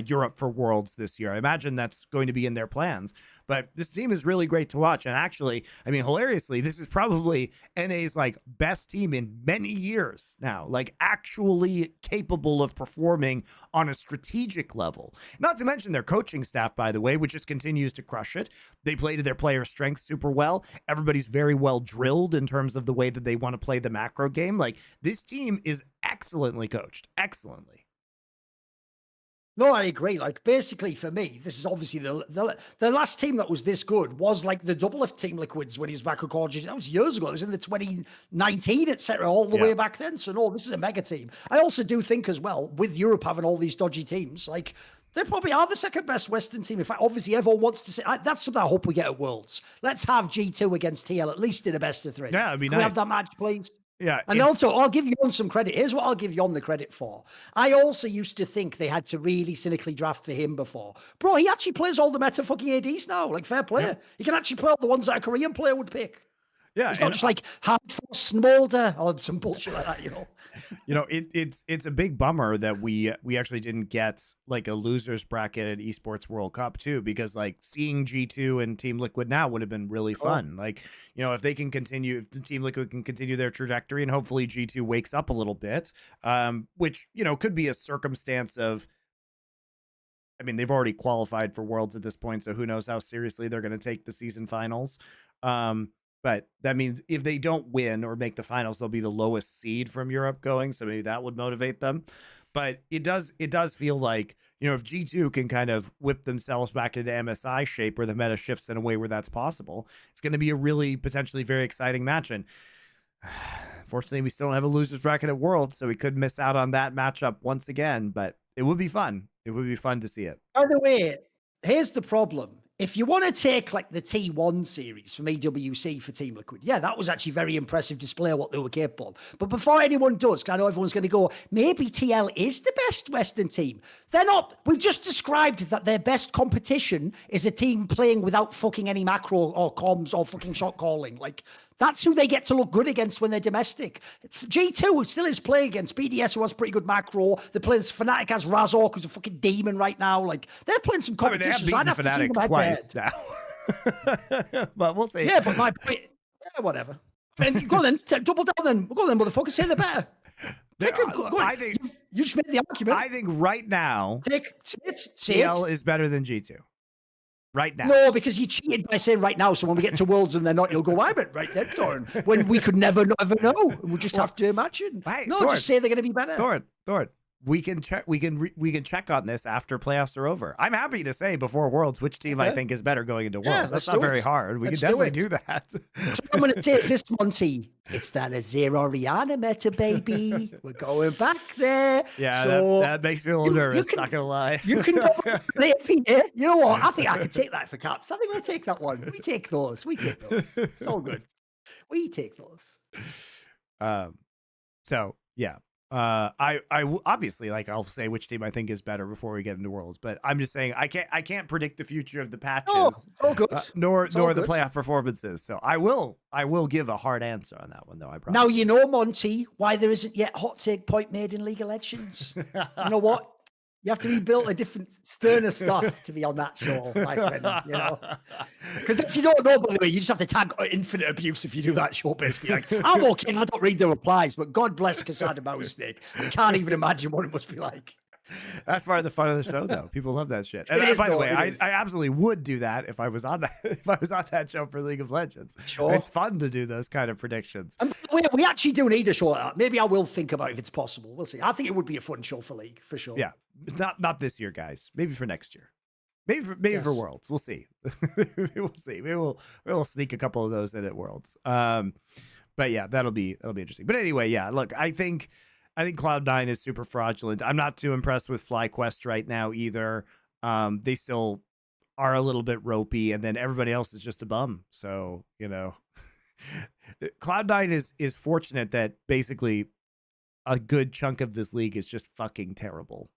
S2: Europe for Worlds this year. I imagine that's going to be in their plans. But this team is really great to watch. And actually, I mean, hilariously, this is probably NA's like best team in many years now, like actually capable of performing on a strategic level. Not to mention their coaching staff, by the way, which just continues to crush it. They play to their player strengths super well. Everybody's very well drilled in terms of the way that they want to play the macro game. Like, this team is excellently coached, excellently.
S1: No, I agree. Like basically for me, this is obviously the last team that was this good was like the Doublelift team Liquids when he was back at college. That was years ago. It was in the 2019, etc. All the
S2: Yeah.
S1: way back then. So no, this is a mega team. I also do think as well, with Europe having all these dodgy teams, like they probably are the second best Western team. In fact, obviously everyone wants to say that's something I hope we get at Worlds. Let's have G2 against TL at least in a best of 3.
S2: Yeah, it'd be
S1: Can we have
S2: nice.
S1: that match, please?
S2: Yeah,
S1: And also, I'll give Yon some credit. Here's what I'll give Yon the credit for. I also used to think they had to really cynically draft for him before. Bro, he actually plays all the meta fucking ADs now. Like, fair player.
S2: Yeah.
S1: He can actually play all the ones that a Korean player would pick.
S2: Yeah,
S1: It's not
S2: and
S1: just like Hardforce Smolder or some bullshit like that, you know?
S2: it's a big bummer that we actually didn't get like a losers bracket at Esports World Cup too, because like seeing G2 and Team Liquid now would have been really fun. Like, if they can continue, if the Team Liquid can continue their trajectory, and hopefully G2 wakes up a little bit, which could be a circumstance of, I mean, they've already qualified for Worlds at this point, so who knows how seriously they're going to take the season finals. But that means if they don't win or make the finals, they'll be the lowest seed from Europe going. So maybe that would motivate them. But it does feel like, if G2 can kind of whip themselves back into MSI shape where the meta shifts in a way where that's possible, it's going to be a really potentially very exciting match. And fortunately, we still don't have a losers bracket at Worlds, so we could miss out on that matchup once again. But it would be fun. It would be fun to see it.
S1: By the way, here's the problem. If you want to take like the T1 series from EWC for Team Liquid, yeah, that was actually very impressive display of what they were capable of. But before anyone does, because I know everyone's going to go, maybe TL is the best Western team. They're not. We've just described that their best competition is a team playing without fucking any macro or comms or fucking shot calling. Like, that's who they get to look good against when they're domestic. G2 still is playing against BDS, who has pretty good macro. They're playing Fnatic as Razork, who's a fucking demon right now. Like, they're playing some competition.
S2: They have beaten Fnatic twice now. But we'll see.
S1: Yeah, but my point, whatever. And go then, double down then. Go then, motherfucker. Say they're better.
S2: I think
S1: you just made the argument.
S2: I think right now,
S1: say
S2: TL
S1: it.
S2: is better than G2. Right now.
S1: No, because you cheated by saying right now. So when we get to Worlds and they're not, you'll go, I meant right then, Thorin. When we could never know. We'll just have to imagine.
S2: Hey,
S1: no,
S2: Thorin,
S1: just say they're going to be better.
S2: Thorin. We can check. We can check on this after playoffs are over. I'm happy to say before Worlds which team I think is better going into Worlds. That's not very hard. We can definitely do that.
S1: So I'm going to say it's this, Monty. It's that a zero Rihanna meta, baby. We're going back there.
S2: Yeah,
S1: so
S2: that makes me a little nervous. Not gonna lie.
S1: You can play it for you. You know what? I think I can take that for caps. I think we'll take that one. We take those. It's all good. We take those.
S2: So yeah. I obviously, like, I'll say which team I think is better before we get into Worlds, but I'm just saying I can't predict the future of the patches, nor the playoff performances. So I will give a hard answer on that one, though. I promise.
S1: Now you know, Monty, why there isn't yet hot take point made in League of Legends. You know what? You have to rebuild a different, sterner stuff to be on that show, my friend, Because if you don't know, by the way, you just have to tag infinite abuse if you do that show, basically. Like, I'm okay, I don't read the replies, but God bless Casada Mousnik. I can't even imagine what it must be like.
S2: That's part of the fun of the show, though. People love that shit. And by the way, I absolutely would do that if I was on that. If I was on that show for League of Legends, sure. It's fun to do those kind of predictions.
S1: And we actually do need a show like that. Maybe I will think about it if it's possible. We'll see. I think it would be a fun show for League for sure.
S2: Yeah, not this year, guys. Maybe for next year. Maybe for Worlds. We'll see. We'll see. We'll sneak a couple of those in at Worlds. But yeah, that'll be interesting. But anyway, yeah. Look, I think Cloud9 is super fraudulent. I'm not too impressed with FlyQuest right now either. They still are a little bit ropey, and then everybody else is just a bum. So, Cloud9 is fortunate that basically a good chunk of this league is just fucking terrible.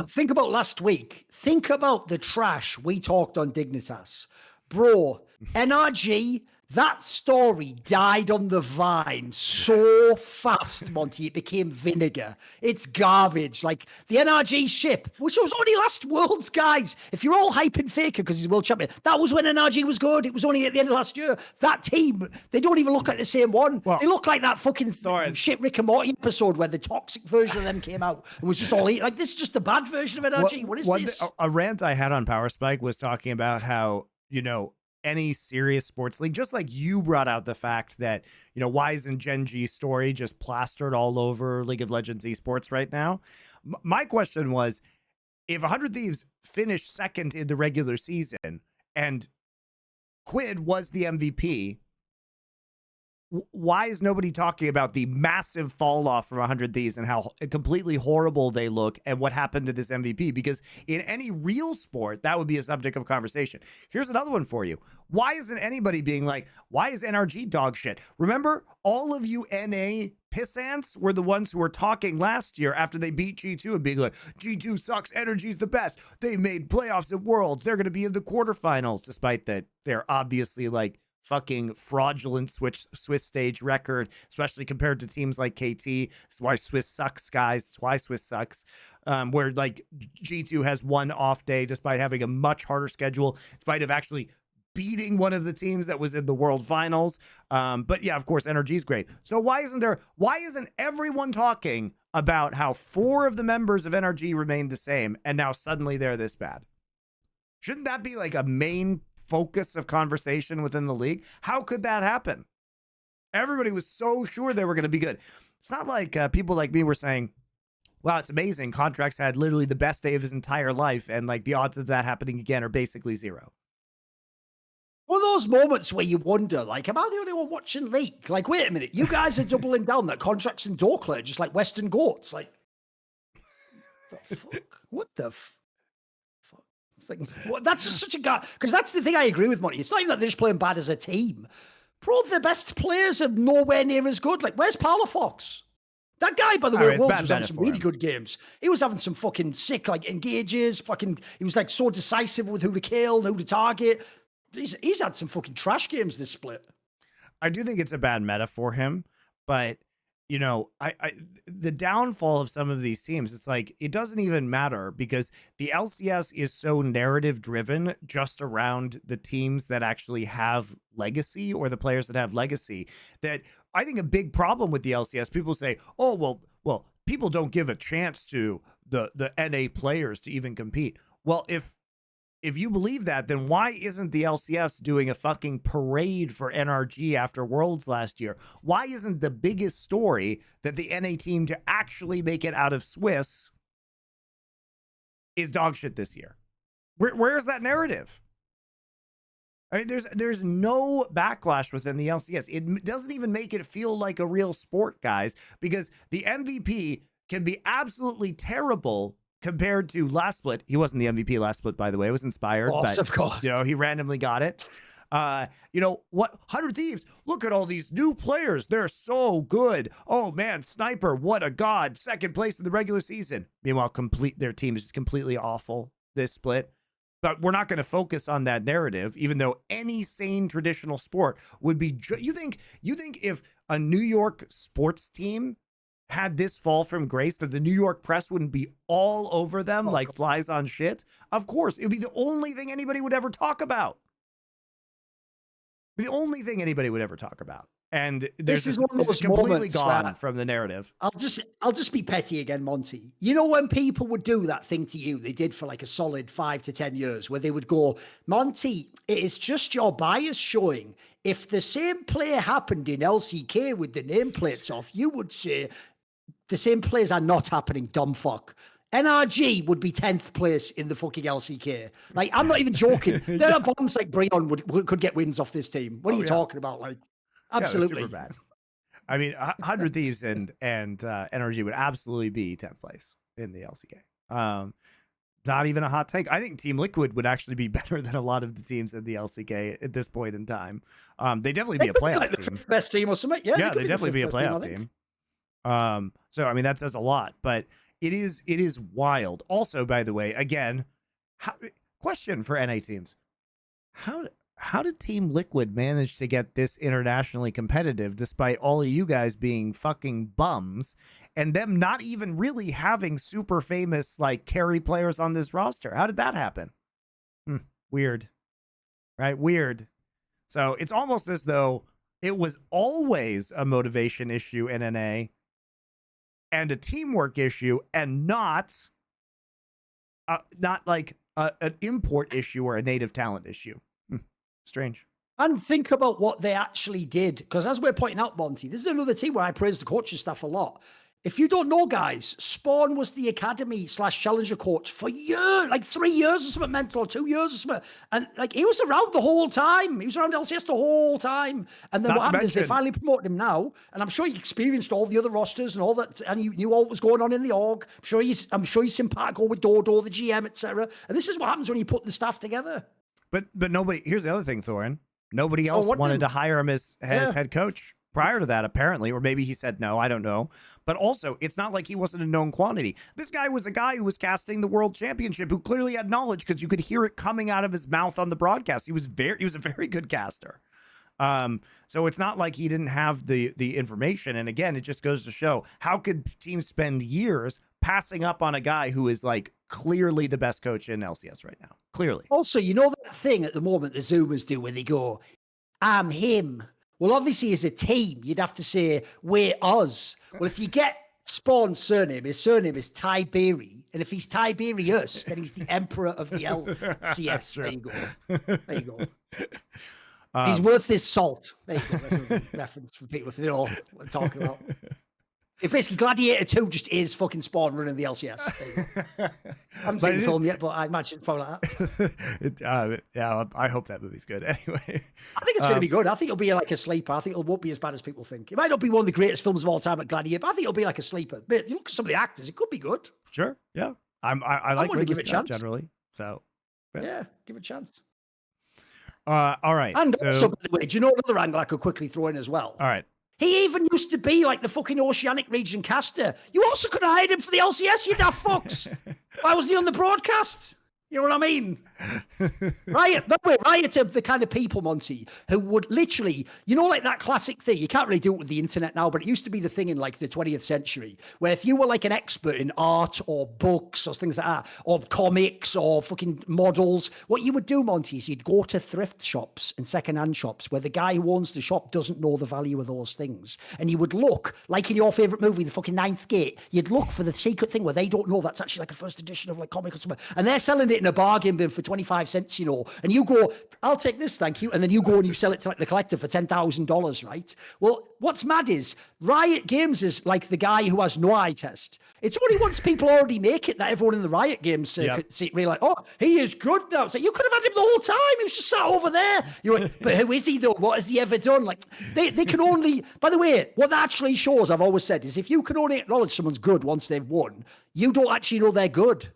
S1: Think about last week. Think about the trash we talked on Dignitas. Bro, NRG, that story died on the vine so fast, Monty. It became vinegar. It's garbage. Like the NRG ship, which was only last Worlds, guys. If you're all hyping Faker because he's world champion, that was when NRG was good. It was only at the end of last year. That team, they don't even look like the same one. Well, they look like that fucking shit Rick and Morty episode where the toxic version of them came out and was just all like, this is just the bad version of NRG. What is this?
S2: A rant I had on Power Spike was talking about how, any serious sports league, just like you brought out the fact that, why isn't Gen.G story just plastered all over League of Legends esports right now? My question was, if 100 Thieves finished second in the regular season and Quid was the MVP, why is nobody talking about the massive fall off from 100 Thieves and how completely horrible they look and what happened to this MVP? Because in any real sport, that would be a subject of conversation. Here's another one for you. Why isn't anybody being like, why is NRG dog shit? Remember, all of you NA pissants were the ones who were talking last year after they beat G2 and being like, G2 sucks, NRG's the best. They made playoffs at Worlds. They're going to be in the quarterfinals, despite that they're obviously like fucking fraudulent Swiss stage record, especially compared to teams like KT. That's why Swiss sucks, guys. That's why Swiss sucks. Where like G2 has one off day despite having a much harder schedule, in spite of actually beating one of the teams that was in the world finals. But yeah, of course, NRG is great. So why isn't everyone talking about how 4 of the members of NRG remained the same and now suddenly they're this bad? Shouldn't that be like a main focus of conversation within the league? How could that happen? Everybody was so sure they were going to be good. It's not like people like me were saying, wow, it's amazing. Contracts had literally the best day of his entire life. And like the odds of that happening again are basically 0.
S1: One of those moments where you wonder, like, am I the only one watching League? Like, wait a minute, you guys are doubling down that contracts in Dorkler, just like Western Goats. Like, the fuck? What the fuck? It's like, what? That's just such a guy. Because that's the thing I agree with, Monty. It's not even that they're just playing bad as a team. Bro, the best players are nowhere near as good. Like, where's Palafox? That guy, by the way, Worlds was having some really good games. He was having some fucking sick, like, engages. He was, like, so decisive with who to kill, who to target. He's had some fucking trash games this split.
S2: I do think it's a bad meta for him, but you know, the downfall of some of these teams, it's like it doesn't even matter because the LCS is so narrative driven just around the teams that actually have legacy or the players that have legacy, that I think a big problem with the LCS, people say, oh, well, people don't give a chance to the NA players to even compete. Well, if you believe that, then why isn't the LCS doing a fucking parade for NRG after Worlds last year? Why isn't the biggest story that the NA team to actually make it out of Swiss is dog shit this year? Where's that narrative? I mean, there's no backlash within the LCS. It doesn't even make it feel like a real sport, guys, because the MVP can be absolutely terrible compared to last split. He wasn't the MVP last split, by the way. It was inspired, but
S1: of course,
S2: you know, he randomly got it. You know what? 100 Thieves, look at all these new players. They're so good. Oh man, Sniper, what a god. 2nd place in the regular season. Meanwhile, their team is just completely awful this split. But we're not going to focus on that narrative, even though any sane traditional sport would be. You think if a New York sports team had this fall from grace, that the New York press wouldn't be all over them like flies on shit? Of course, it would be the only thing anybody would ever talk about. The only thing anybody would ever talk about. And this is completely gone from the narrative.
S1: I'll just be petty again, Monty. You know when people would do that thing to you, they did for like a solid 5 to 10 years, where they would go, Monty, it is just your bias showing. If the same play happened in LCK with the nameplates off, you would say the same plays are not happening, dumb fuck. NRG would be 10th place in the fucking LCK. Like, I'm not even joking. There are bombs like Breon could get wins off this team. What are you talking about? Like, absolutely.
S2: Yeah, super bad. I mean, 100 Thieves and NRG would absolutely be 10th place in the LCK. Not even a hot take. I think Team Liquid would actually be better than a lot of the teams in the LCK at this point in time. They definitely be a playoff team.
S1: The best team or something.
S2: Yeah, they definitely be a playoff team. So I mean, that says a lot, but it is wild. Also, by the way, again, question for NA teams: how did Team Liquid manage to get this internationally competitive despite all of you guys being fucking bums and them not even really having super famous like carry players on this roster? How did that happen? Weird, right? Weird. So it's almost as though it was always a motivation issue in NA and a teamwork issue, and not like an import issue or a native talent issue. Strange.
S1: And think about what they actually did, because as we're pointing out, Monty, this is another team where I praise the coaching staff a lot. If you don't know, guys, Spawn was the academy / challenger coach for years, like 3 years or something mental, or 2 years or something. And like he was around the whole time. He was around LCS the whole time. And then what happened is they finally promoted him now. And I'm sure he experienced all the other rosters and all that, and he knew all what was going on in the org. I'm sure he's simpatico with Dodo, the GM, etc. And this is what happens when you put the staff together.
S2: But nobody. Here's the other thing, Thorin. Nobody else wanted to hire him as head coach prior to that, apparently, or maybe he said no, I don't know. But also, it's not like he wasn't a known quantity. This guy was a guy who was casting the World Championship, who clearly had knowledge because you could hear it coming out of his mouth on the broadcast. He was a very good caster. So it's not like he didn't have the information. And again, it just goes to show, how could teams spend years passing up on a guy who is like clearly the best coach in LCS right now? Clearly.
S1: Also, you know that thing at the moment the Zoomers do where they go, I'm him. Well, obviously, as a team, you'd have to say, we're us. Well, if you get Spawn's surname, his surname is Tiberi. And if he's Tiberius, then he's the emperor of the LCS. There you go. There you go. He's worth his salt. There you go. That's a reference for people if they know what we're talking about. If basically Gladiator 2 just is fucking Spawn running the LCS. I haven't seen the film yet, but I imagine it's probably like that.
S2: Yeah, I hope that movie's good. Anyway,
S1: I think it's going to be good. I think it'll be like a sleeper. I think it won't be as bad as people think. It might not be one of the greatest films of all time like Gladiator, but I think it'll be like a sleeper. But you look at some of the actors, it could be good.
S2: Sure. Yeah. I like
S1: to give it a chance
S2: generally. So
S1: yeah, give it a chance.
S2: All right.
S1: And also, by the way, do you know another angle I could quickly throw in as well?
S2: All right.
S1: He even used to be like the fucking Oceanic region caster. You also could have hired him for the LCS, you daft fucks. Why wasn't he on the broadcast? You know what I mean? Riot are the kind of people, Monty, who would literally, you know, like that classic thing. You can't really do it with the internet now, but it used to be the thing in like the 20th century, where if you were like an expert in art or books or things like that, or comics or fucking models, what you would do, Monty, is you'd go to thrift shops and secondhand shops where the guy who owns the shop doesn't know the value of those things. And you would look, like in your favorite movie, The fucking Ninth Gate, you'd look for the secret thing where they don't know that's actually like a first edition of like comic or something. And they're selling it in a bargain bin for 25 cents, you know, and you go, I'll take this, thank you. And then you go and you sell it to like the collector for $10,000, right? Well, what's mad is Riot Games is like the guy who has no eye test. It's only once people already make it that everyone in the Riot Games circuit see really like, oh, he is good now. It's like, you could have had him the whole time. He was just sat over there. You're like, but who is he though? What has he ever done? Like they can only, by the way, what that actually shows, I've always said, is if you can only acknowledge someone's good once they've won, you don't actually know they're good.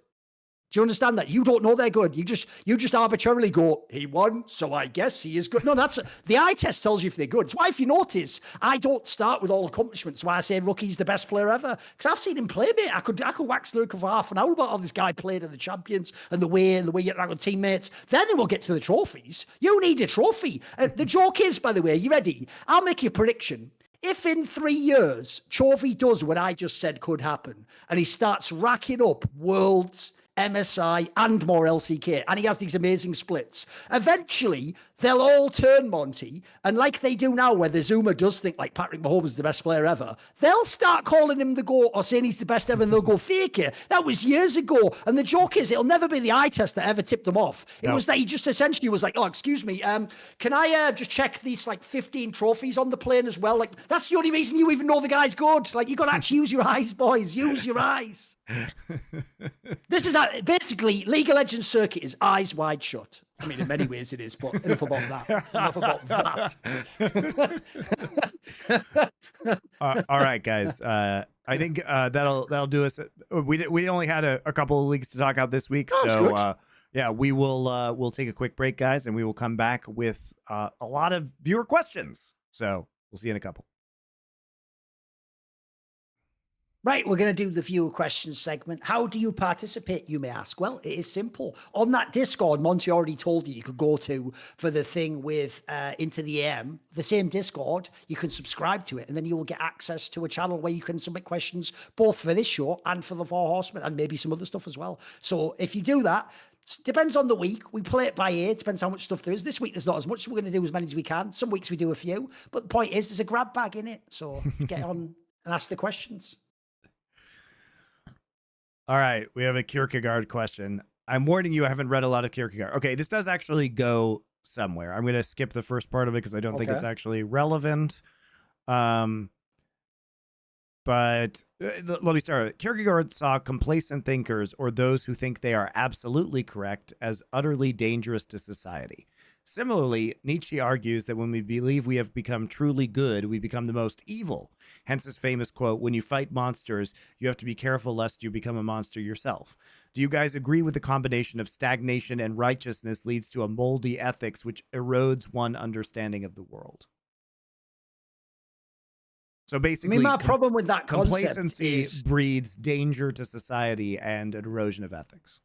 S1: Do you understand that? You don't know they're good. You just arbitrarily go, he won, so I guess he is good. No, that's the eye test tells you if they're good. It's why, if you notice, I don't start with all accomplishments. Why I say Rookie's the best player ever, because I've seen him play, mate. I could wax lyrical for half an hour about how this guy played in the champions and the way you interact with teammates. Then we'll get to the trophies. You need a trophy. The joke is, by the way, you ready? I'll make you a prediction. If in 3 years Chovy does what I just said could happen, and he starts racking up Worlds, MSI, and more LCK, and he has these amazing splits, eventually they'll all turn, Monty, and like they do now, where the Zoomer does think like Patrick Mahomes is the best player ever, they'll start calling him the GOAT or saying he's the best ever, and they'll go, fake it. That was years ago. And the joke is, it'll never be the eye test that ever tipped them off. It was that he just essentially was like, oh, excuse me, can I just check these like 15 trophies on the plane as well? Like, that's the only reason you even know the guy's good. Like, you got to actually use your eyes, boys. Use your eyes. This is basically League of Legends circuit is eyes wide shut. I mean, in many ways it is, but enough about that. Enough about that.
S2: All right, guys. I think that'll do us. We only had a couple of leagues to talk out this week, so yeah, we'll take a quick break, guys, and we will come back with a lot of viewer questions. So we'll see you in a couple.
S1: Right, we're going to do the viewer questions segment. How do you participate, you may ask? Well, it is simple. On that Discord, Monty already told you could go to for the thing with Into the AM, the same Discord, you can subscribe to it, and then you will get access to a channel where you can submit questions both for this show and for the Four Horsemen, and maybe some other stuff as well. So if you do that, depends on the week. We play it by ear. Depends how much stuff there is. This week, there's not as much. So we're going to do as many as we can. Some weeks we do a few. But the point is, there's a grab bag in it. So get on and ask the questions.
S2: All right, we have a Kierkegaard question. I'm warning you, I haven't read a lot of Kierkegaard. Okay, this does actually go somewhere. I'm going to skip the first part of it because I don't think it's actually relevant. But but let me start. Kierkegaard saw complacent thinkers, or those who think they are absolutely correct, as utterly dangerous to society. Similarly, Nietzsche argues that when we believe we have become truly good, we become the most evil. Hence his famous quote, "When you fight monsters, you have to be careful lest you become a monster yourself." Do you guys agree with the combination of stagnation and righteousness leads to a moldy ethics which erodes one understanding of the world? So basically,
S1: my problem with that concept
S2: complacency
S1: is,
S2: breeds danger to society and an erosion of ethics.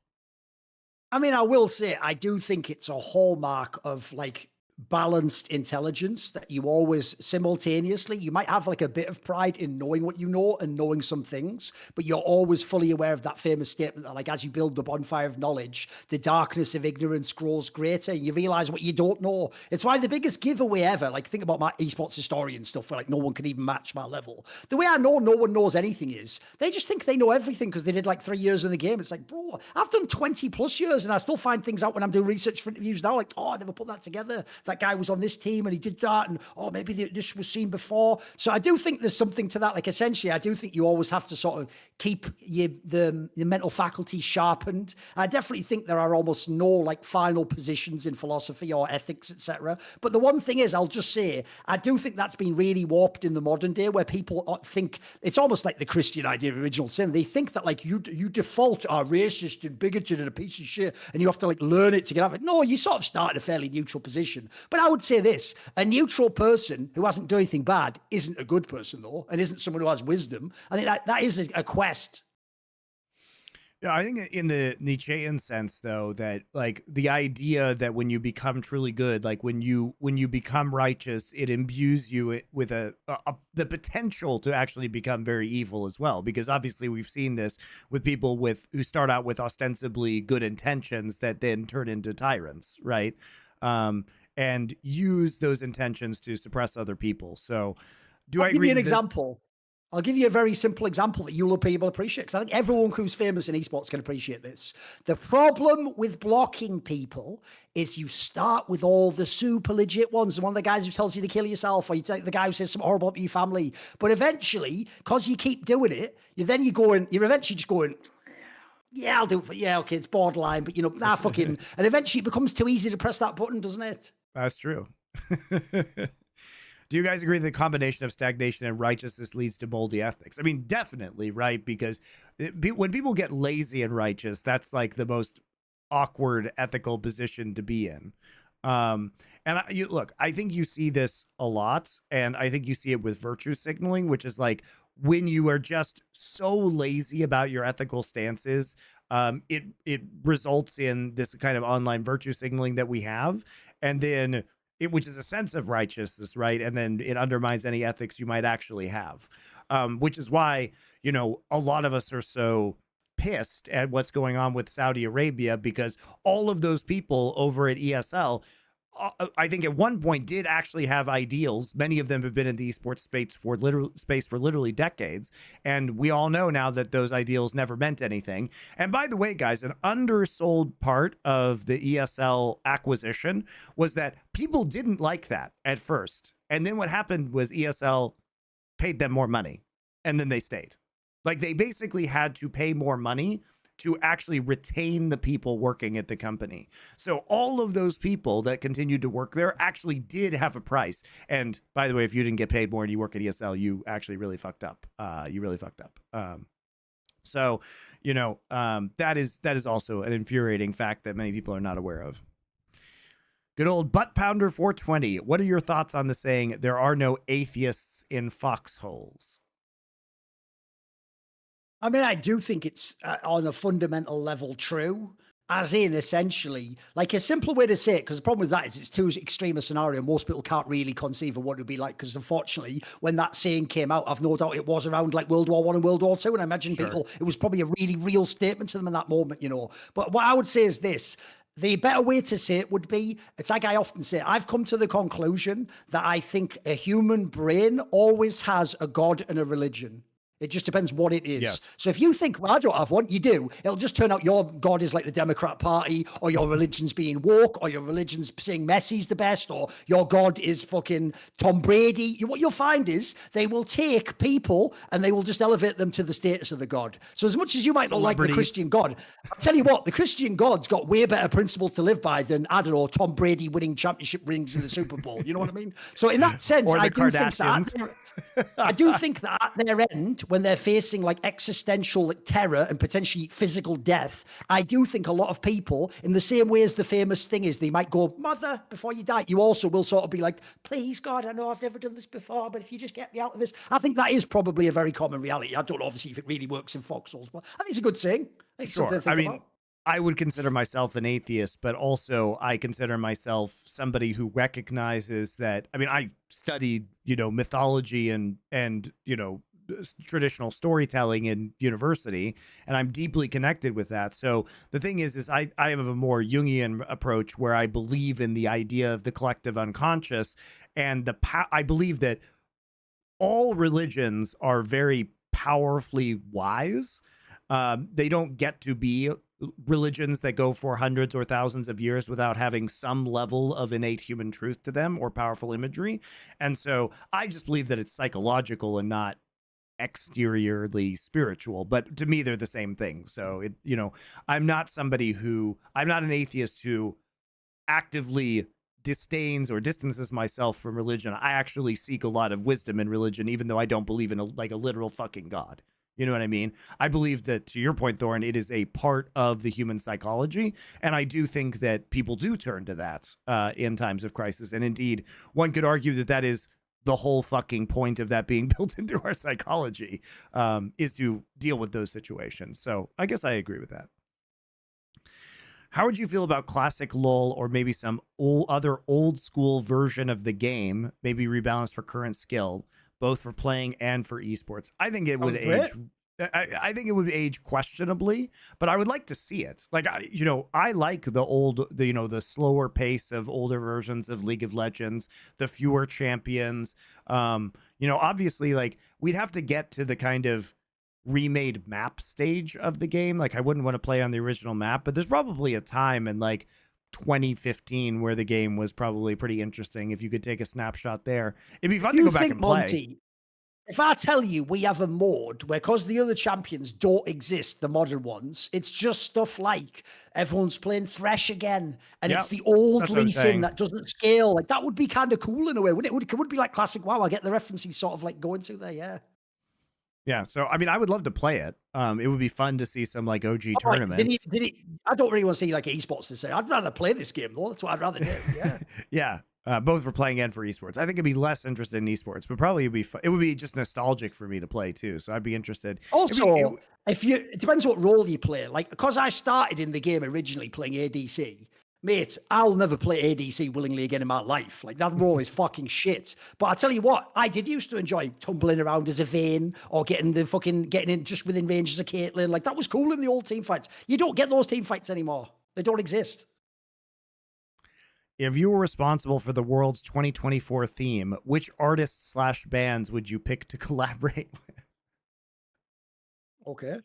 S1: I will say, I do think it's a hallmark of like balanced intelligence that you always simultaneously, you might have like a bit of pride in knowing what you know and knowing some things, but you're always fully aware of that famous statement that like, as you build the bonfire of knowledge, the darkness of ignorance grows greater and you realize what you don't know. It's why the biggest giveaway ever, like think about my esports historian stuff where like no one can even match my level. The way I know no one knows anything is they just think they know everything because they did like 3 years in the game. It's like, bro, I've done 20 plus years and I still find things out when I'm doing research for interviews now. Like, oh, I never put that together. That guy was on this team and he did that, and oh, maybe this was seen before. So I do think there's something to that. Like essentially, I do think you always have to sort of keep the mental faculty sharpened. I definitely think there are almost no like final positions in philosophy or ethics, etc. But the one thing is, I'll just say, I do think that's been really warped in the modern day, where people think it's almost like the Christian idea of original sin. They think that like you default are racist and bigoted and a piece of shit, and you have to like learn it to get out of it. No, you sort of start in a fairly neutral position. But I would say this, a neutral person who hasn't done anything bad isn't a good person though, and isn't someone who has wisdom. I think that is a quest.
S2: Yeah, I think in the Nietzschean sense, though, that like the idea that when you become truly good, like when you become righteous, it imbues you with the potential to actually become very evil as well. Because obviously we've seen this with people who start out with ostensibly good intentions that then turn into tyrants, right? And use those intentions to suppress other people. So,
S1: I'll give you an example. I'll give you a very simple example that you'll be able to appreciate, because I think everyone who's famous in esports can appreciate this. The problem with blocking people is you start with all the super legit ones. One of the guys who tells you to kill yourself, or you take the guy who says something horrible about your family. But eventually, because you keep doing it, you're eventually just going, yeah, I'll do it. Yeah, okay, it's borderline, but fucking. And eventually it becomes too easy to press that button, doesn't it?
S2: That's true. Do you guys agree that the combination of stagnation and righteousness leads to moldy ethics? I mean, definitely, right? Because when people get lazy and righteous, that's like the most awkward ethical position to be in. Look, I think you see this a lot, and I think you see it with virtue signaling, which is like when you are just so lazy about your ethical stances, it results in this kind of online virtue signaling that we have, and then which is a sense of righteousness, right? And then it undermines any ethics you might actually have, which is why, a lot of us are so pissed at what's going on with Saudi Arabia, because all of those people over at ESL, I think at one point did actually have ideals. Many of them have been in the esports space for literally decades. And we all know now that those ideals never meant anything. And by the way, guys, an undersold part of the ESL acquisition was that people didn't like that at first. And then what happened was ESL paid them more money, and then they stayed. Like they basically had to pay more money to actually retain the people working at the company. So all of those people that continued to work there actually did have a price. And by the way, if you didn't get paid more and you work at ESL, you actually really fucked up. You really fucked up. That is also an infuriating fact that many people are not aware of. Good old Butt Pounder 420. What are your thoughts on the saying, "There are no atheists in foxholes"?
S1: I mean, I do think it's on a fundamental level true, as in essentially, like a simpler way to say it, because the problem with that is it's too extreme a scenario. Most people can't really conceive of what it would be like, because unfortunately, when that saying came out, I've no doubt it was around like World War I and World War II, and I imagine people, it was probably a really real statement to them in that moment, But what I would say is this. The better way to say it would be, it's like I often say, I've come to the conclusion that I think a human brain always has a God and a religion. It just depends what it is.
S2: Yes.
S1: So if you think, well, I don't have one, you do. It'll just turn out your God is like the Democrat Party, or your religion's being woke, or your religion's saying Messi's the best, or your God is fucking Tom Brady. What you'll find is they will take people and they will just elevate them to the status of the God. So as much as you might not like the Christian God, I'll tell you what, the Christian God's got way better principles to live by than, I don't know, Tom Brady winning championship rings in the Super Bowl. You know what I mean? So in that sense,
S2: or the
S1: I do think
S2: Kardashians.
S1: I do think that at their end, when they're facing like existential like, terror and potentially physical death, I do think a lot of people, in the same way as the famous thing is, they might go, "Mother, before you die," you also will sort of be like, "Please, God, I know I've never done this before, but if you just get me out of this." I think that is probably a very common reality. I don't know, obviously, if it really works in foxholes, but I think it's a good saying. I think it's something to think about.
S2: I would consider myself an atheist, but also I consider myself somebody who recognizes that, I mean, I studied, mythology and traditional storytelling in university, and I'm deeply connected with that. So the thing is I have a more Jungian approach where I believe in the idea of the collective unconscious, and I believe that all religions are very powerfully wise. They don't get to be religions that go for hundreds or thousands of years without having some level of innate human truth to them or powerful imagery. And so I just believe that it's psychological and not exteriorly spiritual, but to me they're the same thing. So I'm not an atheist who actively disdains or distances myself from religion. I actually seek a lot of wisdom in religion, even though I don't believe in a literal fucking God. You know what I mean? I believe that, to your point, Thorin, it is a part of the human psychology. And I do think that people do turn to that in times of crisis. And indeed, one could argue that that is the whole fucking point of that being built into our psychology, is to deal with those situations. So I guess I agree with that. How would you feel about classic LoL, or maybe some other old school version of the game, maybe rebalanced for current skill, both for playing and for esports? I think it would age. I think it would age questionably, but I would like to see it. Like, I like the slower pace of older versions of League of Legends, the fewer champions. Obviously, like, we'd have to get to the kind of remade map stage of the game. Like, I wouldn't want to play on the original map, but there's probably a time in like 2015 where the game was probably pretty interesting. If you could take a snapshot there, it'd be fun to go back and play.
S1: Monty, if I tell you we have a mode where, because the other champions don't exist, the modern ones, it's just stuff like everyone's playing Thresh again, and it's the old Lee Sin that doesn't scale. Like, that would be kind of cool in a way, wouldn't it? It would be like classic WoW. I get the references sort of like going to there, yeah.
S2: Yeah, so I mean, I would love to play it. It would be fun to see some like OG tournaments.
S1: I don't really want to see like esports to say. I'd rather play this game though. That's what I'd rather do. Yeah.
S2: Yeah, both for playing and for esports. I think it'd be less interested in esports, but probably it'd be fun. It would be just nostalgic for me to play too. So I'd be interested.
S1: Also, it depends what role you play. Like, because I started in the game originally playing ADC. Mate, I'll never play ADC willingly again in my life. Like, that role is fucking shit. But I tell you what, I did used to enjoy tumbling around as a Vayne, or getting in just within range as a Caitlyn. Like, that was cool in the old team fights. You don't get those team fights anymore. They don't exist.
S2: If you were responsible for the world's 2024 theme, which artists/bands would you pick to collaborate with?
S1: Okay.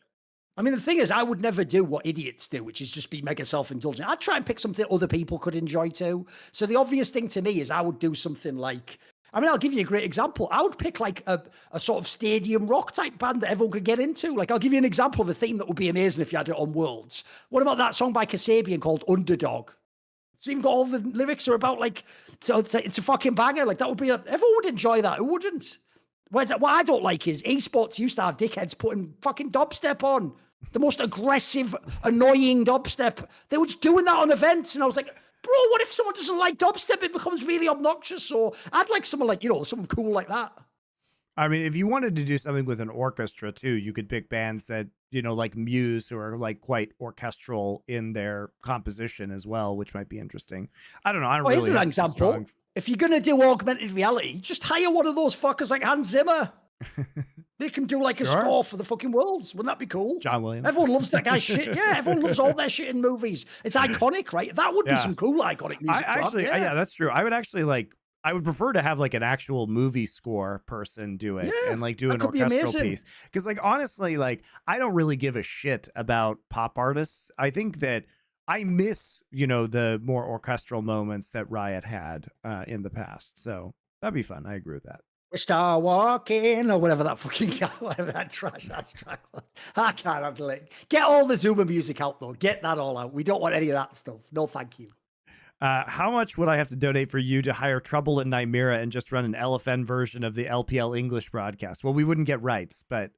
S1: I mean, the thing is, I would never do what idiots do, which is just be mega self-indulgent. I'd try and pick something other people could enjoy too. So the obvious thing to me is I would do something like, I mean, I'll give you a great example. I would pick like a sort of stadium rock type band that everyone could get into. Like, I'll give you an example of a theme that would be amazing if you had it on Worlds. What about that song by Kasabian called Underdog? It's even got all the lyrics are about like, so it's a fucking banger. Like, that would be, everyone would enjoy that. Who wouldn't? What I don't like is esports used to have dickheads putting fucking dubstep on. The most aggressive, annoying dubstep. They were just doing that on events, and I was like, bro, what if someone doesn't like dubstep? It becomes really obnoxious. So I'd like someone like, someone cool like that.
S2: I mean, if you wanted to do something with an orchestra too, you could pick bands that, like Muse, who are like quite orchestral in their composition as well, which might be interesting. I don't know. I don't really.
S1: Here's an example. If you're going to do augmented reality, just hire one of those fuckers like Hans Zimmer. They can do like a score for the fucking Worlds. Wouldn't that be cool?
S2: John Williams.
S1: Everyone loves that guy's shit. Yeah, everyone loves all their shit in movies. It's iconic, right? That would be some cool iconic music.
S2: Yeah, that's true. I would actually like, I would prefer to have like an actual movie score person do it
S1: Yeah,
S2: and like do
S1: that
S2: an
S1: could be
S2: orchestral
S1: amazing.
S2: piece. Because like honestly, like I don't really give a shit about pop artists. I think that I miss, you know, the more orchestral moments that Riot had in the past. So that'd be fun. I agree with that.
S1: We start walking, or whatever that fucking whatever that trash ass track was. I can't handle it. Get all the Zuma music out though. Get that all out. We don't want any of that stuff. No, thank you.
S2: How much would I have to donate for you to hire Trouble and Nymera and just run an LFN version of the LPL English broadcast? Well, we wouldn't get rights, but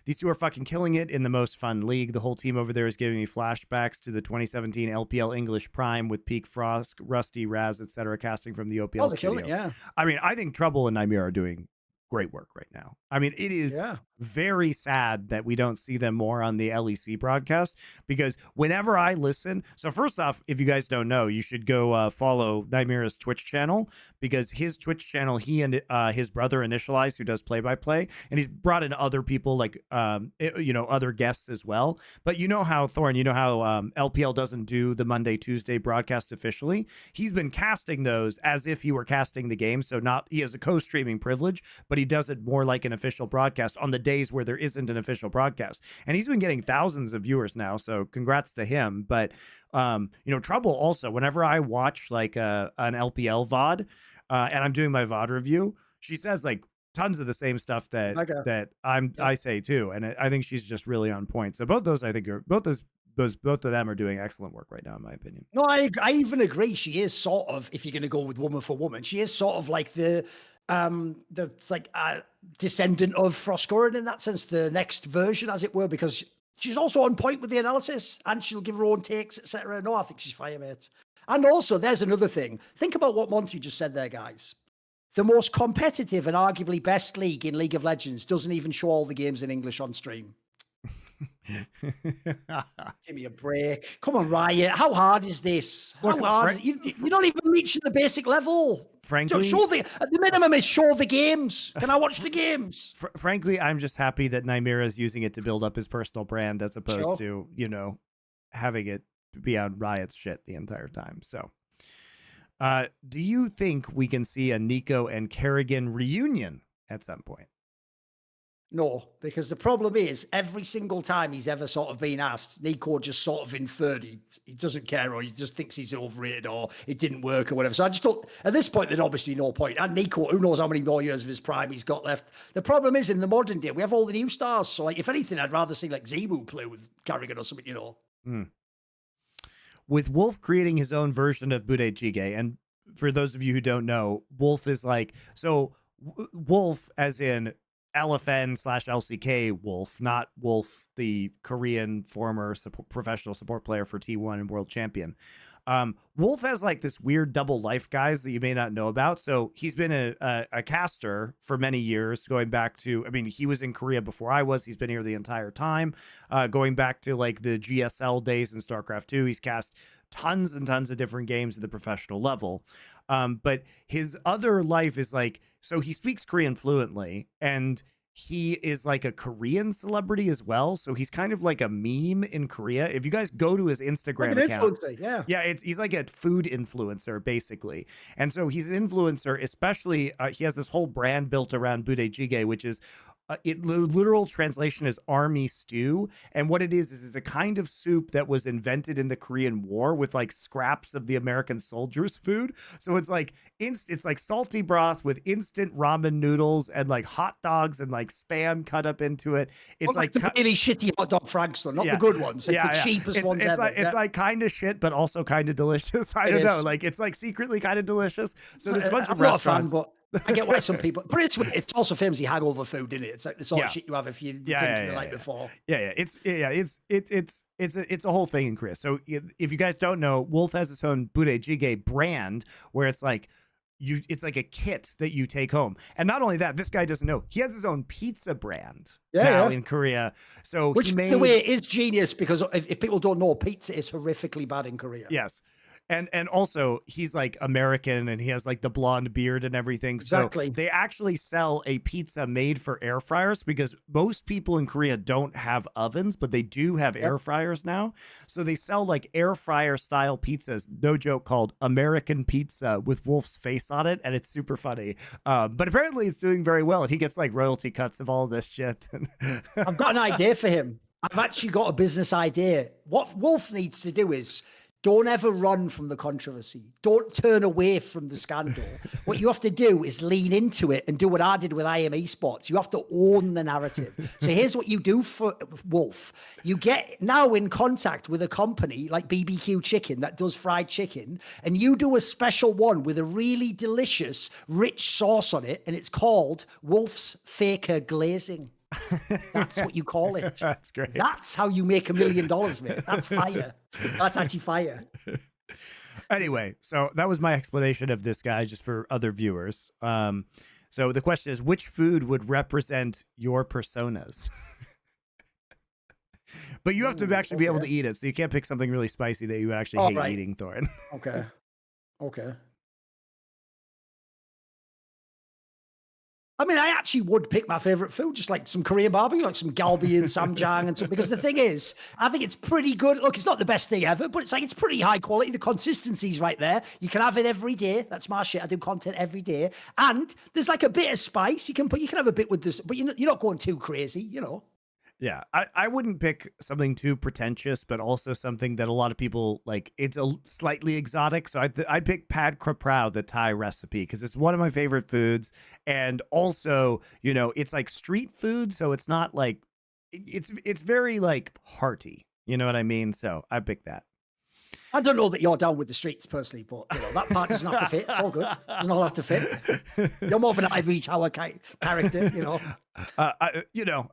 S2: these two are fucking killing it in the most fun league. The whole team over there is giving me flashbacks to the 2017 LPL English Prime with Peak Frost, Rusty, Raz, etc. casting from the OPL
S1: they're
S2: studio.
S1: killing it, yeah.
S2: I mean, I think Trouble and Nymera are doing great work right now. I mean, it is very sad that we don't see them more on the LEC broadcast, because whenever I listen, so first off, if you guys don't know, you should go follow Nymera's Twitch channel, because his Twitch channel, he and his brother Initialize, who does play-by-play, and he's brought in other people like, you know, other guests as well. But you know how, Thorin, you know how LPL doesn't do the Monday, Tuesday broadcast officially? He's been casting those as if he were casting the game. So not, he has a co-streaming privilege, but he does it more like an official broadcast on the days where there isn't an official broadcast. And he's been getting thousands of viewers now, so congrats to him. But you know, Trouble also, whenever I watch like an LPL VOD and I'm doing my VOD review, she says like tons of the same stuff that I say too, and I think she's just really on point. So both those, I think, are both of them are doing excellent work right now, in my opinion.
S1: No, I even agree. She is sort of, if you're going to go with woman for woman, she is sort of like the like descendant of Frostgoran in that sense, the next version, as it were, because she's also on point with the analysis and she'll give her own takes, etc. No, I think she's fire, mate. And also, there's another thing. Think about what Monty just said there, guys. The most competitive and arguably best league in League of Legends doesn't even show all the games in English on stream. Give me a break. Come on, Riot. How hard is this? How hard is it? You're not even reaching the basic level.
S2: Frankly,
S1: show the minimum is show the games. Can I watch the games?
S2: Frankly, I'm just happy that Nymera is using it to build up his personal brand, as opposed to, you know, having it be on Riot's shit the entire time. So do you think we can see a Nico and Kerrigan reunion at some point?
S1: No, because the problem is every single time he's ever sort of been asked, Nico just sort of inferred he doesn't care, or he just thinks he's overrated, or it didn't work, or whatever. So I just don't, at this point, there's obviously no point. And Nico, who knows how many more years of his prime he's got left. The problem is, in the modern day, we have all the new stars. So, like, if anything, I'd rather see like Zebu play with Kerrigan or something, you know.
S2: With Wolf creating his own version of Bude Jige, and for those of you who don't know, Wolf is like, so Wolf as in LFN/LCK Wolf, not Wolf, the Korean former professional support player for T1 and world champion. Wolf has like this weird double life, guys, that you may not know about. So he's been a caster for many years, going back to, I mean, he was in Korea before I was. He's been here the entire time, going back to like the GSL days in StarCraft 2. He's cast tons and tons of different games at the professional level. But his other life is like, so he speaks Korean fluently, and he is like a Korean celebrity as well. So he's kind of like a meme in Korea. If you guys go to his Instagram account, he's like a food influencer, basically. And so he's an influencer, especially he has this whole brand built around Bude Jjigae, which is the literal translation is army stew. And what it is it's a kind of soup that was invented in the Korean War with like scraps of the American soldiers' food. So it's like it's like salty broth with instant ramen noodles and like hot dogs and like spam cut up into it. It's like
S1: really shitty hot dog franks, though, not the good ones. Like the cheapest ones ever.
S2: It's like kind of shit, but also kind of delicious. I don't know. Like it's like secretly kind of delicious. So there's a bunch of restaurants.
S1: I get why some people, but it's also famously hangover food, isn't it? It's like the sort of shit you have if you drink the night before.
S2: It's a whole thing in Korea. So if you guys don't know, Wolf has his own Bude Jjigae brand, where it's like it's like a kit that you take home. And not only that, this guy doesn't know, he has his own pizza brand now in Korea. So
S1: which, by the way, is genius, because if people don't know, pizza is horrifically bad in Korea.
S2: Yes. And also he's like American and he has like the blonde beard and everything.
S1: Exactly.
S2: So they actually sell a pizza made for air fryers because most people in Korea don't have ovens, but they do have air fryers now. So they sell like air fryer style pizzas, no joke, called American pizza with Wolf's face on it. And it's super funny. But apparently it's doing very well. And he gets like royalty cuts of all this shit.
S1: I've got an idea for him. I've actually got a business idea. What Wolf needs to do is don't ever run from the controversy. Don't turn away from the scandal. What you have to do is lean into it and do what I did with I Am Esports. You have to own the narrative. So here's what you do for Wolf. You get now in contact with a company like BBQ Chicken that does fried chicken, and you do a special one with a really delicious, rich sauce on it, and it's called Wolf's Faker Glazing. That's what you call it.
S2: That's great.
S1: That's how you make $1 million, mate. That's fire. That's actually fire.
S2: Anyway, so that was my explanation of this guy just for other viewers. So the question is, which food would represent your personas? But you have to actually be able to eat it, so you can't pick something really spicy that you actually hate eating, Thorin.
S1: Okay. I mean, I actually would pick my favorite food, just like some Korean barbecue, like some galbi and samjang and stuff. Because the thing is, I think it's pretty good. Look, it's not the best thing ever, but it's like it's pretty high quality. The consistency's right there. You can have it every day. That's my shit. I do content every day, and there's like a bit of spice. You can have a bit with this, but you're not going too crazy, you know.
S2: Yeah, I wouldn't pick something too pretentious, but also something that a lot of people like. It's a slightly exotic, so I'd pick pad kra prao, the Thai recipe, because it's one of my favorite foods, and also it's like street food, so it's not like it's very like hearty. You know what I mean? So I pick that.
S1: I don't know that you're down with the streets personally, but that part doesn't have to fit. It's all good. Doesn't all have to fit. You're more of an ivory tower character,
S2: I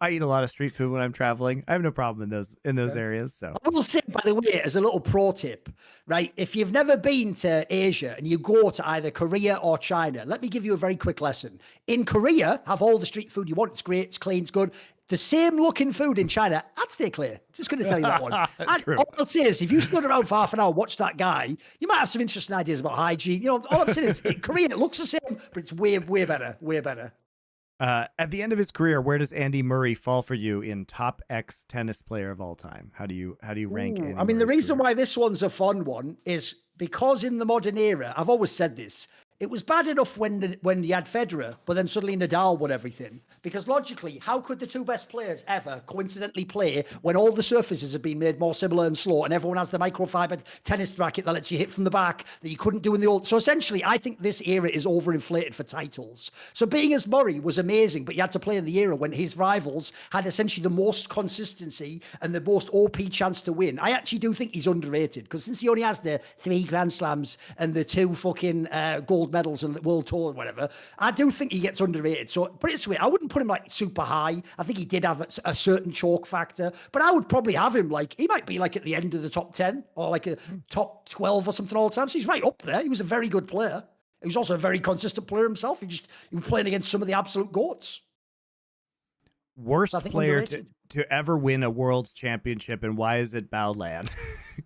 S2: eat a lot of street food when I'm traveling. I have no problem in those areas. So
S1: I will say, by the way, as a little pro tip, right? If you've never been to Asia and you go to either Korea or China, let me give you a very quick lesson. In Korea, have all the street food you want. It's great. It's clean. It's good. The same looking food in China, I'd stay clear. Just going to tell you that one. All I'll say is, if you stood around for half an hour, watch that guy, you might have some interesting ideas about hygiene. All I'm saying is, in Korean, it looks the same, but it's way better. Way better.
S2: At the end of his career, where does Andy Murray fall for you in top X tennis player of all time? How do you rank? Andy
S1: I mean, the
S2: Murray's
S1: reason
S2: career?
S1: why this one's a fun one is because in the modern era, I've always said this. It was bad enough when you had Federer, but then suddenly Nadal won everything. Because logically, how could the two best players ever coincidentally play when all the surfaces have been made more similar and slow, and everyone has the microfiber tennis racket that lets you hit from the back that you couldn't do in the old? So essentially, I think this era is overinflated for titles. So being as Murray was amazing, but you had to play in the era when his rivals had essentially the most consistency and the most OP chance to win. I actually do think he's underrated, because since he only has the 3 Grand Slams and the 2 fucking gold medals and the World Tour or whatever, I do think he gets underrated. So put it this way, I wouldn't put him like super high. I think he did have a certain chalk factor, but I would probably have him like, he might be like at the end of the top 10 or like a top 12 or something all the time. So he's right up there. He was a very good player. He was also a very consistent player himself. He was playing against some of the absolute GOATs.
S2: Worst player to ever win a World's Championship, and why is it Baolan?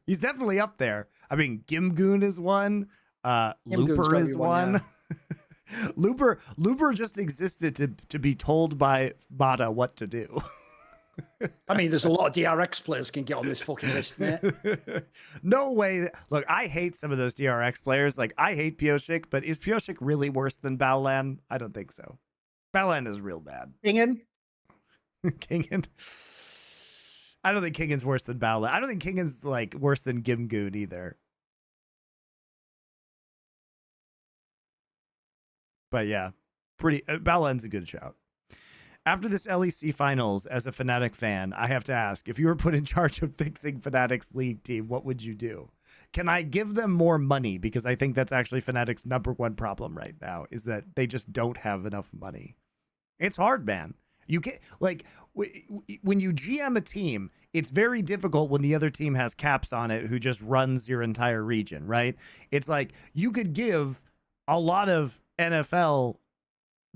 S2: He's definitely up there. I mean, Gimgoon is one. Looper is one. Yeah. Looper just existed to be told by Bada what to do.
S1: I mean, there's a lot of DRX players can get on this fucking list, mate.
S2: No way. Look, I hate some of those DRX players. Like, I hate Pioshik, but is Pioshik really worse than Baolan? I don't think so. Baolan is real bad.
S1: Kingen?
S2: Kingen? I don't think Kingen's worse than Baolan. I don't think Kingen's like worse than Gimgoon either. But yeah, Baolan's a good shout. After this LEC Finals, as a Fnatic fan, I have to ask, if you were put in charge of fixing Fnatic's league team, what would you do? Can I give them more money? Because I think that's actually Fnatic's #1 problem right now, is that they just don't have enough money. It's hard, man. You get like when you GM a team, it's very difficult when the other team has caps on it who just runs your entire region, right? It's like you could give a lot of NFL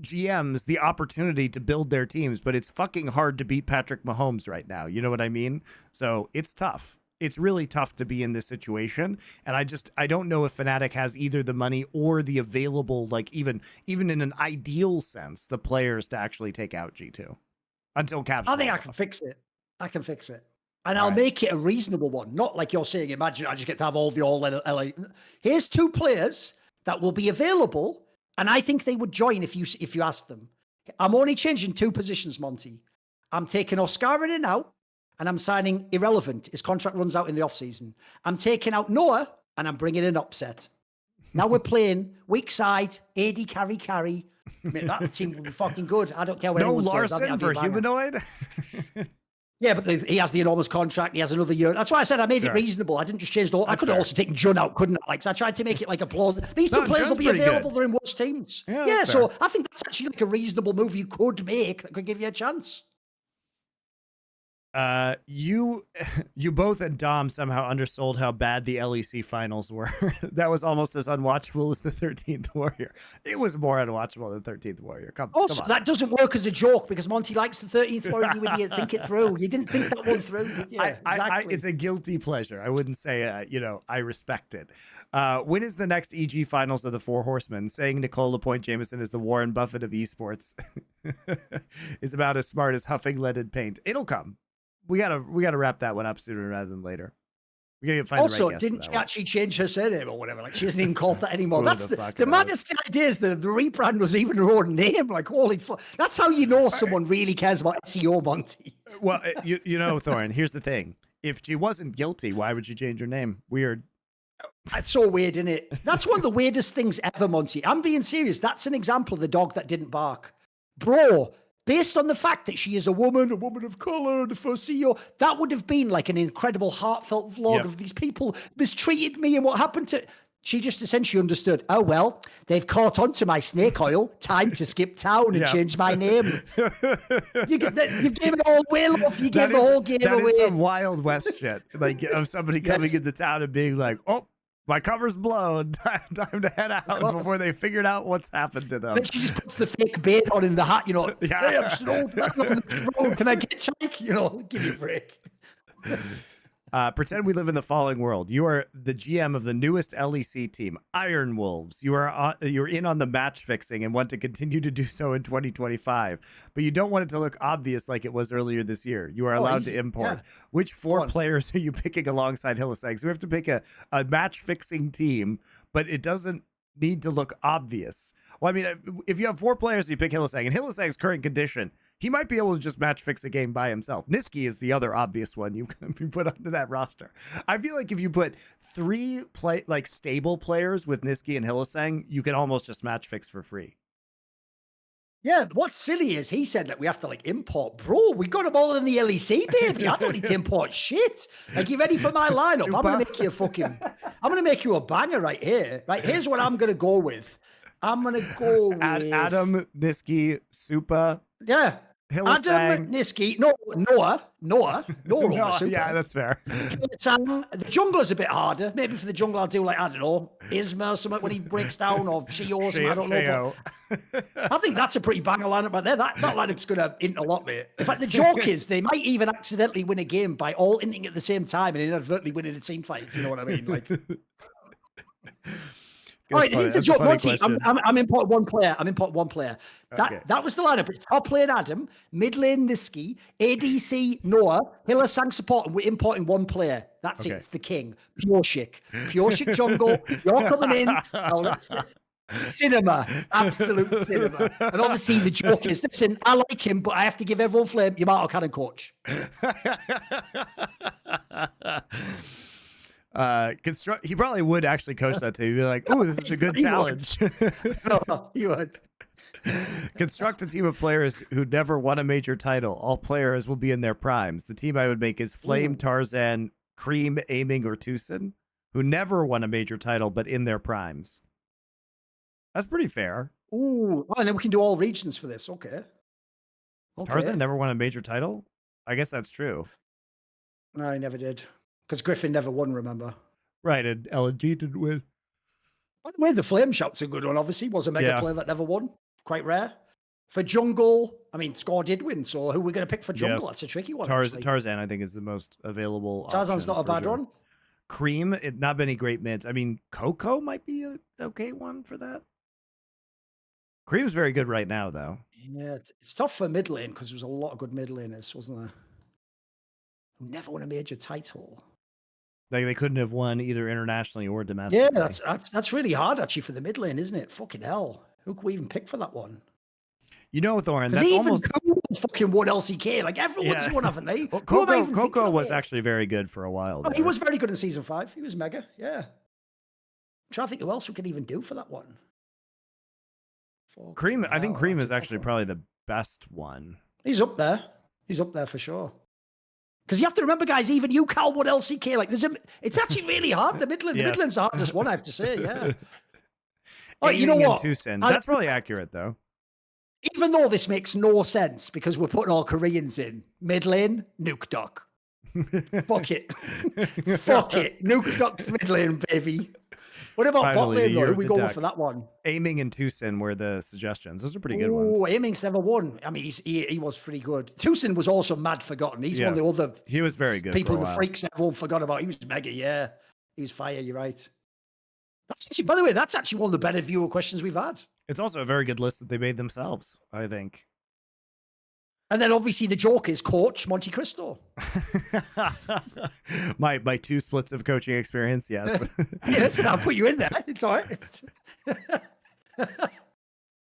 S2: GMs the opportunity to build their teams, but it's fucking hard to beat Patrick Mahomes right now. You know what I mean? So it's tough. it's really tough to be in this situation. And I don't know if Fnatic has either the money or the available, like even in an ideal sense, the players to actually take out G2 until Caps.
S1: I think I can fix it. I can fix it. And
S2: All
S1: I'll
S2: right.
S1: make it a reasonable one. Not like you're saying, imagine I just get to have all the all LA. Here's 2 players that will be available. And I think they would join if you asked them. I'm only changing 2 positions, Monty. I'm taking Oscar in and out, and I'm signing Irrelevant. His contract runs out in the offseason. I'm taking out Noah, and I'm bringing in Upset. Now we're playing weak side, AD carry. Mate, that team will be fucking good. I don't care what anyone says.
S2: Larson for Humanoid?
S1: Yeah, but he has the enormous contract. He has another year. That's why I said I made it reasonable. I didn't just change the. I could have also taken Jun out, couldn't I? Like, so I tried to make it like a plausible. These 2 players will be available. They're in worse teams. Yeah, so I think that's actually like a reasonable move you could make that could give you a chance.
S2: You both and Dom somehow undersold how bad the LEC finals were. That was almost as unwatchable as the 13th Warrior. It was more unwatchable than 13th Warrior. Come on.
S1: That doesn't work as a joke because Monty likes the 13th Warrior. You idiot, think it through. You didn't think that one through. Yeah, exactly.
S2: It's a guilty pleasure. I wouldn't say, I respect it. When is the next EG finals of the 4 Horsemen? Saying Nicole LaPointe Jameson is the Warren Buffett of esports is about as smart as huffing leaded paint. It'll come. We gotta wrap that one up sooner rather than later. We gotta find
S1: also,
S2: the right
S1: didn't she actually change her surname or whatever? Like, she isn't even called that anymore. That's the maddest idea is the rebrand was even her own name. Like, holy fuck. That's how you know someone really cares about SEO, Monty.
S2: Well, you know, Thorin, here's the thing. If she wasn't guilty, why would she change her name? Weird.
S1: That's so weird, isn't it? That's one of the weirdest things ever, Monty. I'm being serious. That's an example of the dog that didn't bark. Bro, based on the fact that she is a woman of color, the first CEO, that would have been like an incredible heartfelt vlog of these people mistreated me and what happened to... She just essentially understood, oh, well, they've caught on to my snake oil. Time to skip town and change my name. You've given it all away, love. You gave the whole game away.
S2: That is some Wild West shit. Like, of somebody coming into town and being like, oh, my cover's blown. Time to head out before they figured out what's happened to them.
S1: Then she just puts the fake bait on in the hat, you know. Yeah. Hey, I'm just an old man on the road. Can I get Chike? You know, give me a break.
S2: Pretend we live in the falling world. You are the GM of the newest LEC team, Iron Wolves. You're in on the match fixing and want to continue to do so in 2025, but you don't want it to look obvious like it was earlier this year. You are allowed to import. Yeah. Which 4 players are you picking alongside Hylissang? So we have to pick a match fixing team, but it doesn't need to look obvious. Well, I mean, if you have 4 players, you pick Hylissang, and Hylissang's current condition, he might be able to just match fix a game by himself. Niski is the other obvious one you put onto that roster. I feel like if you put 3 stable players with Niski and Hylissang, you can almost just match fix for free.
S1: Yeah, what's silly is he said that we have to like import. Bro, we got them all in the LEC, baby. I don't need to import shit. Like, you ready for my lineup? Super. I'm gonna make you a banger right here. Right, here's what I'm gonna go with. I'm gonna go with
S2: Adam, Niski, Supa.
S1: Yeah.
S2: Hylissang.
S1: Adam, Niski, Noah.
S2: Yeah, that's fair.
S1: The jungler's a bit harder. Maybe for the jungle, I'll do like, I don't know, Isma or something when he breaks down, or Shio or something. I don't know. I think that's a pretty banger lineup right there. That lineup's going to int a lot, mate. In fact, the joke is they might even accidentally win a game by all inting at the same time and inadvertently winning a team fight, if you know what I mean. Like. All right, here's the joke. Monty, I'm importing one player. That was the lineup. It's top lane Adam, mid lane Niski, ADC Noah, Hylissang support, and we're importing one player. That's it. It's the king. Pure Shik jungle. You're coming in. Oh, cinema, absolute cinema. And obviously the joke is, listen, I like him, but I have to give everyone flame. You might cannon coach.
S2: He probably would actually coach that team. He'd be like, "Ooh, this is a good challenge."
S1: No, he would.
S2: Construct a team of players who never won a major title. All players will be in their primes. The team I would make is Flame, Tarzan, Cream, Aiming, or Tucson, who never won a major title but in their primes. That's pretty fair.
S1: Ooh, and then we can do all regions for this. Okay.
S2: Tarzan never won a major title? I guess that's true.
S1: No, he never did. Because Griffin never won, remember?
S2: Right, and LNG didn't win.
S1: By the way, the Flame Shot's a good one, obviously. Was a mega player that never won. Quite rare. For jungle, I mean, Score did win, so who are we going to pick for jungle?
S2: Yes.
S1: That's a tricky one.
S2: Tarzan, I think, is the most available
S1: Tarzan's
S2: option
S1: not a
S2: for
S1: bad
S2: sure.
S1: one.
S2: Cream, not many great mids. I mean, Coco might be an okay one for that. Cream's very good right now, though.
S1: Yeah, it's tough for mid lane because there's a lot of good mid laners, wasn't there? Who never won a major title.
S2: Like they couldn't have won either internationally or domestically.
S1: Yeah, that's really hard actually for the mid lane, isn't it? Fucking hell. Who can we even pick for that one?
S2: You know, Thorin,
S1: Because
S2: that's
S1: even
S2: almost
S1: fucking won LCK. Like everyone's won, haven't they?
S2: Well,
S1: Who am I even
S2: Coco
S1: thinking
S2: was
S1: of?
S2: actually very good for a while.
S1: Oh, he was very good in season 5. He was mega. Yeah. I'm trying to think who else we could even do for that one.
S2: Cream, I think Cream
S1: that's
S2: is
S1: a tough
S2: actually
S1: one.
S2: probably the best one.
S1: He's up there. He's up there for sure. Because you have to remember, guys, even you, Cal, won LCK. Like, it's actually really hard. The Midland,
S2: Yes.
S1: the Midland's the hardest one, I have to say. Yeah. Oh,
S2: Aiming
S1: you know what?
S2: Tucson. That's probably accurate, though.
S1: Even though this makes no sense because we're putting all Koreans in mid lane, Nuke Duck. Fuck it. Fuck it. Nuke Duck's mid lane, baby. What about
S2: Finally,
S1: bot
S2: the
S1: lane,
S2: year
S1: though?
S2: of
S1: Who we
S2: the
S1: going
S2: duck.
S1: for that one?
S2: Aiming and Tucson were the suggestions. Those are pretty good ones.
S1: Oh, Aiming's never won. I mean, he was pretty good. Tucson was also mad forgotten. He's one of the other
S2: He was very good
S1: people
S2: for a
S1: in the
S2: while.
S1: freaks everyone forgot about. He was mega, yeah. He was fire, you're right. That's actually, by the way, that's actually one of the better viewer questions we've had.
S2: It's also a very good list that they made themselves, I think.
S1: And then obviously the joke is coach MonteCristo.
S2: my 2 splits of coaching experience, yes.
S1: Hey, listen, I'll put you in there. It's all right.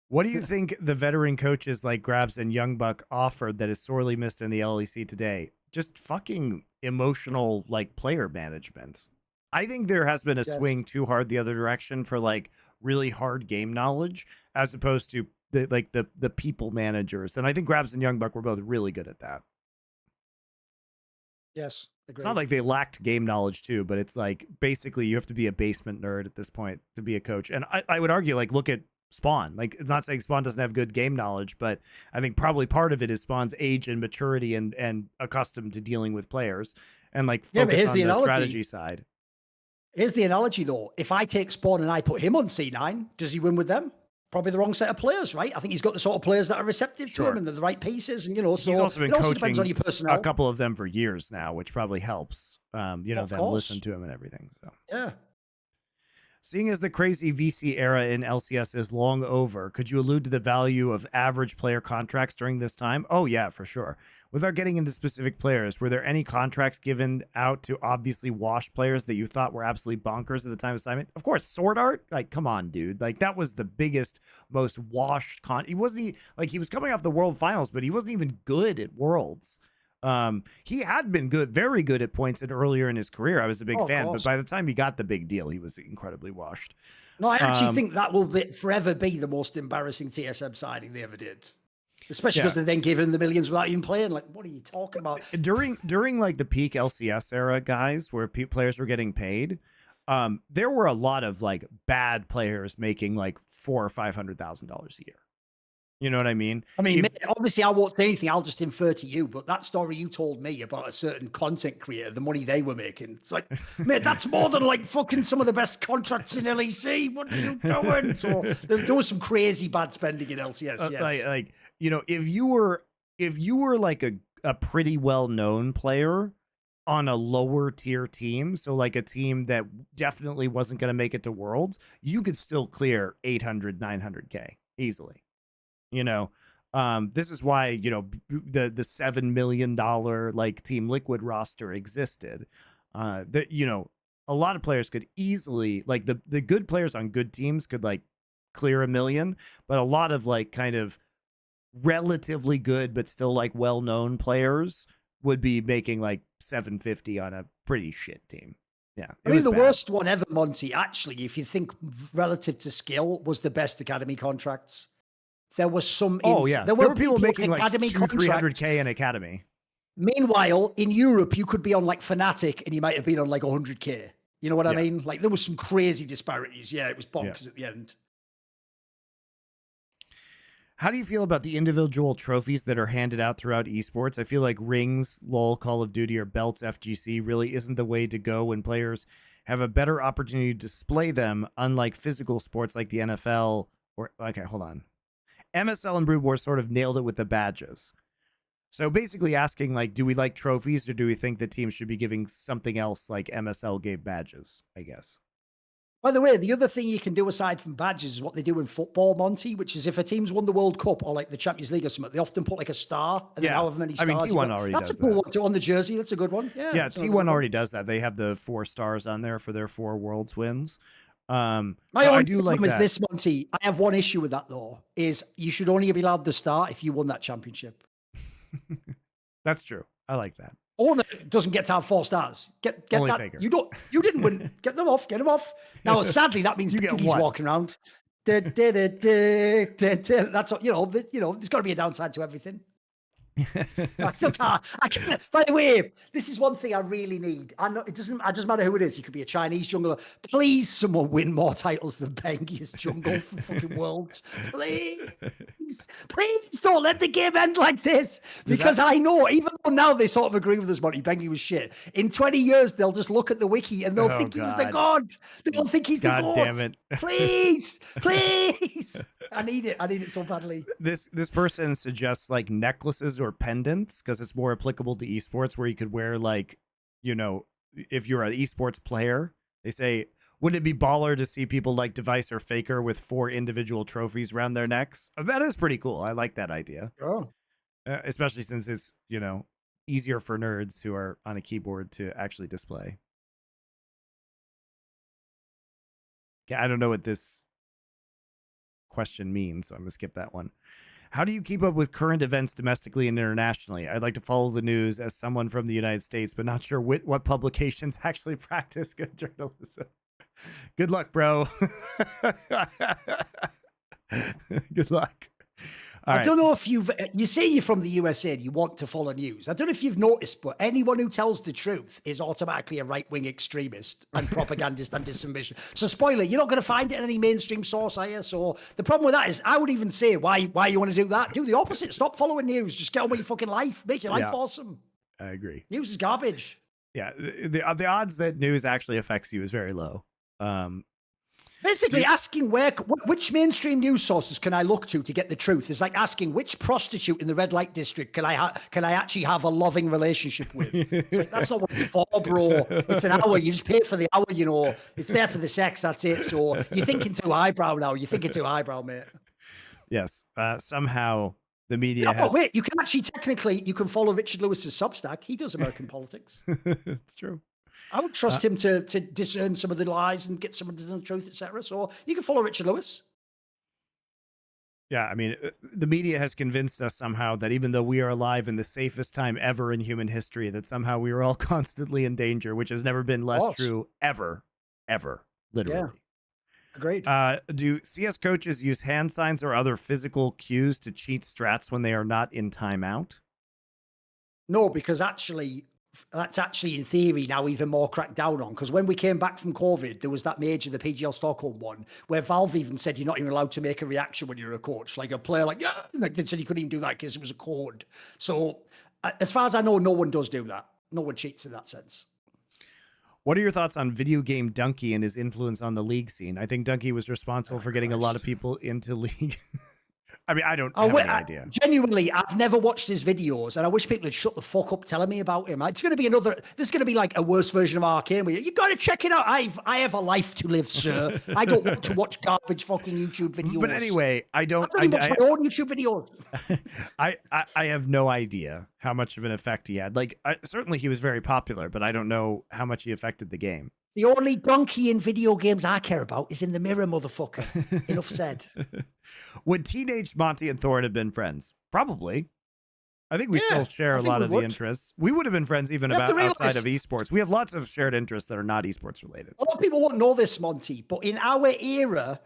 S2: What do you think the veteran coaches like Grabs and Youngbuck offered that is sorely missed in the LEC today? Just fucking emotional like player management. I think there has been a swing too hard the other direction for like really hard game knowledge as opposed to the people managers. And I think Grabs and Youngbuck were both really good at that.
S1: Yes. Agreed.
S2: It's not like they lacked game knowledge too, but it's like basically you have to be a basement nerd at this point to be a coach. And I would argue, like, look at Spawn. Like, it's not saying Spawn doesn't have good game knowledge, but I think probably part of it is Spawn's age and maturity and accustomed to dealing with players and like focus on the strategy side.
S1: Here's the analogy though. If I take Spawn and I put him on C9, does he win with them? Probably the wrong set of players, right? I think he's got the sort of players that are receptive to him and they're the right pieces. And, you know, so
S2: he's also been coaching
S1: on your
S2: a couple of them for years now, which probably helps, you know, them listen to him and everything. So
S1: yeah.
S2: Seeing as the crazy VC era in LCS is long over, could you allude to the value of average player contracts during this time? Oh, yeah, for sure. Without getting into specific players, were there any contracts given out to obviously washed players that you thought were absolutely bonkers at the time of assignment? Of course, Sword Art. Like, come on, dude. Like, that was the biggest, most washed he wasn't like he was coming off the World Finals, but he wasn't even good at Worlds. He had been good, very good at points earlier in his career. I was a big fan, but by the time he got the big deal, he was incredibly washed.
S1: No, I actually think that will forever be the most embarrassing TSM signing they ever did. Especially because they then gave him the millions without even playing. Like, what are you talking about?
S2: During like the peak LCS era, guys, where players were getting paid, there were a lot of like bad players making like $400,000 or $500,000 a year. You know what I mean?
S1: I mean, obviously, I won't say anything. I'll just infer to you. But that story you told me about a certain content creator, the money they were making, it's like, mate, that's more than like fucking some of the best contracts in LEC. What are you doing? So there was some crazy bad spending in LCS. Yes.
S2: Like you know, if you were like a pretty well known player on a lower tier team, so like a team that definitely wasn't going to make it to Worlds, you could still clear 800, 900K easily. You know, this is why, you know, the $7 million like Team Liquid roster existed. That, you know, a lot of players could easily, like the good players on good teams could like clear $1 million, but a lot of like kind of relatively good but still like well-known players would be making like 750 on a pretty shit team. Yeah,
S1: I mean, the worst one ever, Monty, actually, if you think relative to skill, was the best academy contracts. There was some.
S2: There were people making like 200-300K in academy.
S1: Meanwhile, in Europe, you could be on like Fnatic and you might have been on like 100K. You know what I mean? Like there was some crazy disparities. Yeah, it was bonkers at the end.
S2: How do you feel about the individual trophies that are handed out throughout esports? I feel like rings, LoL, Call of Duty, or belts, FGC really isn't the way to go when players have a better opportunity to display them, unlike physical sports like the NFL or, okay, hold on. MSL and Brood War sort of nailed it with the badges. So basically asking, like, do we like trophies or do we think the team should be giving something else like MSL gave badges, I guess?
S1: By the way, the other thing you can do aside from badges is what they do in football, Monty, which is if a team's won the World Cup or like the Champions League or something, they often put like a star and then however many stars.
S2: I mean, T1 already
S1: that's
S2: does
S1: a cool
S2: that.
S1: one to, on the jersey. That's a good one. Yeah,
S2: T1 already does that. They have the 4 stars on there for their 4 Worlds wins.
S1: My
S2: so
S1: only
S2: I do like
S1: problem is
S2: that.
S1: this, Monty. I have one issue with that though, is you should only be allowed to start if you won that championship.
S2: That's true. I like that.
S1: Owner doesn't get to have 4 stars. Get
S2: Only
S1: that.
S2: Faker.
S1: You didn't win. Get them off. Get them off. Now, sadly, that means he's walking around. That's you know. There's got to be a downside to everything. I can't. By the way, this is one thing I really need. I know it doesn't matter who it is. He could be a Chinese jungler. Please, someone win more titles than Bengi's jungle for fucking Worlds. Please don't let the game end like this. Because I know, even though now they sort of agree with us, Monty, Bengi was shit. In 20 years, they'll just look at the wiki and they'll think he was the god. They don't think he's the god.
S2: Damn it!
S1: Please. I need it so badly.
S2: This person suggests like necklaces or pendants because it's more applicable to esports, where you could wear, like, you know, if you're an esports player, they say, wouldn't it be baller to see people like Device or Faker with 4 individual trophies around their necks? That is pretty cool. I like that idea.
S1: Oh.
S2: Especially since it's, you know, easier for nerds who are on a keyboard to actually display. Yeah, I don't know what this question means, so I'm gonna skip that one. How do you keep up with current events domestically and internationally? I'd like to follow the news as someone from the United States, but not sure what publications actually practice good journalism. Good luck, bro. Good luck.
S1: I don't know if you say you're from the USA and you want to follow news. I don't know if you've noticed, but anyone who tells the truth is automatically a right-wing extremist and propagandist and disinformation. So spoiler, you're not going to find it in any mainstream source, are you? So the problem with that is I would even say why you want to do that. Do the opposite. Stop following news. Just get on with your fucking life. Make your life awesome.
S2: I agree.
S1: News is garbage.
S2: Yeah. The odds that news actually affects you is very low.
S1: Basically, asking which mainstream news sources can I look to get the truth is like asking which prostitute in the red light district can I actually have a loving relationship with. It's like, that's not what it's for, bro. It's an hour. You just pay for the hour. You know, it's there for the sex. That's it. So you're thinking too highbrow now. You're thinking too highbrow, mate.
S2: Yes. Somehow the media has.
S1: Wait, you can actually you can follow Richard Lewis's Substack. He does American politics.
S2: It's true.
S1: I would trust him to discern some of the lies and get some of the truth, etc. So you can follow Richard Lewis.
S2: Yeah, I mean, the media has convinced us somehow that even though we are alive in the safest time ever in human history, that somehow we are all constantly in danger, which has never been less true ever, literally.
S1: Yeah. Agreed.
S2: Do CS coaches use hand signs or other physical cues to cheat strats when they are not in timeout?
S1: No, because that's actually in theory now even more cracked down on, because when we came back from COVID, there was that major, the PGL Stockholm one, where Valve even said you're not even allowed to make a reaction when you're a coach. Like a player, like they said you couldn't even do that because it was a code. So as far as I know, no one does do that. No one cheats in that sense.
S2: What are your thoughts on video game Donkey and his influence on the league scene? I think Donkey was responsible for getting a lot of people into league. I mean, I don't have any idea.
S1: Genuinely, I've never watched his videos, and I wish people would shut the fuck up telling me about him. It's going to be this is going to be like a worse version of Arcane. Where you got to check it out. I have a life to live, sir. I don't want to watch garbage fucking YouTube videos.
S2: But anyway, I don't.
S1: I watch my own YouTube videos.
S2: I have no idea how much of an effect he had. Like, certainly he was very popular, but I don't know how much he affected the game.
S1: The only donkey in video games I care about is in the mirror, motherfucker. Enough said.
S2: Would teenage Monty and Thorin have been friends? Probably. I think we still share a lot of the interests. We would have been friends even outside of esports. We have lots of shared interests that are not esports related.
S1: A lot of people won't know this, Monty, but in our era,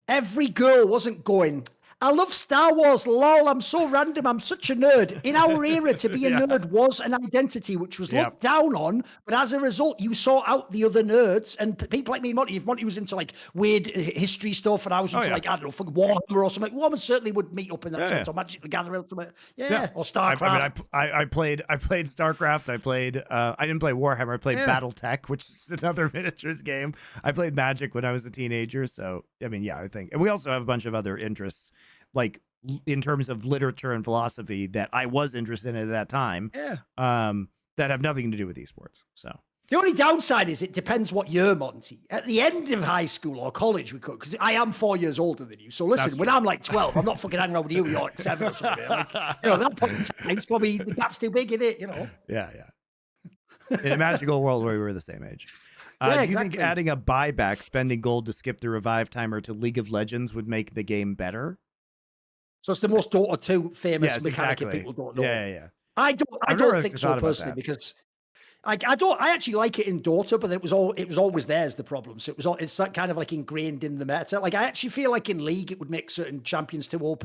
S1: every girl wasn't going, I love Star Wars, lol, I'm so random, I'm such a nerd. In our era, to be a nerd was an identity which was looked down on, but as a result, you sought out the other nerds, and people like me, Monty, if Monty was into like weird history stuff, and I was into like, I don't know, fucking Warhammer or something, Warhammer certainly would meet up in that sense, or Magic the Gathering or something. Or StarCraft.
S2: I played StarCraft, I didn't play Warhammer, I played BattleTech, which is another miniatures game. I played Magic when I was a teenager, so, I mean, I think. And we also have a bunch of other interests, like in terms of literature and philosophy that I was interested in at that time.
S1: Yeah.
S2: That have nothing to do with esports. So
S1: the only downside is it depends what year, Monty. At the end of high school or college, we could, because I am 4 years older than you. So listen, when I'm like 12, I'm not fucking hanging around with you when you're like 7 or something. Like, at that point in time, it's probably the gap's too big, isn't it?
S2: Yeah. In a magical world where we were the same age.
S1: Yeah,
S2: do you think
S1: exactly.
S2: adding a buyback, spending gold to skip the revive timer to League of Legends would make the game better?
S1: So it's the most Dota 2 famous
S2: Yes,
S1: mechanic
S2: exactly.
S1: people don't know.
S2: Yeah.
S1: I don't think so personally, because I actually like it in Dota, but it was always there as the problem. So it's kind of like ingrained in the meta. Like I actually feel like in League it would make certain champions too OP.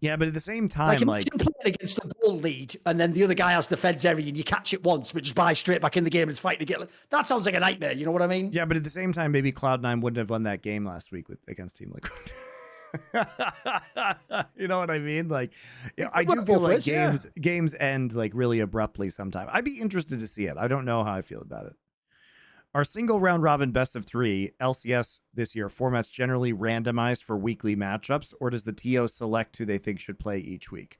S2: Yeah, but at the same time,
S1: like playing against a gold lead, and then the other guy has the feds area, and you catch it once, but just buy straight back in the game and it's fighting to get. That sounds like a nightmare. You know what I mean?
S2: Yeah, but at the same time, maybe Cloud9 wouldn't have won that game last week against Team Liquid. You know what I mean? Like, I do feel like games end like really abruptly sometimes. I'd be interested to see it. I don't know how I feel about it. Our single round robin best of 3 LCS this year formats generally randomized for weekly matchups, or does the TO select who they think should play each week?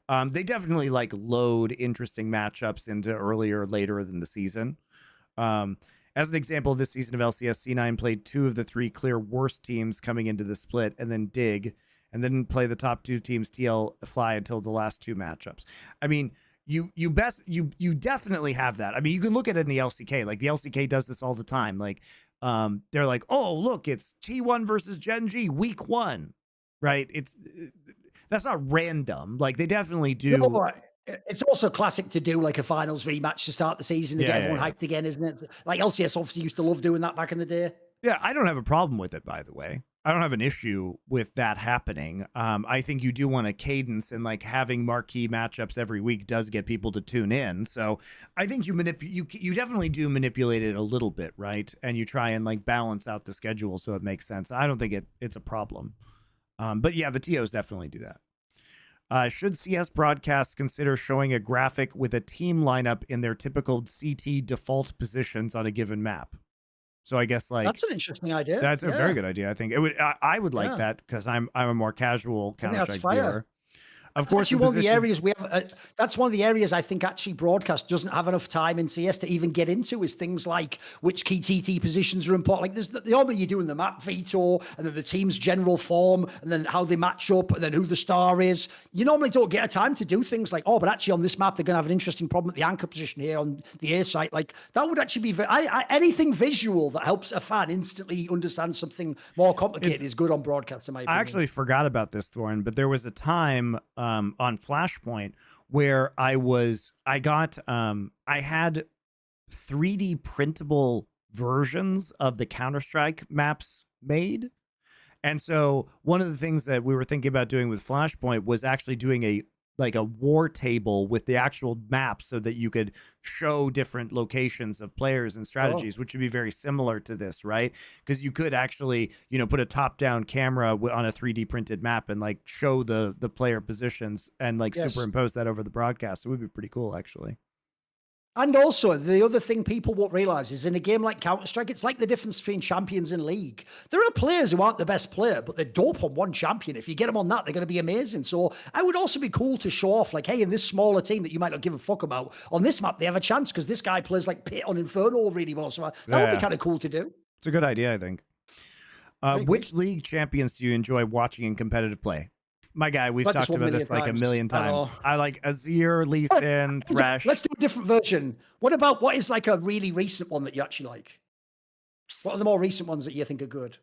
S2: They definitely like load interesting matchups into earlier or later than the season. As an example, this season of LCS, C9 played 2 of the 3 clear worst teams coming into the split, and then Dig, and then play the top 2 teams TL Fly until the last 2 matchups. I mean, you definitely have that. I mean, you can look at it in the LCK. Like the LCK does this all the time. Like they're like, oh look, it's T1 versus Gen.G week 1, right? That's not random. Like they definitely do.
S1: No, it's also classic to do like a finals rematch to start the season to get everyone hyped again, isn't it? Like LCS obviously used to love doing that back in the day.
S2: Yeah, I don't have a problem with it, by the way. I don't have an issue with that happening. I think you do want a cadence, and like having marquee matchups every week does get people to tune in. So I think you definitely do manipulate it a little bit, right? And you try and like balance out the schedule so it makes sense. I don't think it's a problem. But yeah, the TOs definitely do that. Should CS broadcasts consider showing a graphic with a team lineup in their typical CT default positions on a given map? So I guess like
S1: that's an interesting idea.
S2: That's a very good idea. I think it would. I would like that because I'm a more casual Counter-Strike viewer. Of course,
S1: one of the areas we have. That's one of the areas I think actually broadcast doesn't have enough time in CS to even get into is things like which key TT positions are important. Like normally you're doing the map veto and then the team's general form and then how they match up and then who the star is. You normally don't get a time to do things like, but actually on this map they're going to have an interesting problem at the anchor position here on the A site. Like that would actually be anything visual that helps a fan instantly understand something more complicated is good on broadcast. In my opinion.
S2: I actually forgot about this, Thorin, but there was a time on Flashpoint where I had 3D printable versions of the Counter-Strike maps made. And so one of the things that we were thinking about doing with Flashpoint was actually doing a war table with the actual map so that you could show different locations of players and strategies, which would be very similar to this, right? Because you could actually, put a top-down camera on a 3D printed map and like show the player positions and like superimpose that over the broadcast. It would be pretty cool, actually.
S1: And also, the other thing people won't realize is in a game like Counter-Strike, it's like the difference between champions and League. There are players who aren't the best player, but they're dope on one champion. If you get them on that, they're going to be amazing. So I would also be cool to show off, like, hey, in this smaller team that you might not give a fuck about, on this map, they have a chance because this guy plays like Pit on Inferno really well. So that would be kind of cool to do.
S2: It's a good idea, I think. Which League champions do you enjoy watching in competitive play? My guy, we've talked about this like a million times. I like Azir, Lee Sin, Thresh.
S1: Let's do a different version. What is like a really recent one that you actually like? What are the more recent ones that you think are good?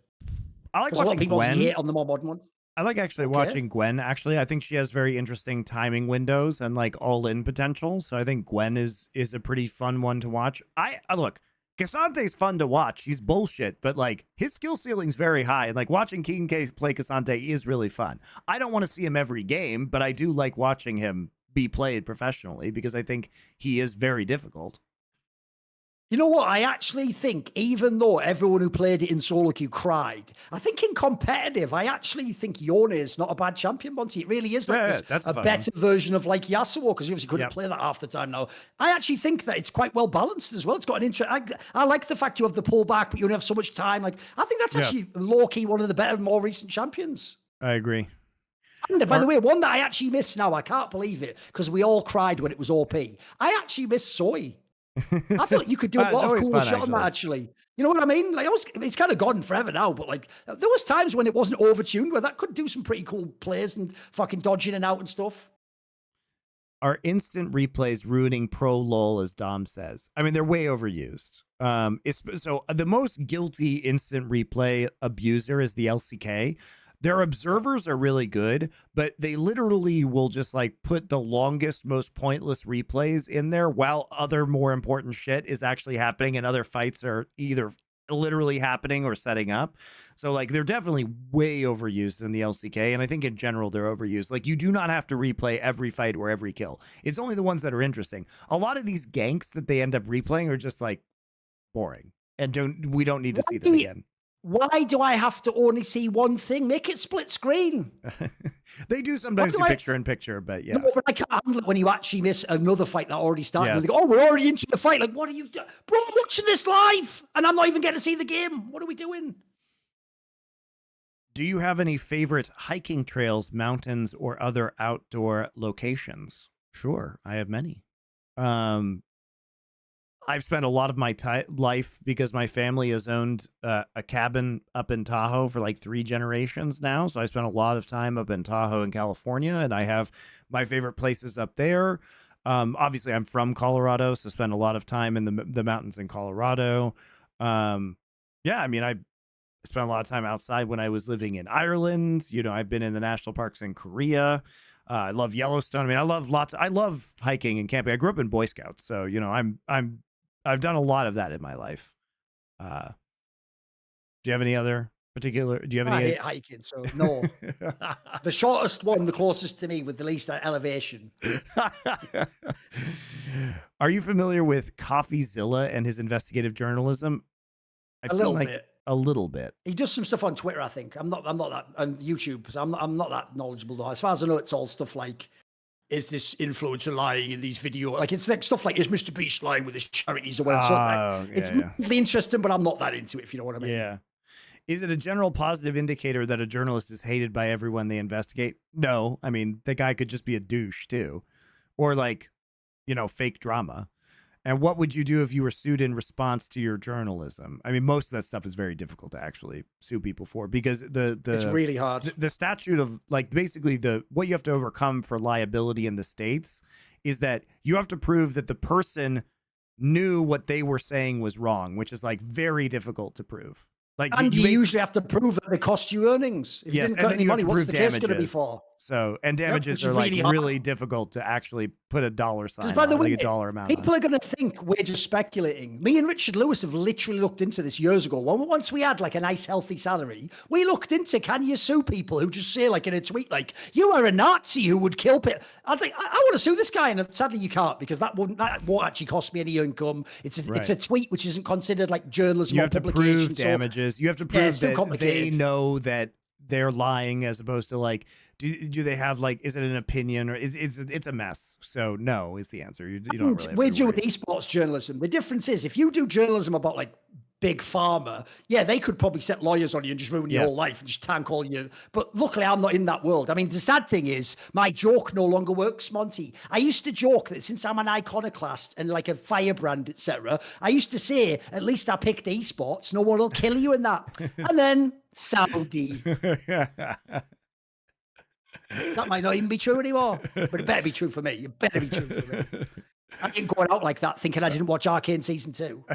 S2: I like watching Gwen.
S1: Hate on the more modern one.
S2: I like watching Gwen. Actually, I think she has very interesting timing windows and like all-in potential. So I think Gwen is a pretty fun one to watch. I look. Casante's fun to watch. He's bullshit, but like his skill ceiling's very high. And like watching King K play Casante is really fun. I don't want to see him every game, but I do like watching him be played professionally because I think he is very difficult.
S1: You know what? I actually think, even though everyone who played it in solo queue cried, I think in competitive, I actually think Yone is not a bad champion, Monty. It really is like a better version of like Yasuo, because you obviously couldn't play that half the time now. I actually think that it's quite well balanced as well. It's got an interest. I like the fact you have the pullback, but you only have so much time. Like I think that's actually low-key one of the better, more recent champions.
S2: I agree.
S1: And by the way, one that I actually miss now, I can't believe it, because we all cried when it was OP. I actually miss Soy. I feel like you could do a lot of cool shit on that, actually. You know what I mean? Like, it's kind of gone forever now, but like, there was times when it wasn't overtuned where that could do some pretty cool plays and fucking dodging and out and stuff.
S2: Are instant replays ruining pro lol, as Dom says? I mean, they're way overused. So the most guilty instant replay abuser is the LCK. Their observers are really good, but they literally will just like put the longest, most pointless replays in there while other more important shit is actually happening and other fights are either literally happening or setting up. So like they're definitely way overused in the LCK, and I think in general they're overused. Like you do not have to replay every fight or every kill. It's only the ones that are interesting. A lot of these ganks that they end up replaying are just like boring and we don't need to see them again.
S1: Why do I have to only see one thing? Make it split screen.
S2: They do sometimes do picture in picture, but yeah.
S1: No, but I can't handle it when you actually miss another fight that already started. Yes. And they go, oh, we're already into the fight. Like, what are you doing? Bro, I'm watching this live and I'm not even getting to see the game. What are we doing?
S2: Do you have any favorite hiking trails, mountains, or other outdoor locations? Sure, I have many. I've spent a lot of my life, because my family has owned a cabin up in Tahoe for like 3 generations now. So I spent a lot of time up in Tahoe in California, and I have my favorite places up there. Obviously, I'm from Colorado, so spent a lot of time in the mountains in Colorado. Yeah, I mean, I spent a lot of time outside when I was living in Ireland. You know, I've been in the national parks in Korea. I love Yellowstone. I mean, I love hiking and camping. I grew up in Boy Scouts, so you know, I've done a lot of that in my life. Do you have any other particular? Do you have any?
S1: I hate hiking, so no. The shortest one, the closest to me with the least elevation.
S2: Are you familiar with CoffeeZilla and his investigative journalism?
S1: A little bit.
S2: A little bit.
S1: He does some stuff on Twitter, I think. I'm not that on YouTube, so I'm not that knowledgeable though. As far as I know, it's all stuff like, is this influencer lying in these videos? Like, it's like stuff like, is Mr. Beast lying with his charities or whatever? It's really interesting, but I'm not that into it, if you know what I mean.
S2: Yeah. Is it a general positive indicator that a journalist is hated by everyone they investigate? No. I mean, the guy could just be a douche too. Or like, you know, fake drama. And what would you do if you were sued in response to your journalism? I mean, most of that stuff is very difficult to actually sue people for, because it's
S1: really hard.
S2: The statute of, like, basically what you have to overcome for liability in the States is that you have to prove that the person knew what they were saying was wrong, which is like very difficult to prove. Like,
S1: and you usually have to prove that they cost you earnings. If
S2: yes,
S1: you didn't got any money, what's the case going to be for?
S2: So, and damages are like really difficult to actually put a dollar sign
S1: by the
S2: on,
S1: way,
S2: like a dollar amount.
S1: People are going to think we're just speculating. Me and Richard Lewis have literally looked into this years ago. Once we had like a nice healthy salary, we looked into, can you sue people who just say like in a tweet, like, you are a Nazi who would kill people? I think I want to sue this guy, and sadly you can't, because that won't actually cost me any income. It's a tweet which isn't considered like journalism.
S2: You have to prove damages. You have to prove that they know that they're lying, as opposed to like, do they have like, is it an opinion, or it's a mess? So no is the answer. You don't really have
S1: we're doing esports journalism. The difference is, if you do journalism about like big pharma, yeah, they could probably set lawyers on you and just ruin your whole life and just tank all you. But luckily, I'm not in that world. I mean, the sad thing is, my joke no longer works, Monty. I used to joke that since I'm an iconoclast and like a firebrand, etc., I used to say, at least I picked esports. No one will kill you in that. And then Saudi. That might not even be true anymore, but it better be true for me. It better be true for me. I ain't going out like that thinking I didn't watch Arcane Season 2.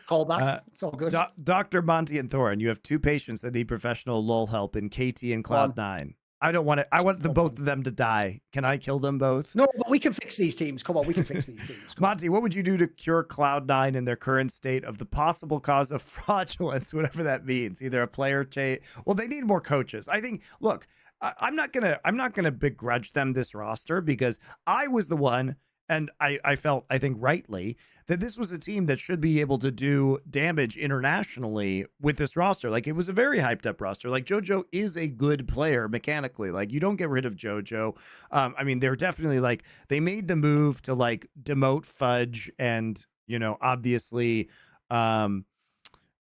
S1: Call back. It's all good.
S2: Dr. Monte and Thorin, you have 2 patients that need professional LOL help in KT and Cloud9. I don't want it. I want both of them to die. Can I kill them both?
S1: No, but we can fix these teams. Come on, we can fix these teams.
S2: Monty, what would you do to cure Cloud9 in their current state of the possible cause of fraudulence, whatever that means? Either a player change. Well, they need more coaches. I think. Look, I'm not gonna begrudge them this roster, because I was the one. And I felt, I think rightly, that this was a team that should be able to do damage internationally with this roster. Like, it was a very hyped up roster. Like, JoJo is a good player mechanically. Like, you don't get rid of JoJo. I mean, they're definitely like, they made the move to like demote Fudge and, you know, obviously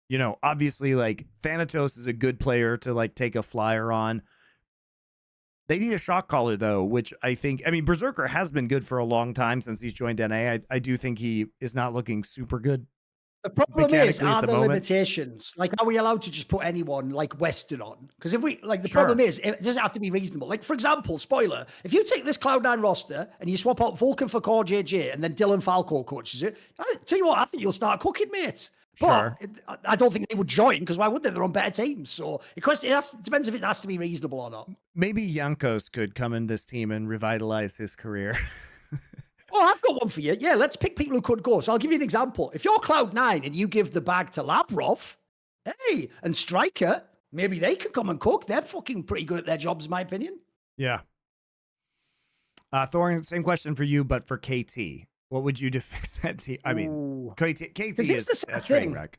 S2: you know, obviously like Thanatos is a good player to like take a flyer on. They need a shot caller though, which I think, I mean, Berserker has been good for a long time since he's joined NA. I do think he is not looking super good.
S1: The problem is, are
S2: the
S1: there
S2: moment.
S1: limitations? Like, are we allowed to just put anyone like Western on? Because if we, like, the
S2: Sure.
S1: problem is, it doesn't have to be reasonable. Like, for example, spoiler, if you take this Cloud9 roster and you swap out Vulcan for Core JJ and then Dylan Falco coaches it, I tell you what, I think you'll start cooking, mate. But
S2: Sure.
S1: I don't think they would join, because why would they? They're on better teams. So it depends if it has to be reasonable or not.
S2: Maybe Jankos could come in this team and revitalize his career.
S1: Oh, I've got one for you. Yeah, let's pick people who could go. So I'll give you an example. If you're Cloud9 and you give the bag to Lavrov, hey, and Striker, maybe they could come and cook. They're fucking pretty good at their jobs, in my opinion.
S2: Yeah. Thorin, same question for you, but for KT. What would you do to fix that team? I mean, KT is a train wreck.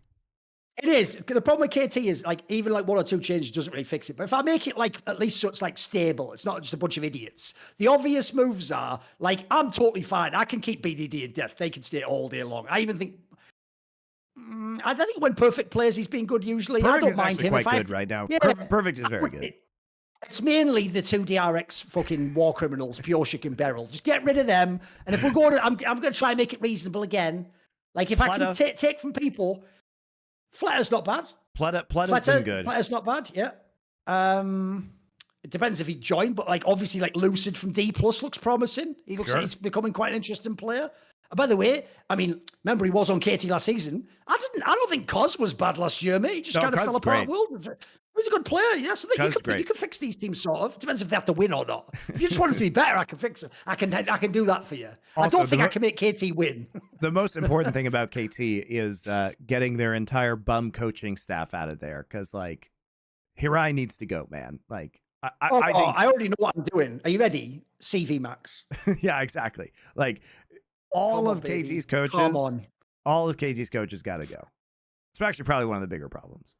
S1: It is. The problem with KT is, like, even like one or two changes doesn't really fix it. But if I make it like at least so it's like stable, it's not just a bunch of idiots. The obvious moves are like, I'm totally fine. I can keep BDD in depth. They can stay all day long. I even think. I think when Perfect plays, he's been good usually.
S2: Perfect
S1: I don't
S2: is
S1: mind him.
S2: Quite good right now. Yeah, Perfect is very good.
S1: It's mainly the two DRX fucking war criminals, Pioshik and Beryl. Just get rid of them. And if we're going to, I'm going to try and make it reasonable again. Like, if I can take from people. Fletter's not bad.
S2: Fletter's been good.
S1: Fletter's not bad, yeah. It depends if he joined, but like obviously like Lucid from D+ looks promising. He looks like he's becoming quite an interesting player. By the way, I mean, remember he was on KT last season. I don't think Cos was bad last year, mate. He just kind of fell apart. He's a good player, yeah. So you can fix these teams sort of. It depends if they have to win or not. If you just want them to be better, I can fix it. I can do that for you. Also, I don't think I can make KT win.
S2: The most important thing about KT is getting their entire bum coaching staff out of there, because like Hirai needs to go, man. Like I think
S1: I already know what I'm doing. Are you ready? CV Max.
S2: Yeah, exactly. Like all of KT's coaches got to go. It's actually probably one of the bigger problems.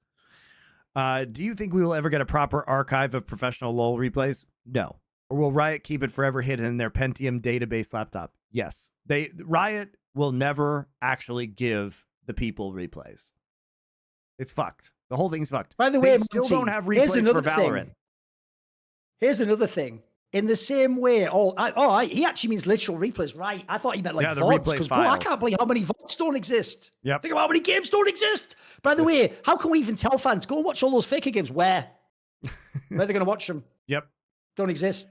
S2: Do you think we will ever get a proper archive of professional LoL replays? No. Or will Riot keep it forever hidden in their Pentium database laptop? Yes. Riot will never actually give the people replays. It's fucked. The whole thing's fucked.
S1: By the way,
S2: they still don't have replays for Valorant.
S1: Here's another thing. In the same way, he actually means literal replays, right? I thought he meant like
S2: the
S1: VODs.
S2: replay files.
S1: I can't believe how many VODs don't exist.
S2: Yep.
S1: Think about how many games don't exist. By the way, how can we even tell fans, go and watch all those Faker games? Where? Where are they going to watch them?
S2: Yep.
S1: Don't exist.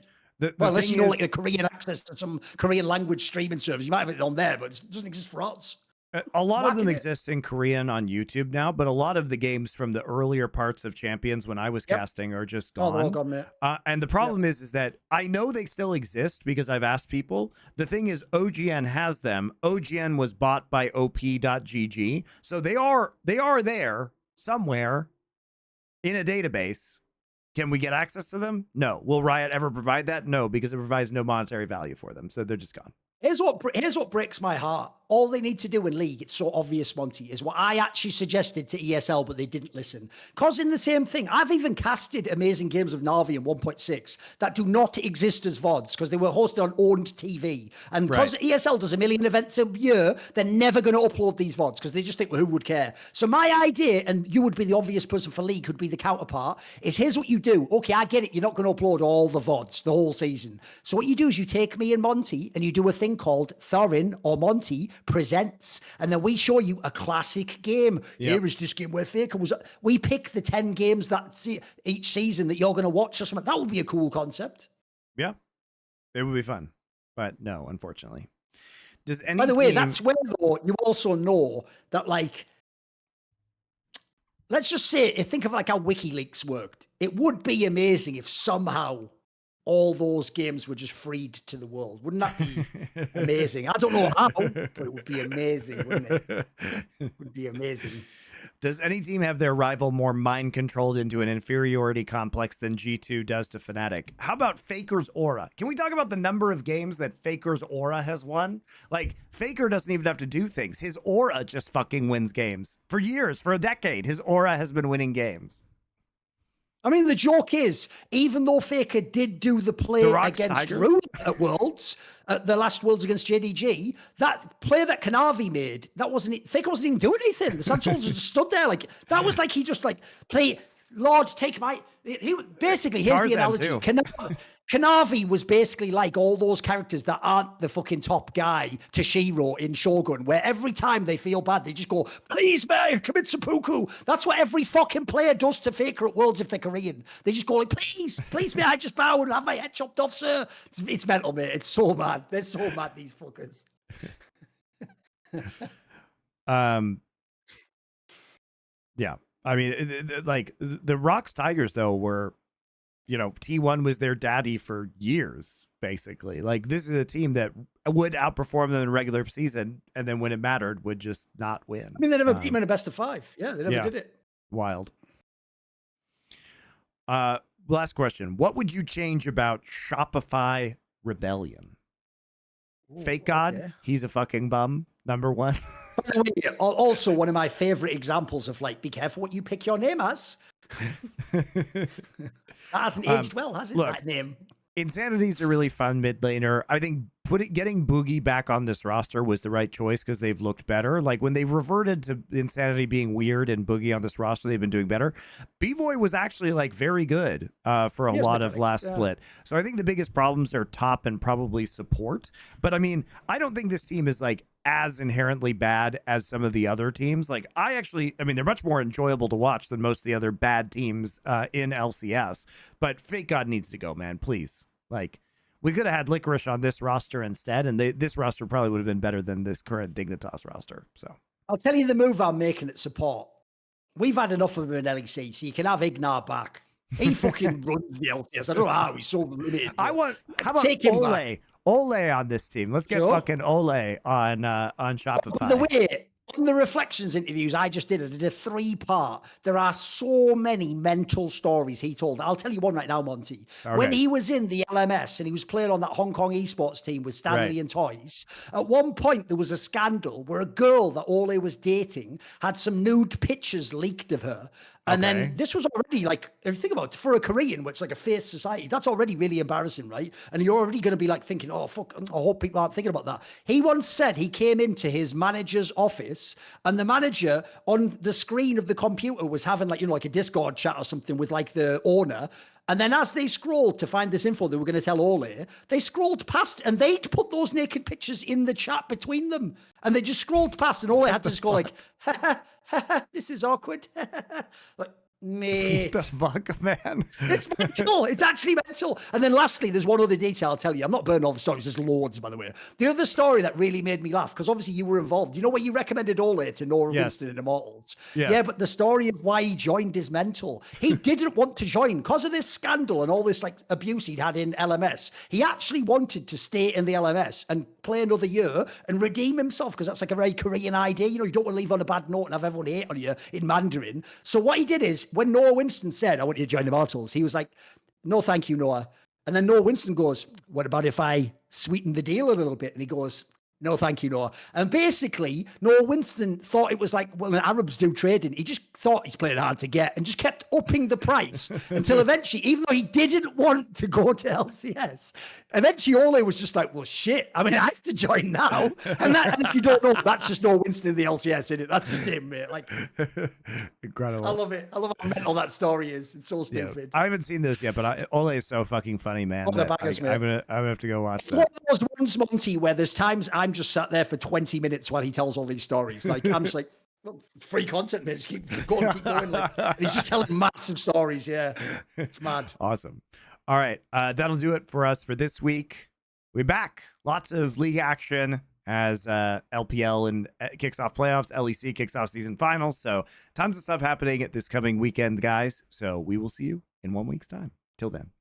S1: Unless you know like a Korean access to some Korean language streaming service. You might have it on there, but it doesn't exist for us.
S2: A lot of them exist in Korean on YouTube now, but a lot of the games from the earlier parts of Champions when I was casting are just gone.
S1: They're all gone, mate.
S2: And the problem is that I know they still exist because I've asked people. The thing is, OGN has them. OGN was bought by op.gg, so they are there somewhere in a database. Can we get access to them? No. Will Riot ever provide that? No, because it provides no monetary value for them, so they're just gone.
S1: Here's what breaks my heart. All they need to do in League, it's so obvious, Monty, is what I actually suggested to ESL, but they didn't listen. Causing the same thing. I've even casted amazing games of Na'Vi in 1.6 that do not exist as VODs because they were hosted on owned TV. And because ESL does 1 million events a year, they're never going to upload these VODs because they just think, well, who would care? So my idea, and you would be the obvious person for League, who'd be the counterpart, is here's what you do. Okay, I get it. You're not going to upload all the VODs the whole season. So what you do is you take me and Monty and you do a thing called Thorin or Monty Presents, and then we show you a classic game. Here is this game where Faker was. We pick the 10 games that each season that you're going to watch or something. That would be a cool concept.
S2: Yeah, it would be fun, but no, unfortunately. Does any?
S1: By the way, that's where though you also know that, like, let's just say, think of like how WikiLeaks worked. It would be amazing if somehow all those games were just freed to the world. Wouldn't that be amazing? I don't know how, but it would be amazing, wouldn't it? It would be amazing.
S2: Does any team have their rival more mind-controlled into an inferiority complex than G2 does to Fnatic? How about Faker's Aura? Can we talk about the number of games that Faker's Aura has won? Like, Faker doesn't even have to do things. His Aura just fucking wins games. For years, for a decade, his Aura has been winning games.
S1: I mean, the joke is, even though Faker did do the play against Rune at Worlds, at the last Worlds against Gen.G, that play that Kanavi made, that wasn't it. Faker wasn't even doing anything. The Sand Soldier just stood there. Like, that was like he just like play, Lord, take my. He basically, here's the analogy. Kanavi was basically like all those characters that aren't the fucking top guy, Toshiro in Shogun, where every time they feel bad, they just go, please, man, commit seppuku. That's what every fucking player does to Faker at Worlds if they're Korean. They just go like, please, may I just bow and have my head chopped off, sir? It's mental, mate. It's so mad. They're so mad, these fuckers.
S2: Yeah. I mean, like the Rocks Tigers, though, were, you know, T1 was their daddy for years, basically. Like, this is a team that would outperform them in regular season, and then when it mattered, would just not win.
S1: I mean, they never beat them in a best of 5. Yeah, they never did it.
S2: Wild. Last question. What would you change about Shopify Rebellion?
S1: Ooh,
S2: Fake God,
S1: okay.
S2: He's a fucking bum, number one.
S1: Also, one of my favorite examples of, like, be careful what you pick your name as. That hasn't aged well, has it?
S2: Look,
S1: that name.
S2: Insanity's a really fun mid laner. I think getting Boogie back on this roster was the right choice because they've looked better. Like, when they've reverted to Insanity being weird and Boogie on this roster, they've been doing better. B-Boy was actually like very good for a lot of last split. So I think the biggest problems are top and probably support. But I mean, I don't think this team is like as inherently bad as some of the other teams. Like, I mean, they're much more enjoyable to watch than most of the other bad teams in LCS. But Fake God needs to go, man, please. Like, we could have had Licorice on this roster instead, and this roster probably would have been better than this current Dignitas roster. So
S1: I'll tell you the move I'm making at support. We've had enough of him in LEC, so you can have Ignar back. He fucking runs the LCS. I don't know how he's so limited.
S2: How about Ole? Ole on this team. Let's get fucking Ole on Shopify.
S1: On the Reflections interviews I did a 3-part. There are so many mental stories he told. I'll tell you one right now, Monty. Okay. When he was in the LMS and he was playing on that Hong Kong esports team with Stanley and Toys, at one point there was a scandal where a girl that Ole was dating had some nude pictures leaked of her. And then this was already, like, if you think about it, for a Korean, which is like a fair society, that's already really embarrassing, right? And you're already going to be like thinking, oh, fuck, I hope people aren't thinking about that. He once said he came into his manager's office and the manager on the screen of the computer was having, like, you know, like a Discord chat or something with like the owner. And then as they scrolled to find this info they were going to tell Ole, they scrolled past and they'd put those naked pictures in the chat between them. And they just scrolled past and Ole had to just go like, ha ha. This is awkward. Like, mate.
S2: What the fuck, man?
S1: It's mental. It's actually mental. And then lastly, there's one other detail I'll tell you. I'm not burning all the stories. There's loads, by the way. The other story that really made me laugh, because obviously you were involved. You know where you recommended Ole to Nora Winston in Immortals? Yes. Yeah, but the story of why he joined is mental. He didn't want to join because of this scandal and all this like abuse he'd had in LMS. He actually wanted to stay in the LMS and play another year and redeem himself, because that's like a very Korean idea. You know, you don't want to leave on a bad note and have everyone hate on you in Mandarin. So what he did is, when Noah Winston said, I want you to join the Immortals, he was like, no, thank you, Noah. And then Noah Winston goes, what about if I sweeten the deal a little bit? And he goes, no, thank you, Noah. And basically, Noah Winston thought it was like, well, when Arabs do trading, he just thought he's playing hard to get and just kept upping the price until eventually, even though he didn't want to go to LCS, eventually Ole was just like, well, shit, I mean, I have to join now. And if you don't know, that's just Noah Winston in the LCS, isn't it? That's just him, mate. Like,
S2: incredible.
S1: I love it. I love how mental that story is. It's so stupid.
S2: I haven't seen this yet, but Ole is so fucking funny, man. I'm gonna have to go watch that.
S1: One of those ones, Monty, where there's times I'm just sat there for 20 minutes while he tells all these stories. Like, I'm just like, well, free content, man. Just keep going. Like, and he's just telling massive stories. Yeah, it's mad.
S2: Awesome. All right, that'll do it for us for this week. We're back. Lots of league action as LPL and kicks off playoffs. LEC kicks off season finals. So tons of stuff happening at this coming weekend, guys. So we will see you in 1 week's time. Till then.